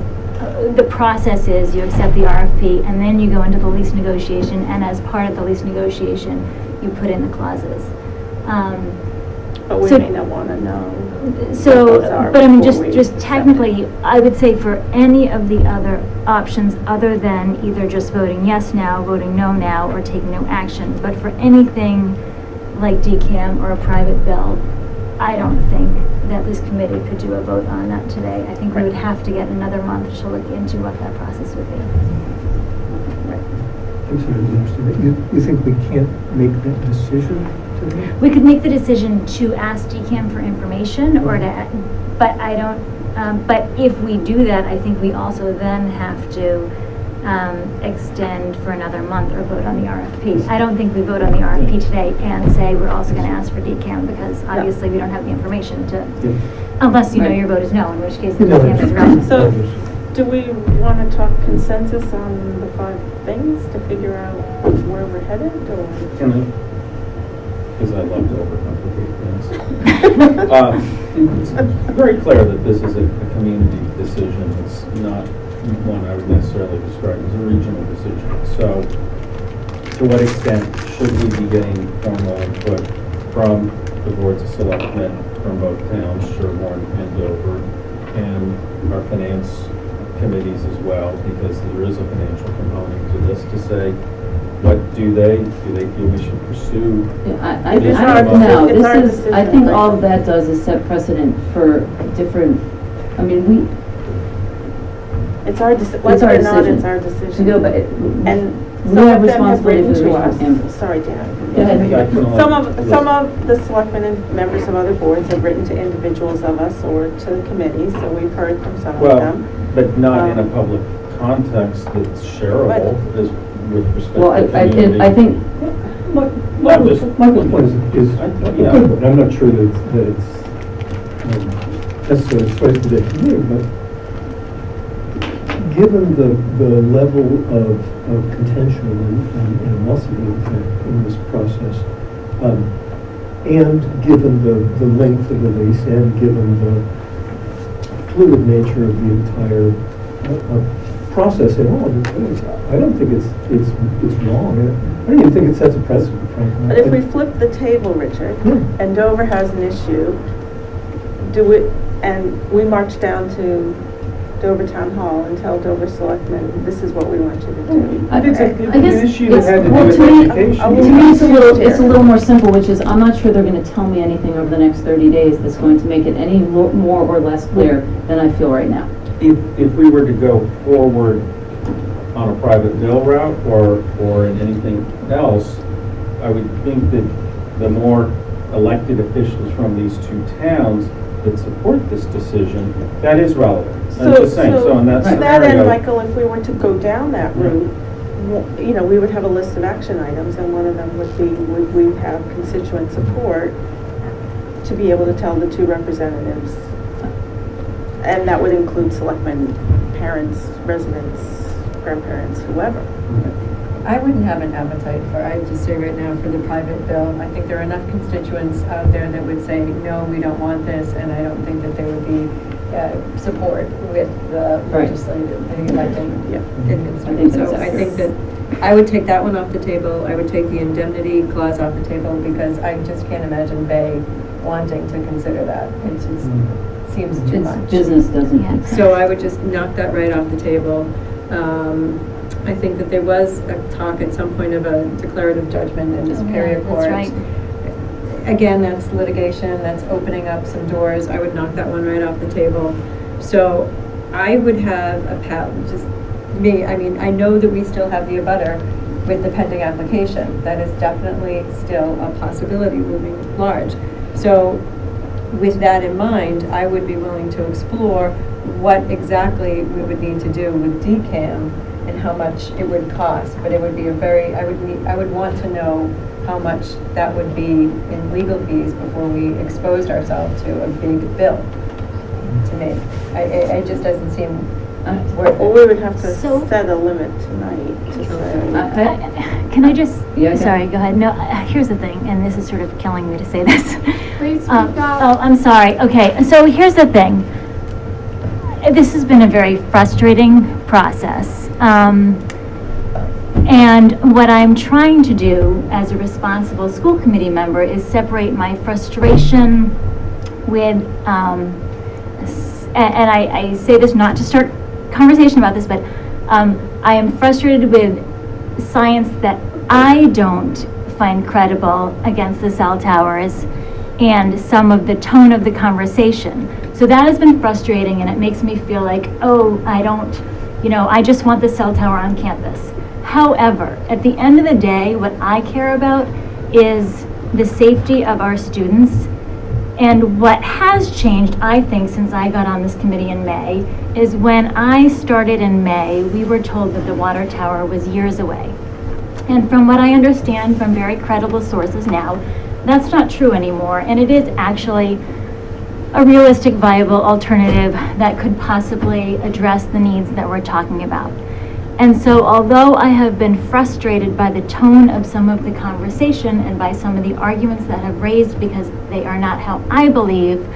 the process is you accept the RFP and then you go into the lease negotiation, and as part of the lease negotiation, you put in the clauses. But we so- may not want to know. So, what those are but I mean, before we just accept technically, I would say for any of the other options, other than either just voting yes now, voting no now, or taking no action, but for anything like DCAM or a private bill, I don't think that this committee could do a vote on that today. I think we would have to get another month to look into what that process would be. I'm sorry, I didn't understand that. You think we can't make that decision today? We could make the decision to ask DCAM for information or to, but I don't, but if we do that, I think we also then have to extend for another month or vote on the RFP. I don't think we vote on the RFP today and say we're also going to ask for DCAM because obviously we don't have the information to, unless you know your vote is no, in which case the DCAM is relevant. So, do we want to talk consensus on the 5 things to figure out where we're headed, or? Can I? Because I love to overcomplicate things. It's very clear that this is a community decision. It's not one I would necessarily describe as a regional decision. So, to what extent should we be getting formal input from the boards of selectmen from both towns, Sherborn and Dover, and our finance committees as well, because there is a financial component to this, to say, what do they feel we should pursue? I think all of that does is set precedent for different, I mean, it's our decision. It's our decision. To go, but and we some have of them have responsibility written for the to regional us. campus. Sorry, Dan. Go ahead. Some of the selectmen and members of other boards have written to individuals of us or to the committee, so we've heard from some of them. But not in a public context that's shareable as with respect to community. I think. Michael's point is good, but I'm not sure that it's necessarily persuasive to the committee, but given the level of contention and animosity, in fact, in this process, and given the length of the lease, and given the fluid nature of the entire process at all, I don't think it's wrong. I don't even think it sets a precedent, frankly. But if we flip the table, Richard, and Dover has an issue, and we march down to Dover Town Hall and tell Dover Selectmen, this is what we want you to do. I guess an issue that had to do with to me education. it's a little more simple, which is I'm not sure they're going to tell me anything over the next 30 days that's going to make it any more or less clear than I feel right now. If we were to go forward on a private bill route or in anything else, I would think that the more elected officials from these 2 towns that support this decision, that is relevant. I'm just saying, so in that to that scenario. end, Michael, if we were to go down that route, we would have a list of action items, and one of them would be, would we have constituent support to be able to tell the 2 representatives? And that would include selectmen, parents, residents, grandparents, whoever. I wouldn't have an appetite for, I would just say right now, for the private bill. I think there are enough constituents out there that would say, no, we don't want this, and I don't think that there would be support with the legislative, elected administration. So I think that I would take that one off the table. I would take the indemnity clause off the table because I just can't imagine Bay wanting to consider that. It just seems too much. Business doesn't. So I would just knock that right off the table. I think that there was a talk at some point of a declarative judgment in the Superior Court. That's right. Again, that's litigation, that's opening up some doors. I would knock that one right off the table. So I would have just me, I mean, I know that we still have the abutter with the pending application. That is definitely still a possibility looming large. So with that in mind, I would be willing to explore what exactly we would need to do with DCAM and how much it would cost. But it would be I would want to know how much that would be in legal fees before we exposed ourselves to a big bill, to me. It just doesn't seem worth it. Well, we would have to set a limit tonight to say. Can I just, Yeah, sorry, go ahead. No, here's the thing, and this is sort of killing me to say this. Please speak up. Oh, I'm sorry. Okay, so here's the thing. This has been a very frustrating process. And what I'm trying to do as a responsible school committee member is separate my frustration with, and I say this not to start conversation about this, but I am frustrated with science that I don't find credible against the cell towers, and some of the tone of the conversation. So that has been frustrating, and it makes me feel like, oh, I just want the cell tower on campus. However, at the end of the day, what I care about is the safety of our students. And what has changed, I think, since I got on this committee in May, is when I started in May, we were told that the water tower was years away. And from what I understand from very credible sources now, that's not true anymore, and it is actually a realistic, viable alternative that could possibly address the needs that we're talking about. And so although I have been frustrated by the tone of some of the conversation and by some of the arguments that have raised because they are not how I believe,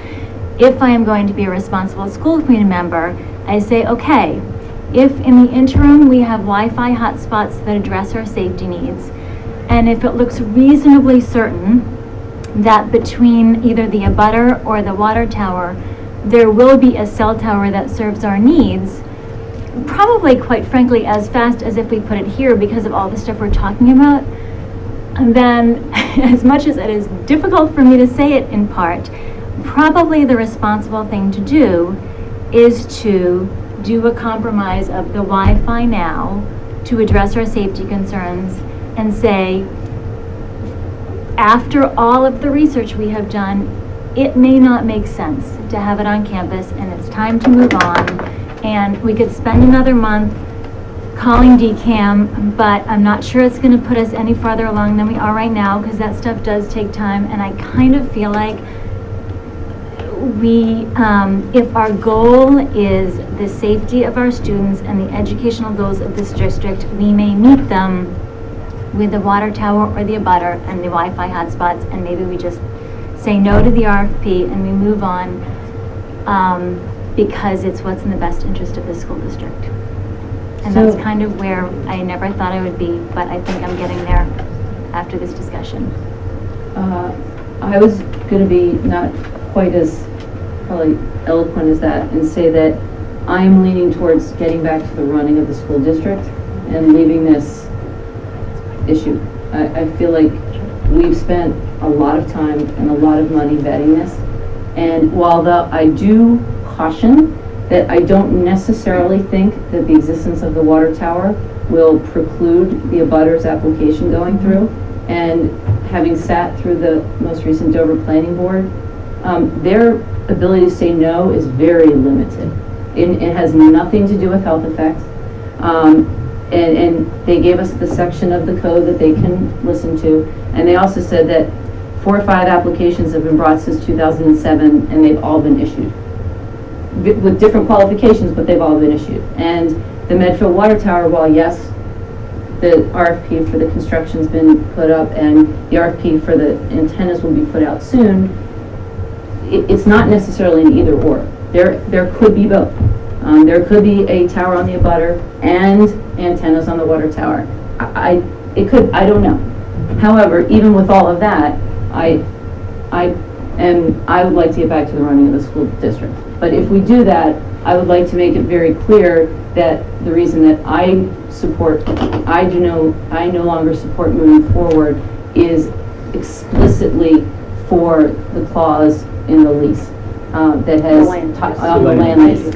if I am going to be a responsible school committee member, I say, okay, if in the interim we have Wi-Fi hotspots that address our safety needs, and if it looks reasonably certain that between either the abutter or the water tower, there will be a cell tower that serves our needs, probably, quite frankly, as fast as if we put it here because of all the stuff we're talking about, and then as much as it is difficult for me to say it in part, probably the responsible thing to do is to do a compromise of the Wi-Fi now to address our safety concerns and say, after all of the research we have done, it may not make sense to have it on campus and it's time to move on. And we could spend another month calling DCAM, but I'm not sure it's going to put us any farther along than we are right now, because that stuff does take time. And I kind of feel like if our goal is the safety of our students and the educational goals of this district, we may meet them with the water tower or the abutter and the Wi-Fi hotspots, and maybe we just say no to the RFP and we move on, because it's what's in the best interest of the school district. And that's kind of where I never thought I would be, but I think I'm getting there after this discussion. I was going to be not quite as probably eloquent as that and say that I'm leaning towards getting back to the running of the school district and leaving this issue. I feel like we've spent a lot of time and a lot of money vetting this, and while I do caution that I don't necessarily think that the existence of the water tower will preclude the abutters application going through, and having sat through the most recent Dover Planning Board, their ability to say no is very limited. It has nothing to do with health effects. And they gave us the section of the code that they can listen to. And they also said that 4 or 5 applications have been brought since 2007, and they've all been issued. With different qualifications, but they've all been issued. And the Medfield Water Tower, while yes, the RFP for the construction's been put up and the RFP for the antennas will be put out soon, it's not necessarily an either or. There could be both. There could be a tower on the abutter and antennas on the water tower. It could, I don't know. However, even with all of that, I would like to get back to the running of the school district. But if we do that, I would like to make it very clear that the reason that I no longer support moving forward is explicitly for the clause in the lease that has on the land lease.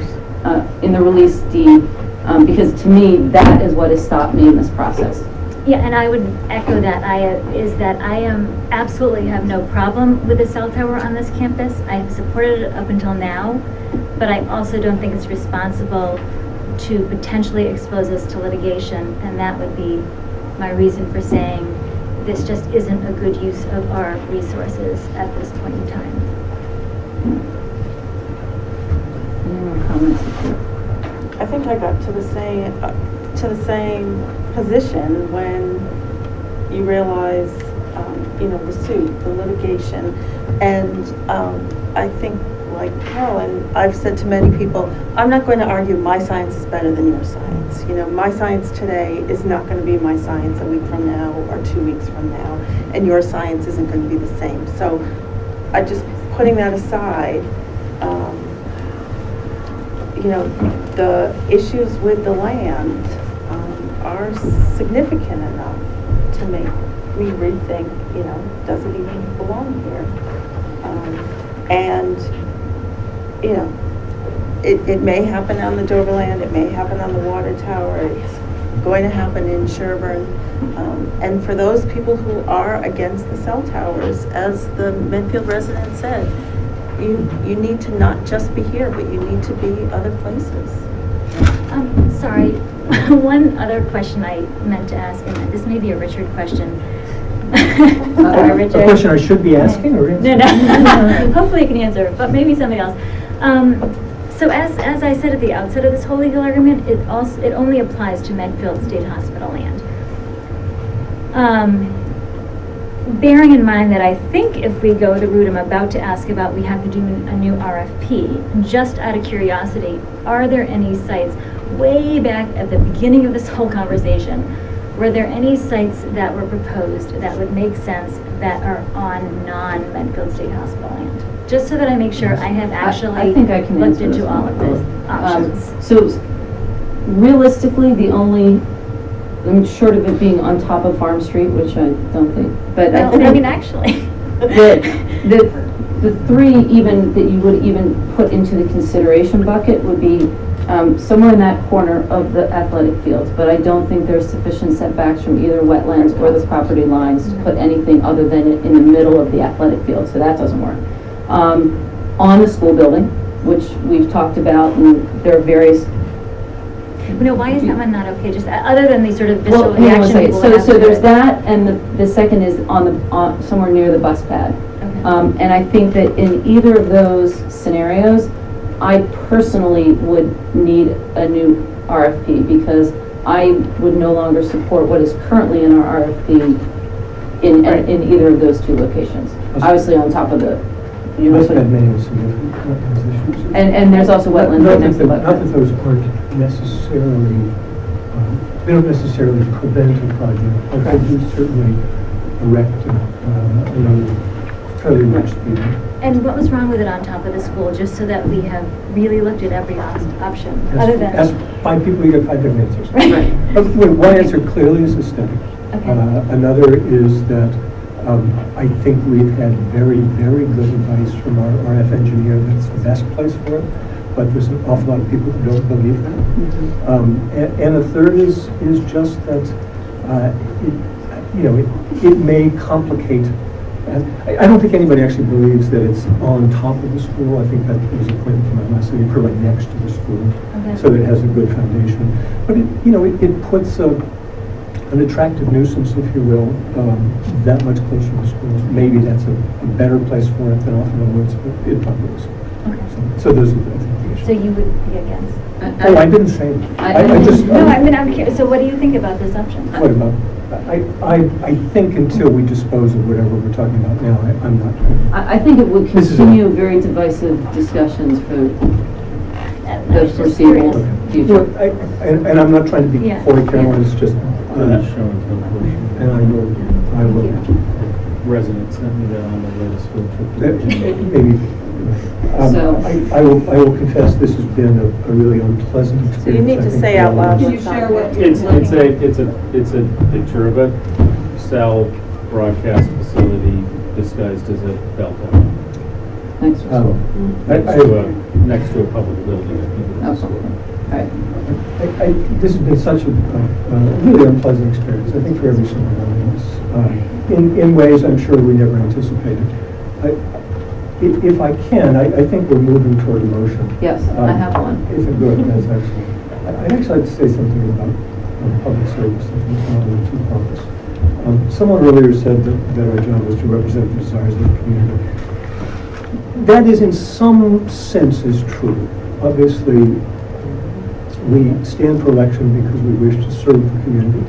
In the release deed, because to me, that is what has stopped me in this process. Yeah, and I would echo that. I absolutely have no problem with the cell tower on this campus. I have supported it up until now, but I also don't think it's responsible to potentially expose us to litigation, and that would be my reason for saying this just isn't a good use of our resources at this point in time. Any more comments? I think I got to the same position when you realize, the suit, the litigation, and I think, like Carolyn, I've said to many people, I'm not going to argue my science is better than your science. My science today is not going to be my science a week from now or 2 weeks from now, and your science isn't going to be the same. So I just, putting that aside, the issues with the land are significant enough to make me rethink, does it even belong here? And, you know, it may happen on the Doverland, it may happen on the water tower, it's going to happen in Sherborn. And for those people who are against the cell towers, as the Medfield resident said, you need to not just be here, but you need to be other places. Sorry, one other question I meant to ask, and this may be a Richard question. Sorry, Richard. A question I should be asking or answering? No. Hopefully you can answer, but maybe something else. So as I said at the outset of this whole legal argument, it only applies to Medfield State Hospital land. Bearing in mind that I think if we go the route I'm about to ask about, we have to do a new RFP. Just out of curiosity, are there any sites way back at the beginning of this whole conversation, were there any sites that were proposed that would make sense that are on non-Medfield State Hospital land? Just so that I make sure I have actually I think I can looked answer into this all one. of the options. So realistically, the only, short of it being on top of Farm Street, which I don't think, but Well, I think actually. the three even that you would even put into the consideration bucket would be somewhere in that corner of the athletic fields, but I don't think there's sufficient setbacks from either wetlands or the property lines to put anything other than in the middle of the athletic field, so that doesn't work. On the school building, which we've talked about, and there are various. No, why is that one not okay? Just other than the sort of visceral Well, hang on a reaction. second. people have So to there's it. that, and the second is on somewhere near the bus pad. Okay. And I think that in either of those scenarios, I personally would need a new RFP because I would no longer support what is currently in our RFP in either of those two locations. Obviously on top of the, you know, Bus pad may have significant wetlands issues. and there's also wetlands Not next to that wetlands. those aren't necessarily, they don't necessarily prevent a project, but they do certainly erect another fairly large speed. And what was wrong with it on top of the school, just so that we have really looked at every option, other than? Ask 5 people, you get 5 different answers. Right. One answer clearly is aesthetic. Okay. Another is that I think we've had very, very good advice from our RF engineer that it's the best place for it, but there's an awful lot of people who don't believe that. And a third is just that it may complicate. I don't think anybody actually believes that it's on top of the school. I think that was a point from my last meeting, right next to the school, Okay. so that it has a good foundation. But it puts an attractive nuisance, if you will, that much closer to schools. Maybe that's a better place for it than off in the woods, but it probably is. Okay. So those are, I think, the issues. So you would be against? Oh, I didn't say. I just. No, I mean, I'm curious, so what do you think about this option? What about? I think until we dispose of whatever we're talking about now, I'm not. I think it would This is continue very divisive discussions for the foreseeable future. Well, and I'm not trying to be Yeah. coy, Carolyn, it's just, and I will. Residents sent me that on the latest field trip. Maybe. So- I will confess, this has been a really unpleasant experience. So you need I to think, say for out all loud of us. what's on it. It's a picture of a cell broadcast facility disguised as a bell tower. Next to school. Next to a public building. I think it's a school. Right. This has been such a really unpleasant experience, I think, for every single one of us. In ways I'm sure we never anticipated. If I can, I think we're moving toward a motion. Yes, I have one. If it good, that's excellent. I'd actually like to say something about public service. I think it's one of the two parts. Someone earlier said that our job was to represent the desires of the community. That is in some senses true. Obviously, we stand for election because we wish to serve the community.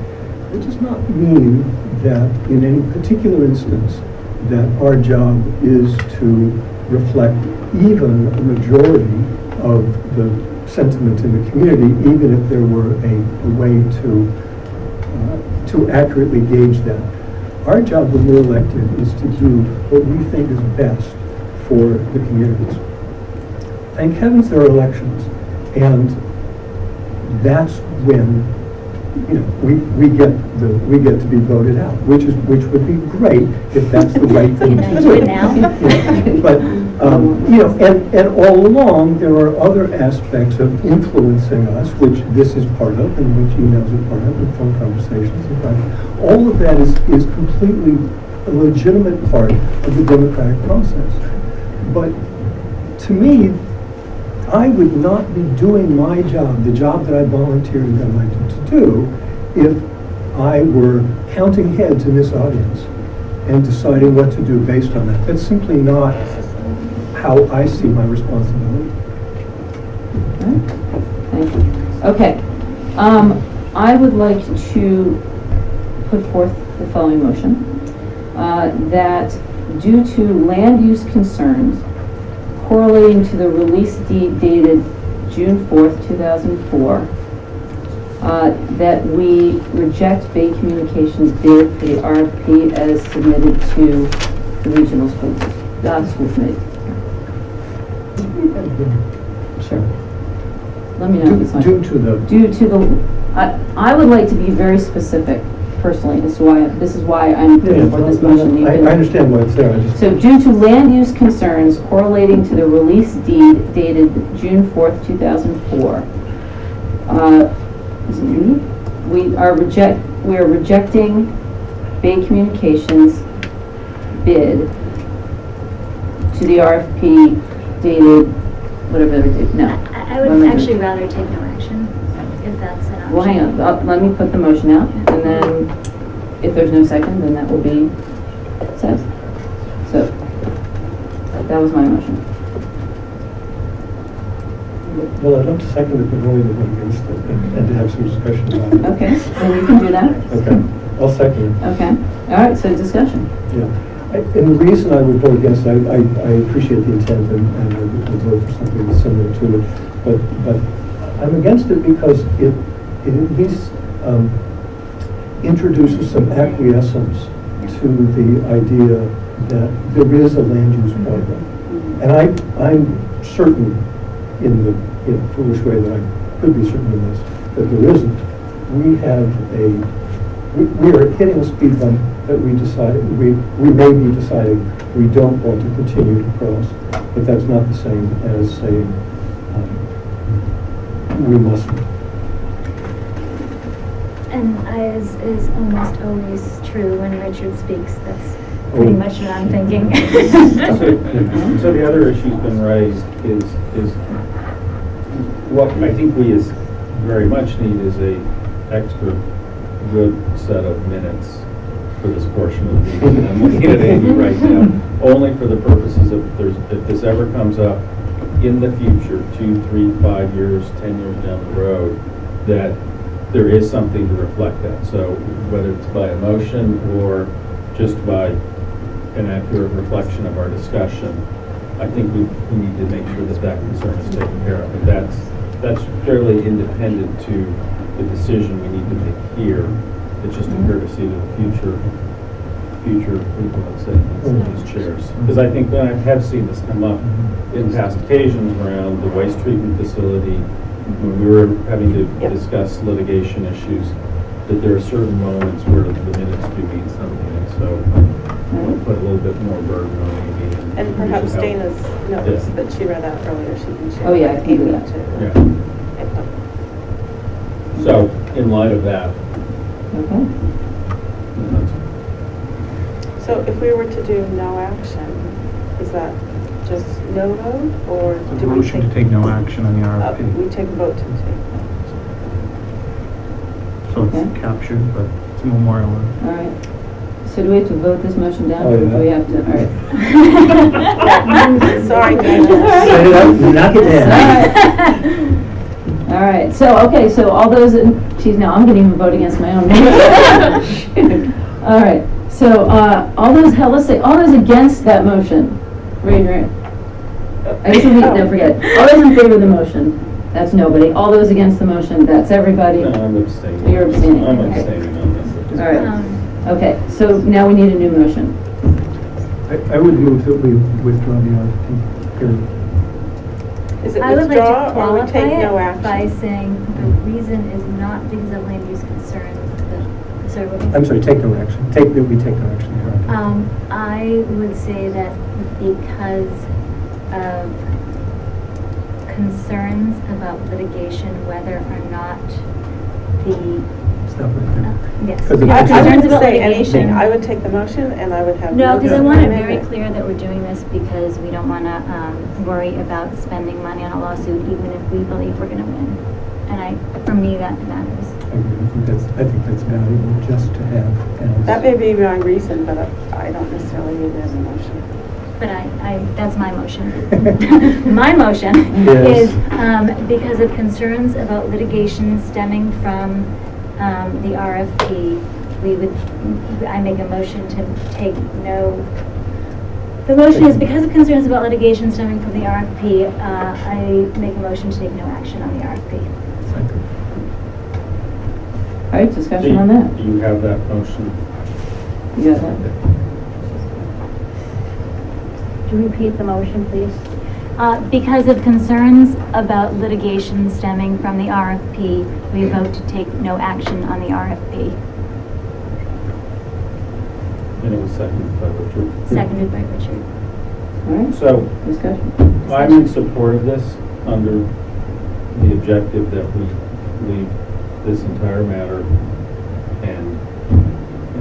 It does not mean that in any particular instance that our job is to reflect even a majority of the sentiment in the community, even if there were a way to accurately gauge that. Our job when we're elected is to do what we think is best for the communities. Thank heavens there are elections, and that's when we get to be voted out, which would be great if that's the right thing to do. Yeah. But, and all along, there are other aspects of influencing us, which this is part of, and which emails are part of, and phone conversations and part. All of that is completely a legitimate part of the democratic process. But to me, I would not be doing my job, the job that I volunteered and got elected to do, if I were counting heads in this audience and deciding what to do based on that. That's simply not how I see my responsibility. Thank you. Okay. I would like to put forth the following motion, that due to land use concerns correlating to the release deed dated June 4th, 2004, that we reject Bay Communications bid for the RFP as submitted to the regional school committee. Sure. Let me know if it's fine. Due to the, I would like to be very specific personally as to why, this is why I'm putting forth this motion. I understand why it's there. So due to land use concerns correlating to the release deed dated June 4th, 2004, we are rejecting Bay Communications bid to the RFP dated, whatever they did, no. I would actually rather take no action, if that's an option. Well, hang on, let me put the motion out, and then if there's no second, then that will be said. So, that was my motion. Well, I'd love to second it, but only to vote against it and to have some discussion about it. Okay, then you can do that. Okay, I'll second it. Okay, all right, so discussion. Yeah, and the reason I would vote against it, I appreciate the intent and I would vote for something similar to it, but I'm against it because it at least introduces some acquiescence to the idea that there is a land use program. And I'm certain in the foolish way that I could be certain in this, that there isn't. We are hitting a speed bump that we may be deciding we don't want to continue to cross, but that's not the same as saying we mustn't. And as is almost always true when Richard speaks, that's pretty much what I'm thinking. So the other issue's been raised is what I think we very much need is a extra good set of minutes for this portion of the meeting. And I'm looking at Amy right now, only for the purposes of if this ever comes up in the future, 2, 3, 5 years, 10 years down the road, that there is something to reflect that. So whether it's by a motion or just by an accurate reflection of our discussion, I think we need to make sure that concern is taken care of. And that's fairly independent to the decision we need to make here. It's just a courtesy to the future people that sit in these chairs. Because I think I have seen this come up in past occasions around the waste treatment facility, when we were having to discuss litigation issues, that there are certain moments where the minutes do mean something. And so I want to put a little bit more burden on Amy. And perhaps Dana's notes that she read out earlier, she can share. Oh, yeah, I can do that. So, in light of that. Okay. So if we were to do no action, is that just no vote, or do we Motion to take no action on the RFP. we take a vote to take? So it's captured, but it's memorialized. All right. So do we have to vote this motion down? Oh, Or yeah. do we have to, all right. Sorry, Dana. Set it up, knock it down. All right, so all those, now I'm going to even vote against my own motion. All right, so all those against that motion, raise your hand. Actually, no, forget it. All those in favor of the motion, that's nobody. All those against the motion, that's everybody. No, I'm abstaining. You're abstaining. I'm Okay. abstaining on this. All right, okay, so now we need a new motion. I would move that we withdraw the RFP, period. Is it I would like to withdraw or we qualify take no it action? by saying the reason is not because of land use concerns. Sorry, what? I'm sorry, take no action. We take no action here. I would say that because of concerns about litigation, whether or not the, It's not right there. yes. Because of I Concerns wouldn't about say litigation. anything. I would take the motion and I would have. No, because I want it very amendment. clear that we're doing this because we don't want to worry about spending money on a lawsuit, even if we believe we're going to win. And for me, that matters. I think that's valuable just to have. That may be my reason, but I don't necessarily need it as a motion. But that's my motion. My motion Yes. is because of concerns about litigation stemming from the RFP, I make a motion to take no. The motion is because of concerns about litigation stemming from the RFP, I make a motion to take no action on the RFP. All right, discussion on that. Do you have that motion? You got that? Could you repeat the motion, please? Because of concerns about litigation stemming from the RFP, we vote to take no action on the RFP. And it was seconded by Richard. Seconded by Richard. All right, So, discussion. I'm in support of this under the objective that we leave this entire matter and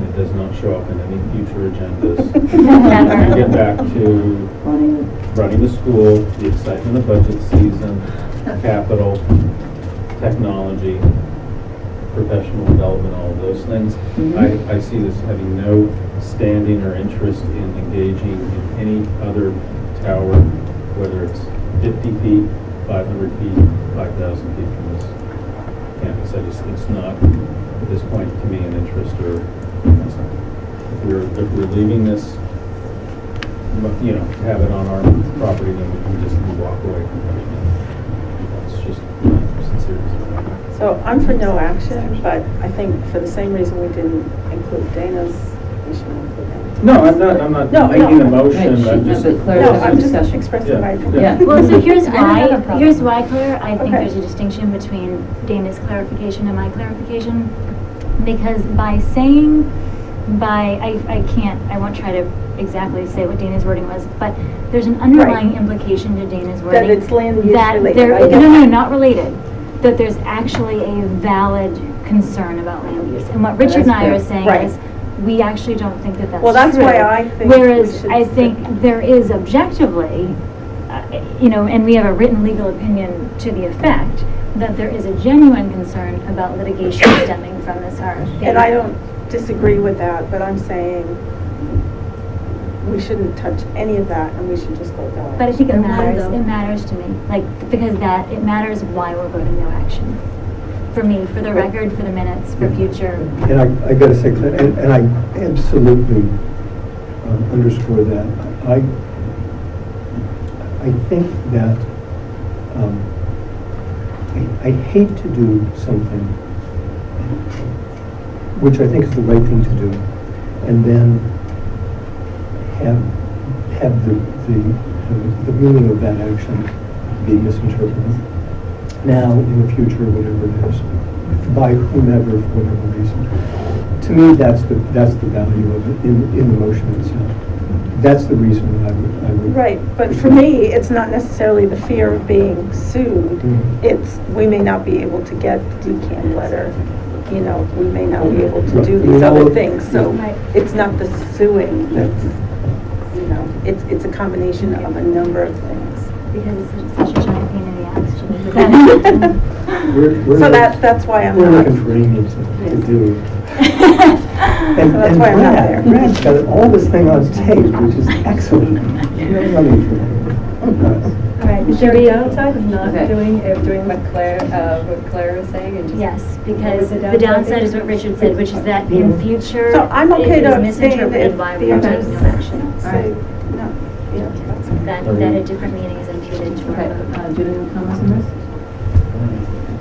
it does not show up in any future agendas. We get back to running the school, the excitement of budget season, capital, technology, professional development, all of those things. I see this having no standing or interest in engaging in any other tower, whether it's 50 feet, 500 feet, 5,000 feet from this campus. It's not, at this point, to me, an interest or concern. If we're leaving this, have it on our property, then we can just walk away from it. That's just my sincere desire. So I'm for no action, but I think for the same reason we didn't include Dana's, we should include Dana's. No, I'm not making a motion. Right, I'm just. I'm just expressing my opinion. Yeah. Well, so here's I don't have a why, problem. Claire, I think Okay. there's a distinction between Dana's clarification and my clarification. Because by saying, I won't try to exactly say what Dana's wording was, but there's an underlying implication to Dana's wording. That it's land use that related. there- I get No, that. not related. That there's actually a valid concern about land use. And what Richard and I are saying Right. is, we actually don't think that that's true. Well, that's why I think we Whereas should I think there is objectively, and we have a written legal opinion to the effect that there is a genuine concern about litigation stemming from this RFP. And I don't disagree with that, but I'm saying we shouldn't touch any of that and we should just vote no action. But I think it Why, matters, though? it matters to me, because it matters why we're voting no action. For me, for the record, for the minutes, for future. And I got to say, Claire, and I absolutely underscore that. I think that I hate to do something which I think is the right thing to do, and then have the meaning of that action be misinterpreted. Now, in the future, whatever it is, by whomever, for whatever reason. To me, that's the value of it in the motion itself. That's the reason that I would. Right, but for me, it's not necessarily the fear of being sued. It's, we may not be able to get the decant letter, we may not be able to do these other things. So it's not the suing that's, it's a combination of a number of things. Because it's such a giant pain in the ass to make that. So that's why I'm We're not. looking for Amy to do. So that's why I'm not there. Brad's got all this thing on tape, which is excellent. All right, is there a downside of not Okay. doing what Claire was saying and just? Yes, What because was the downside is what Richard said, which is that in future, So I'm okay it to is abstain misinterpreted if why the we are others taking no action. say no. Yeah, that's okay. That a different meaning is imputed to Okay, our vote. do you have any comments on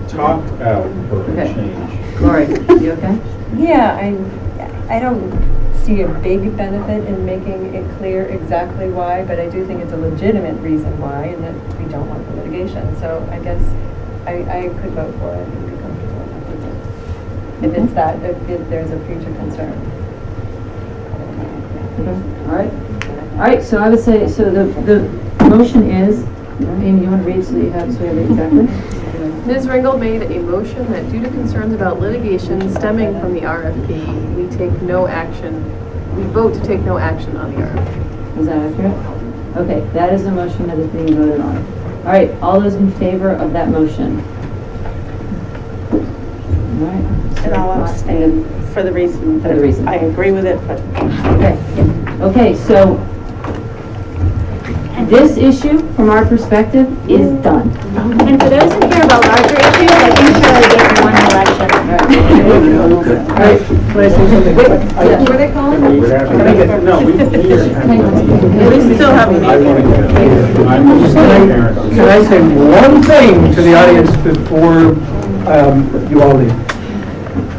this? Talked out for a Okay. change. Lori, you okay? Yeah, I don't see a big benefit in making it clear exactly why, but I do think it's a legitimate reason why, and that we don't want the litigation. So I guess I could vote for it and be comfortable with it. If it's that, if there's a future concern. All right, so I would say, so the motion is, Amy, you want to read so that you have, so we have it exactly? Ms. Ringgold made a motion that due to concerns about litigation stemming from the RFP, we take no action, we vote to take no action on the RFP. Is that accurate? Okay, that is the motion that is being voted on. All right, all those in favor of that motion? All right. And I'll abstain for the reason that I agree with it, but. Okay, so this issue, from our perspective, is done. And for those who care about larger issues, I think they get one election. All right. What are they calling? We still have a Can I say one thing to the audience before you all leave?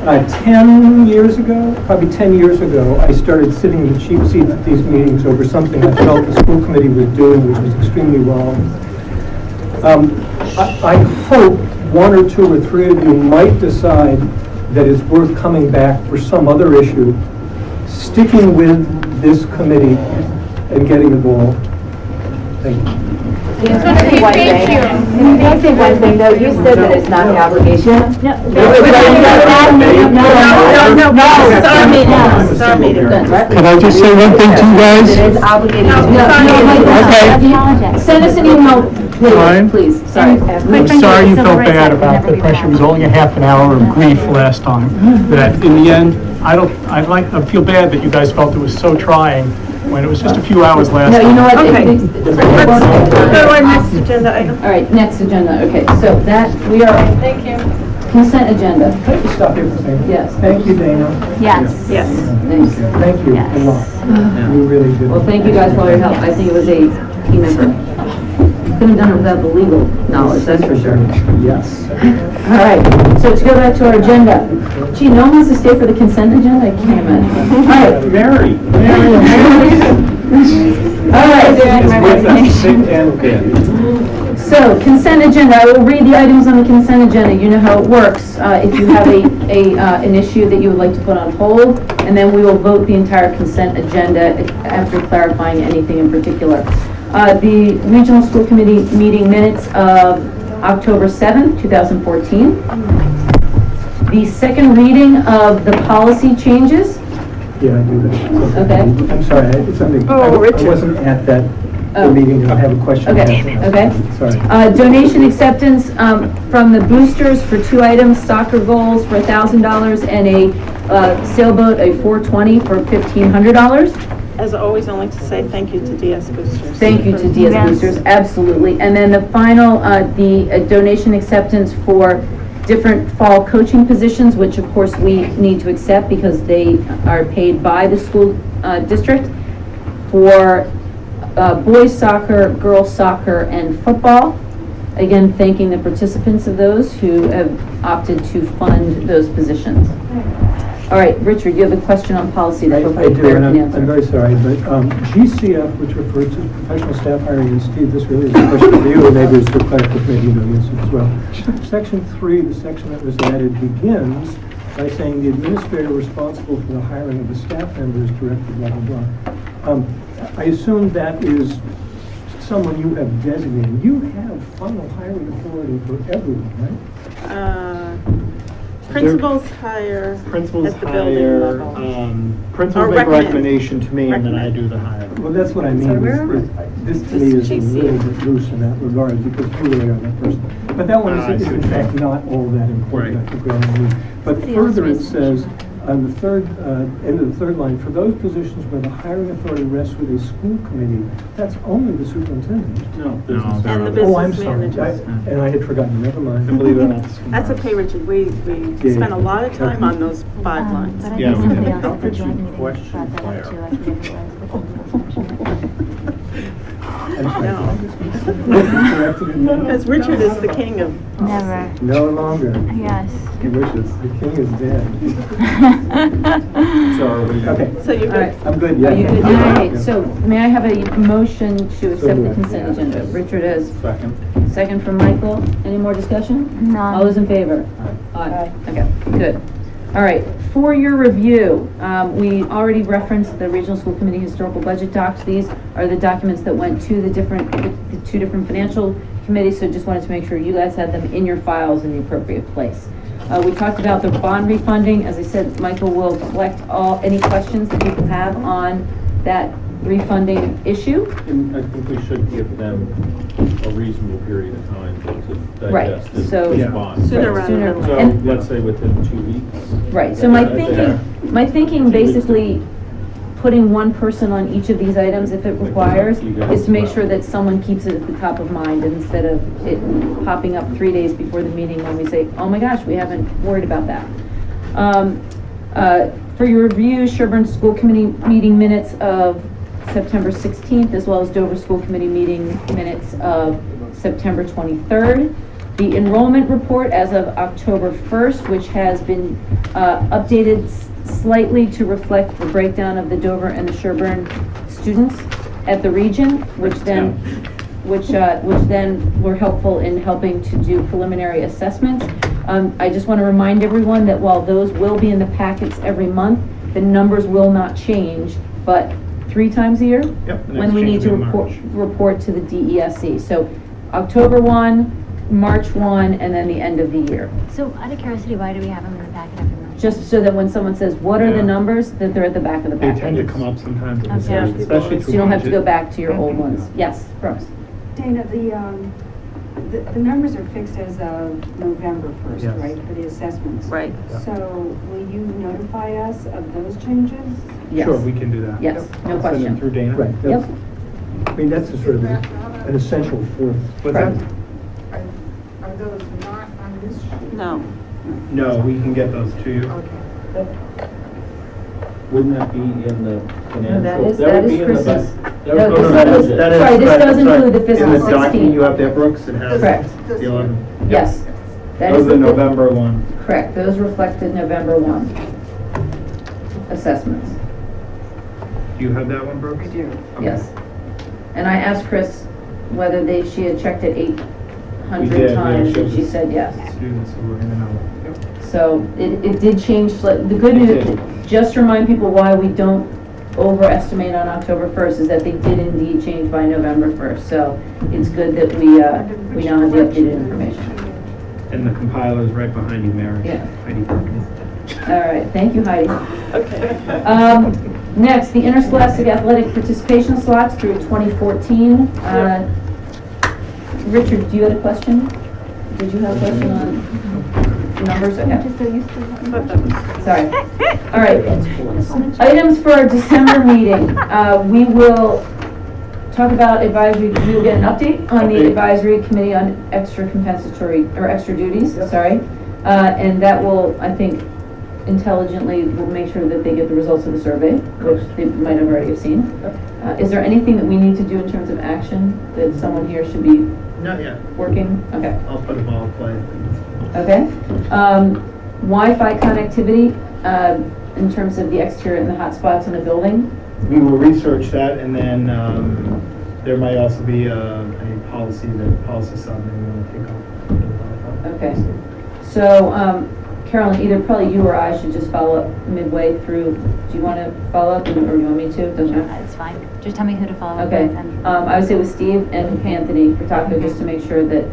10 years ago, probably 10 years ago, I started sitting in the cheap seats at these meetings over something I felt the school committee was doing, which was extremely wrong. I hope one or two or three of you might decide that it's worth coming back for some other issue, sticking with this committee and getting involved. Thank you. Can I say one thing though? You said that it's not an obligation. No, it's our meeting. It's our meeting. Can I just say one thing to you guys? It is obligated. Okay. Send us an email, please. Sorry. I'm sorry you felt bad about the pressure. It was only a half an hour of grief last time. That in the end, I feel bad that you guys felt it was so trying when it was just a few hours last time. No, you know what? Okay. Let's go to our next agenda item. All right, next agenda. Okay, so that, we are. Thank you. Consent agenda. Can I just stop here for a second? Yes. Thank you, Dana. Yes. Yes. Thanks. Thank you. Yes. A lot. You really did. Well, thank you guys for all your help. I think it was a team effort. Couldn't have done it without the legal knowledge, that's for sure. Yes. All right, so to go back to our agenda. Gee, no one wants to stay for the consent agenda? I can't imagine. All right. Mary. All right. So, consent agenda, I will read the items on the consent agenda. You know how it works. If you have an issue that you would like to put on hold, and then we will vote the entire consent agenda after clarifying anything in particular. The Regional School Committee meeting minutes of October 7th, 2014. The second reading of the policy changes. Yeah, I do that. Okay. I'm sorry, it's something, I wasn't at that meeting, and I have a question. Okay. Sorry. Donation acceptance from the boosters for 2 items, soccer goals for $1,000 and a sailboat, a 420 for $1,500. As always, I'd like to say thank you to DS Boosters. Thank you to DS Boosters, absolutely. And then the final, the donation acceptance for different fall coaching positions, which of course we need to accept because they are paid by the school district, for boys soccer, girls soccer, and football. Again, thanking the participants of those who have opted to fund those positions. All right, Richard, you have a question on policy that hopefully I do, Claire and can answer. I'm very sorry, but GCF, which refers to professional staff hiring, and Steve, this really is a question for you, and maybe it's for Claire, because maybe you know the answer as well. Section 3, the section that was added, begins by saying the administrator responsible for the hiring of the staff members directed, blah, blah, blah. I assume that is someone you have designated. You have final hiring authority for everyone, right? Principals hire Principals at the building hire, level. principals Or make a recommend. recommendation to me, and then I do the hiring. Well, that's what I mean. So where am This to me is a little bit loose in that regard, because you really are that person. But that one is in fact not all that important, I think we all agree. But further it says, on the third, end of the third line, for those positions where the hiring authority rests with a school committee, that's only the superintendent. No. And the Oh, I'm business sorry, managers. and I had forgotten, never mind. And believe it or not, That's okay, Richard. We spent a lot of time on those 5 lines. But I Yeah, think we somebody did. else at the joint meeting brought that up too. I forget who it was. Because Richard is the king of. Never. No longer. Yes. He wishes. The king is dead. So are we, okay. So you're All right. good. I'm good, yeah. Are you good? Yeah. All right, so may I have a motion to accept the moved, consent yeah. agenda? Richard has Second. second from Michael. Any more discussion? None. All those in favor? Aye. Okay, good. All right, for your review, we already referenced the Regional School Committee Historical Budget Docs. These are the documents that went to the two different financial committees, so just wanted to make sure you guys had them in your files in the appropriate place. We talked about the bond refunding. As I said, Michael will collect any questions that people have on that refunding issue. And I think we should give them a reasonable period of time to Right, digest and so- respond. Sooner rather than So And- let's say within 2 weeks. Right, so my thinking basically, putting one person on each of these items if it requires, is to make sure that someone keeps it at the top of mind instead of it popping up 3 days before the meeting when we say, oh my gosh, we haven't worried about that. For your review, Sherborn School Committee meeting minutes of September 16th, as well as Dover School Committee meeting minutes of September 23rd. The enrollment report as of October 1st, which has been updated slightly to reflect the breakdown of the Dover and the Sherborn students at the region, which then were helpful in helping to do preliminary assessments. I just want to remind everyone that while those will be in the packets every month, the numbers will not change, but 3 times a year? Yep, the When next we need change to will be in March. report to the DESC. So October 1, March 1, and then the end of the year. So out of curiosity, why do we have them in the packet every month? Just so that when someone says, what are the Yeah. numbers, that they're at the back of the They packet. tend to come up sometimes, in the Okay. series, especially So through you don't have to go budget. back to your old ones. Yes, Brooks? Dana, the numbers are fixed as of November 1st, Yes. right, for the assessments? Right. Yeah. So will you notify us of those changes? Yes. Sure, we can do that. Yes, no Send question. them through Dana. Right. Yep. I mean, that's a sort of an essential fourth. What's that? Are those not on this sheet? No. No, we can get those to you. Wouldn't that be in the financial? that would is be in the Chris's. bud- that No, would go this to one the is- budget. That is Sorry, this correct, does that's right. include the fiscal In the 16. document you have there, Brooks, it has Correct. the 11. Yes. That Those is are the the November one. Correct, those reflect the November 1 assessments. Do you have that one, Brooks? I do. Okay. Yes. And I asked Chris whether she had checked it We 800 did, yeah, times, showed and she the said yes. Students who were in and out. So it did change, the good It news, did. just to remind people why we don't overestimate on October 1st, is that they did indeed change by November 1st. So it's good that we now have the updated information. And the compiler's right behind you, Mary. Yeah. Heidi Perkins. All right, thank you, Heidi. Okay. Next, the interscholastic athletic participation slots through 2014. Richard, do you have a question? Did you have a question on numbers? Okay. Sorry. All right. Items for our December meeting. We will talk about advisory, we will get an update on the advisory committee on extra compensatory, or extra duties, sorry. And that will, I think, intelligently, will make sure that they get the results of the survey, which they might have already have seen. Is there anything that we need to do in terms of action that someone here should be Not yet. working? Okay. I'll put a ball play. Okay. Wi-Fi connectivity, in terms of the exterior and the hotspots in the building. We will research that, and then there might also be a policy sub that we want to take up. Okay. So, Carolyn, either probably you or I should just follow up midway through. Do you want to follow up, or do you want me to? Doesn't matter. It's fine. Just tell me who to follow up Okay. with. And I would say with Steve and Anthony Bertocco, just to make sure that,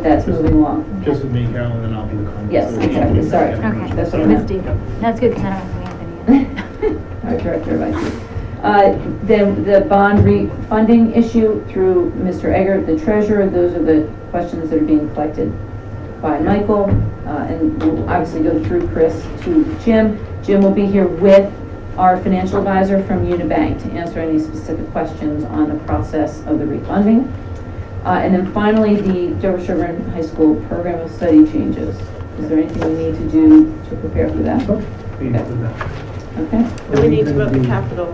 that's moving along. Just with me, Carolyn, and I'll be the contact. Yes, exactly. Sorry. Okay. That's what I With meant. Steve. That's good, because I don't have Anthony. Our director of IT. Then the bond refunding issue through Mr. Eggert, the treasurer, those are the questions that are being collected by Michael. And we'll obviously go through Chris to Jim. Jim will be here with our financial advisor from Unibank to answer any specific questions on the process of the refunding. And then finally, the Dover-Sherborn High School program of study changes. Is there anything we need to do to prepare for that? We include that. Okay. And we need to vote the capital.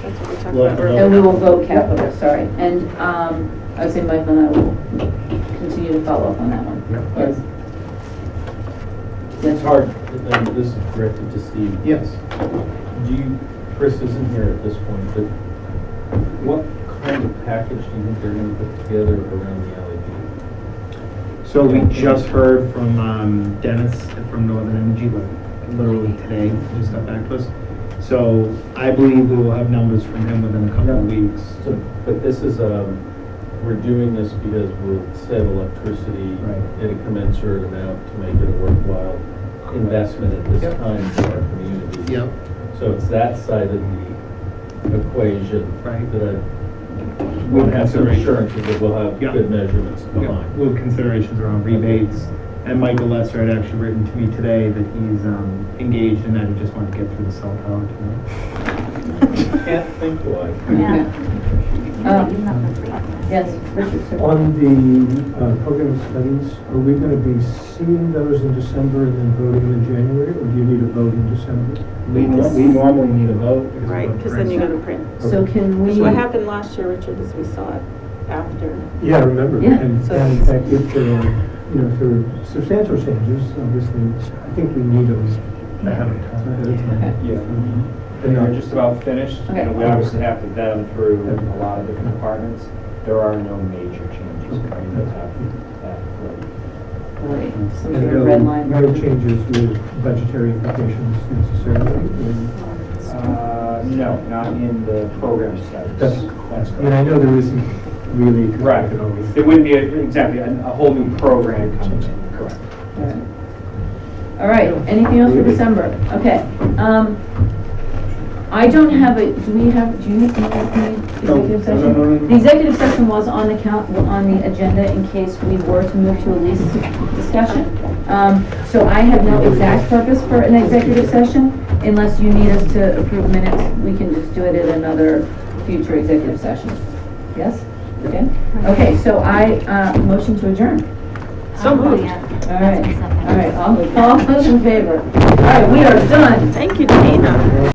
That's what we talk We'll about have to earlier. And we will vote capital, sorry. And I would say Michael and I will continue to follow up on that one. Yes. It's hard, and this is directed to Steve. Yes. Chris isn't here at this point, but what kind of package do you think they're gonna put together around the LED? So we just heard from Dennis from Northern Energy, like literally today, he just got back to us. So I believe we will have numbers from him within a couple of weeks. So, but this is, we're doing this because we'll save electricity in a commensurate amount to make it a worthwhile investment at this time for our community. Yep. So it's that side of the equation that we'll have some assurances that we'll have good measurements behind. With considerations around rebates. And Michael Lesser had actually written to me today that he's engaged in that, he just wanted to get through the cell tower tonight. Can't think why. Yes, Richard, sir. On the program of studies, are we going to be seeing those in December and then voting in January, or do you need a vote in December? We normally need a vote. Right, because then you're gonna print. So can we? What happened last year, Richard, is we saw it after. Yeah, I remember. Yeah. And in fact, if there are, if there are substantial changes, obviously, I think we need those ahead of time. Yeah. And they're just about finished. Okay. We obviously have to vet them through a lot of different departments. There are no major changes. Right, some And sort of red line. no changes with budgetary implications necessarily. No, not in the program studies. That's correct. I mean, I know there isn't really. Right. It wouldn't be exactly a whole new program coming in. Correct. All right, anything else for December? Okay. I don't have a, do you need executive session? No. The executive session was on the agenda in case we were to move to a lease discussion. So I have no exact purpose for an executive session. Unless you need us to approve minutes, we can just do it at another future executive session. Yes? Okay? Okay, so I, motion to adjourn. So moved. All right, all those in favor. All right, we are done. Thank you, Dana.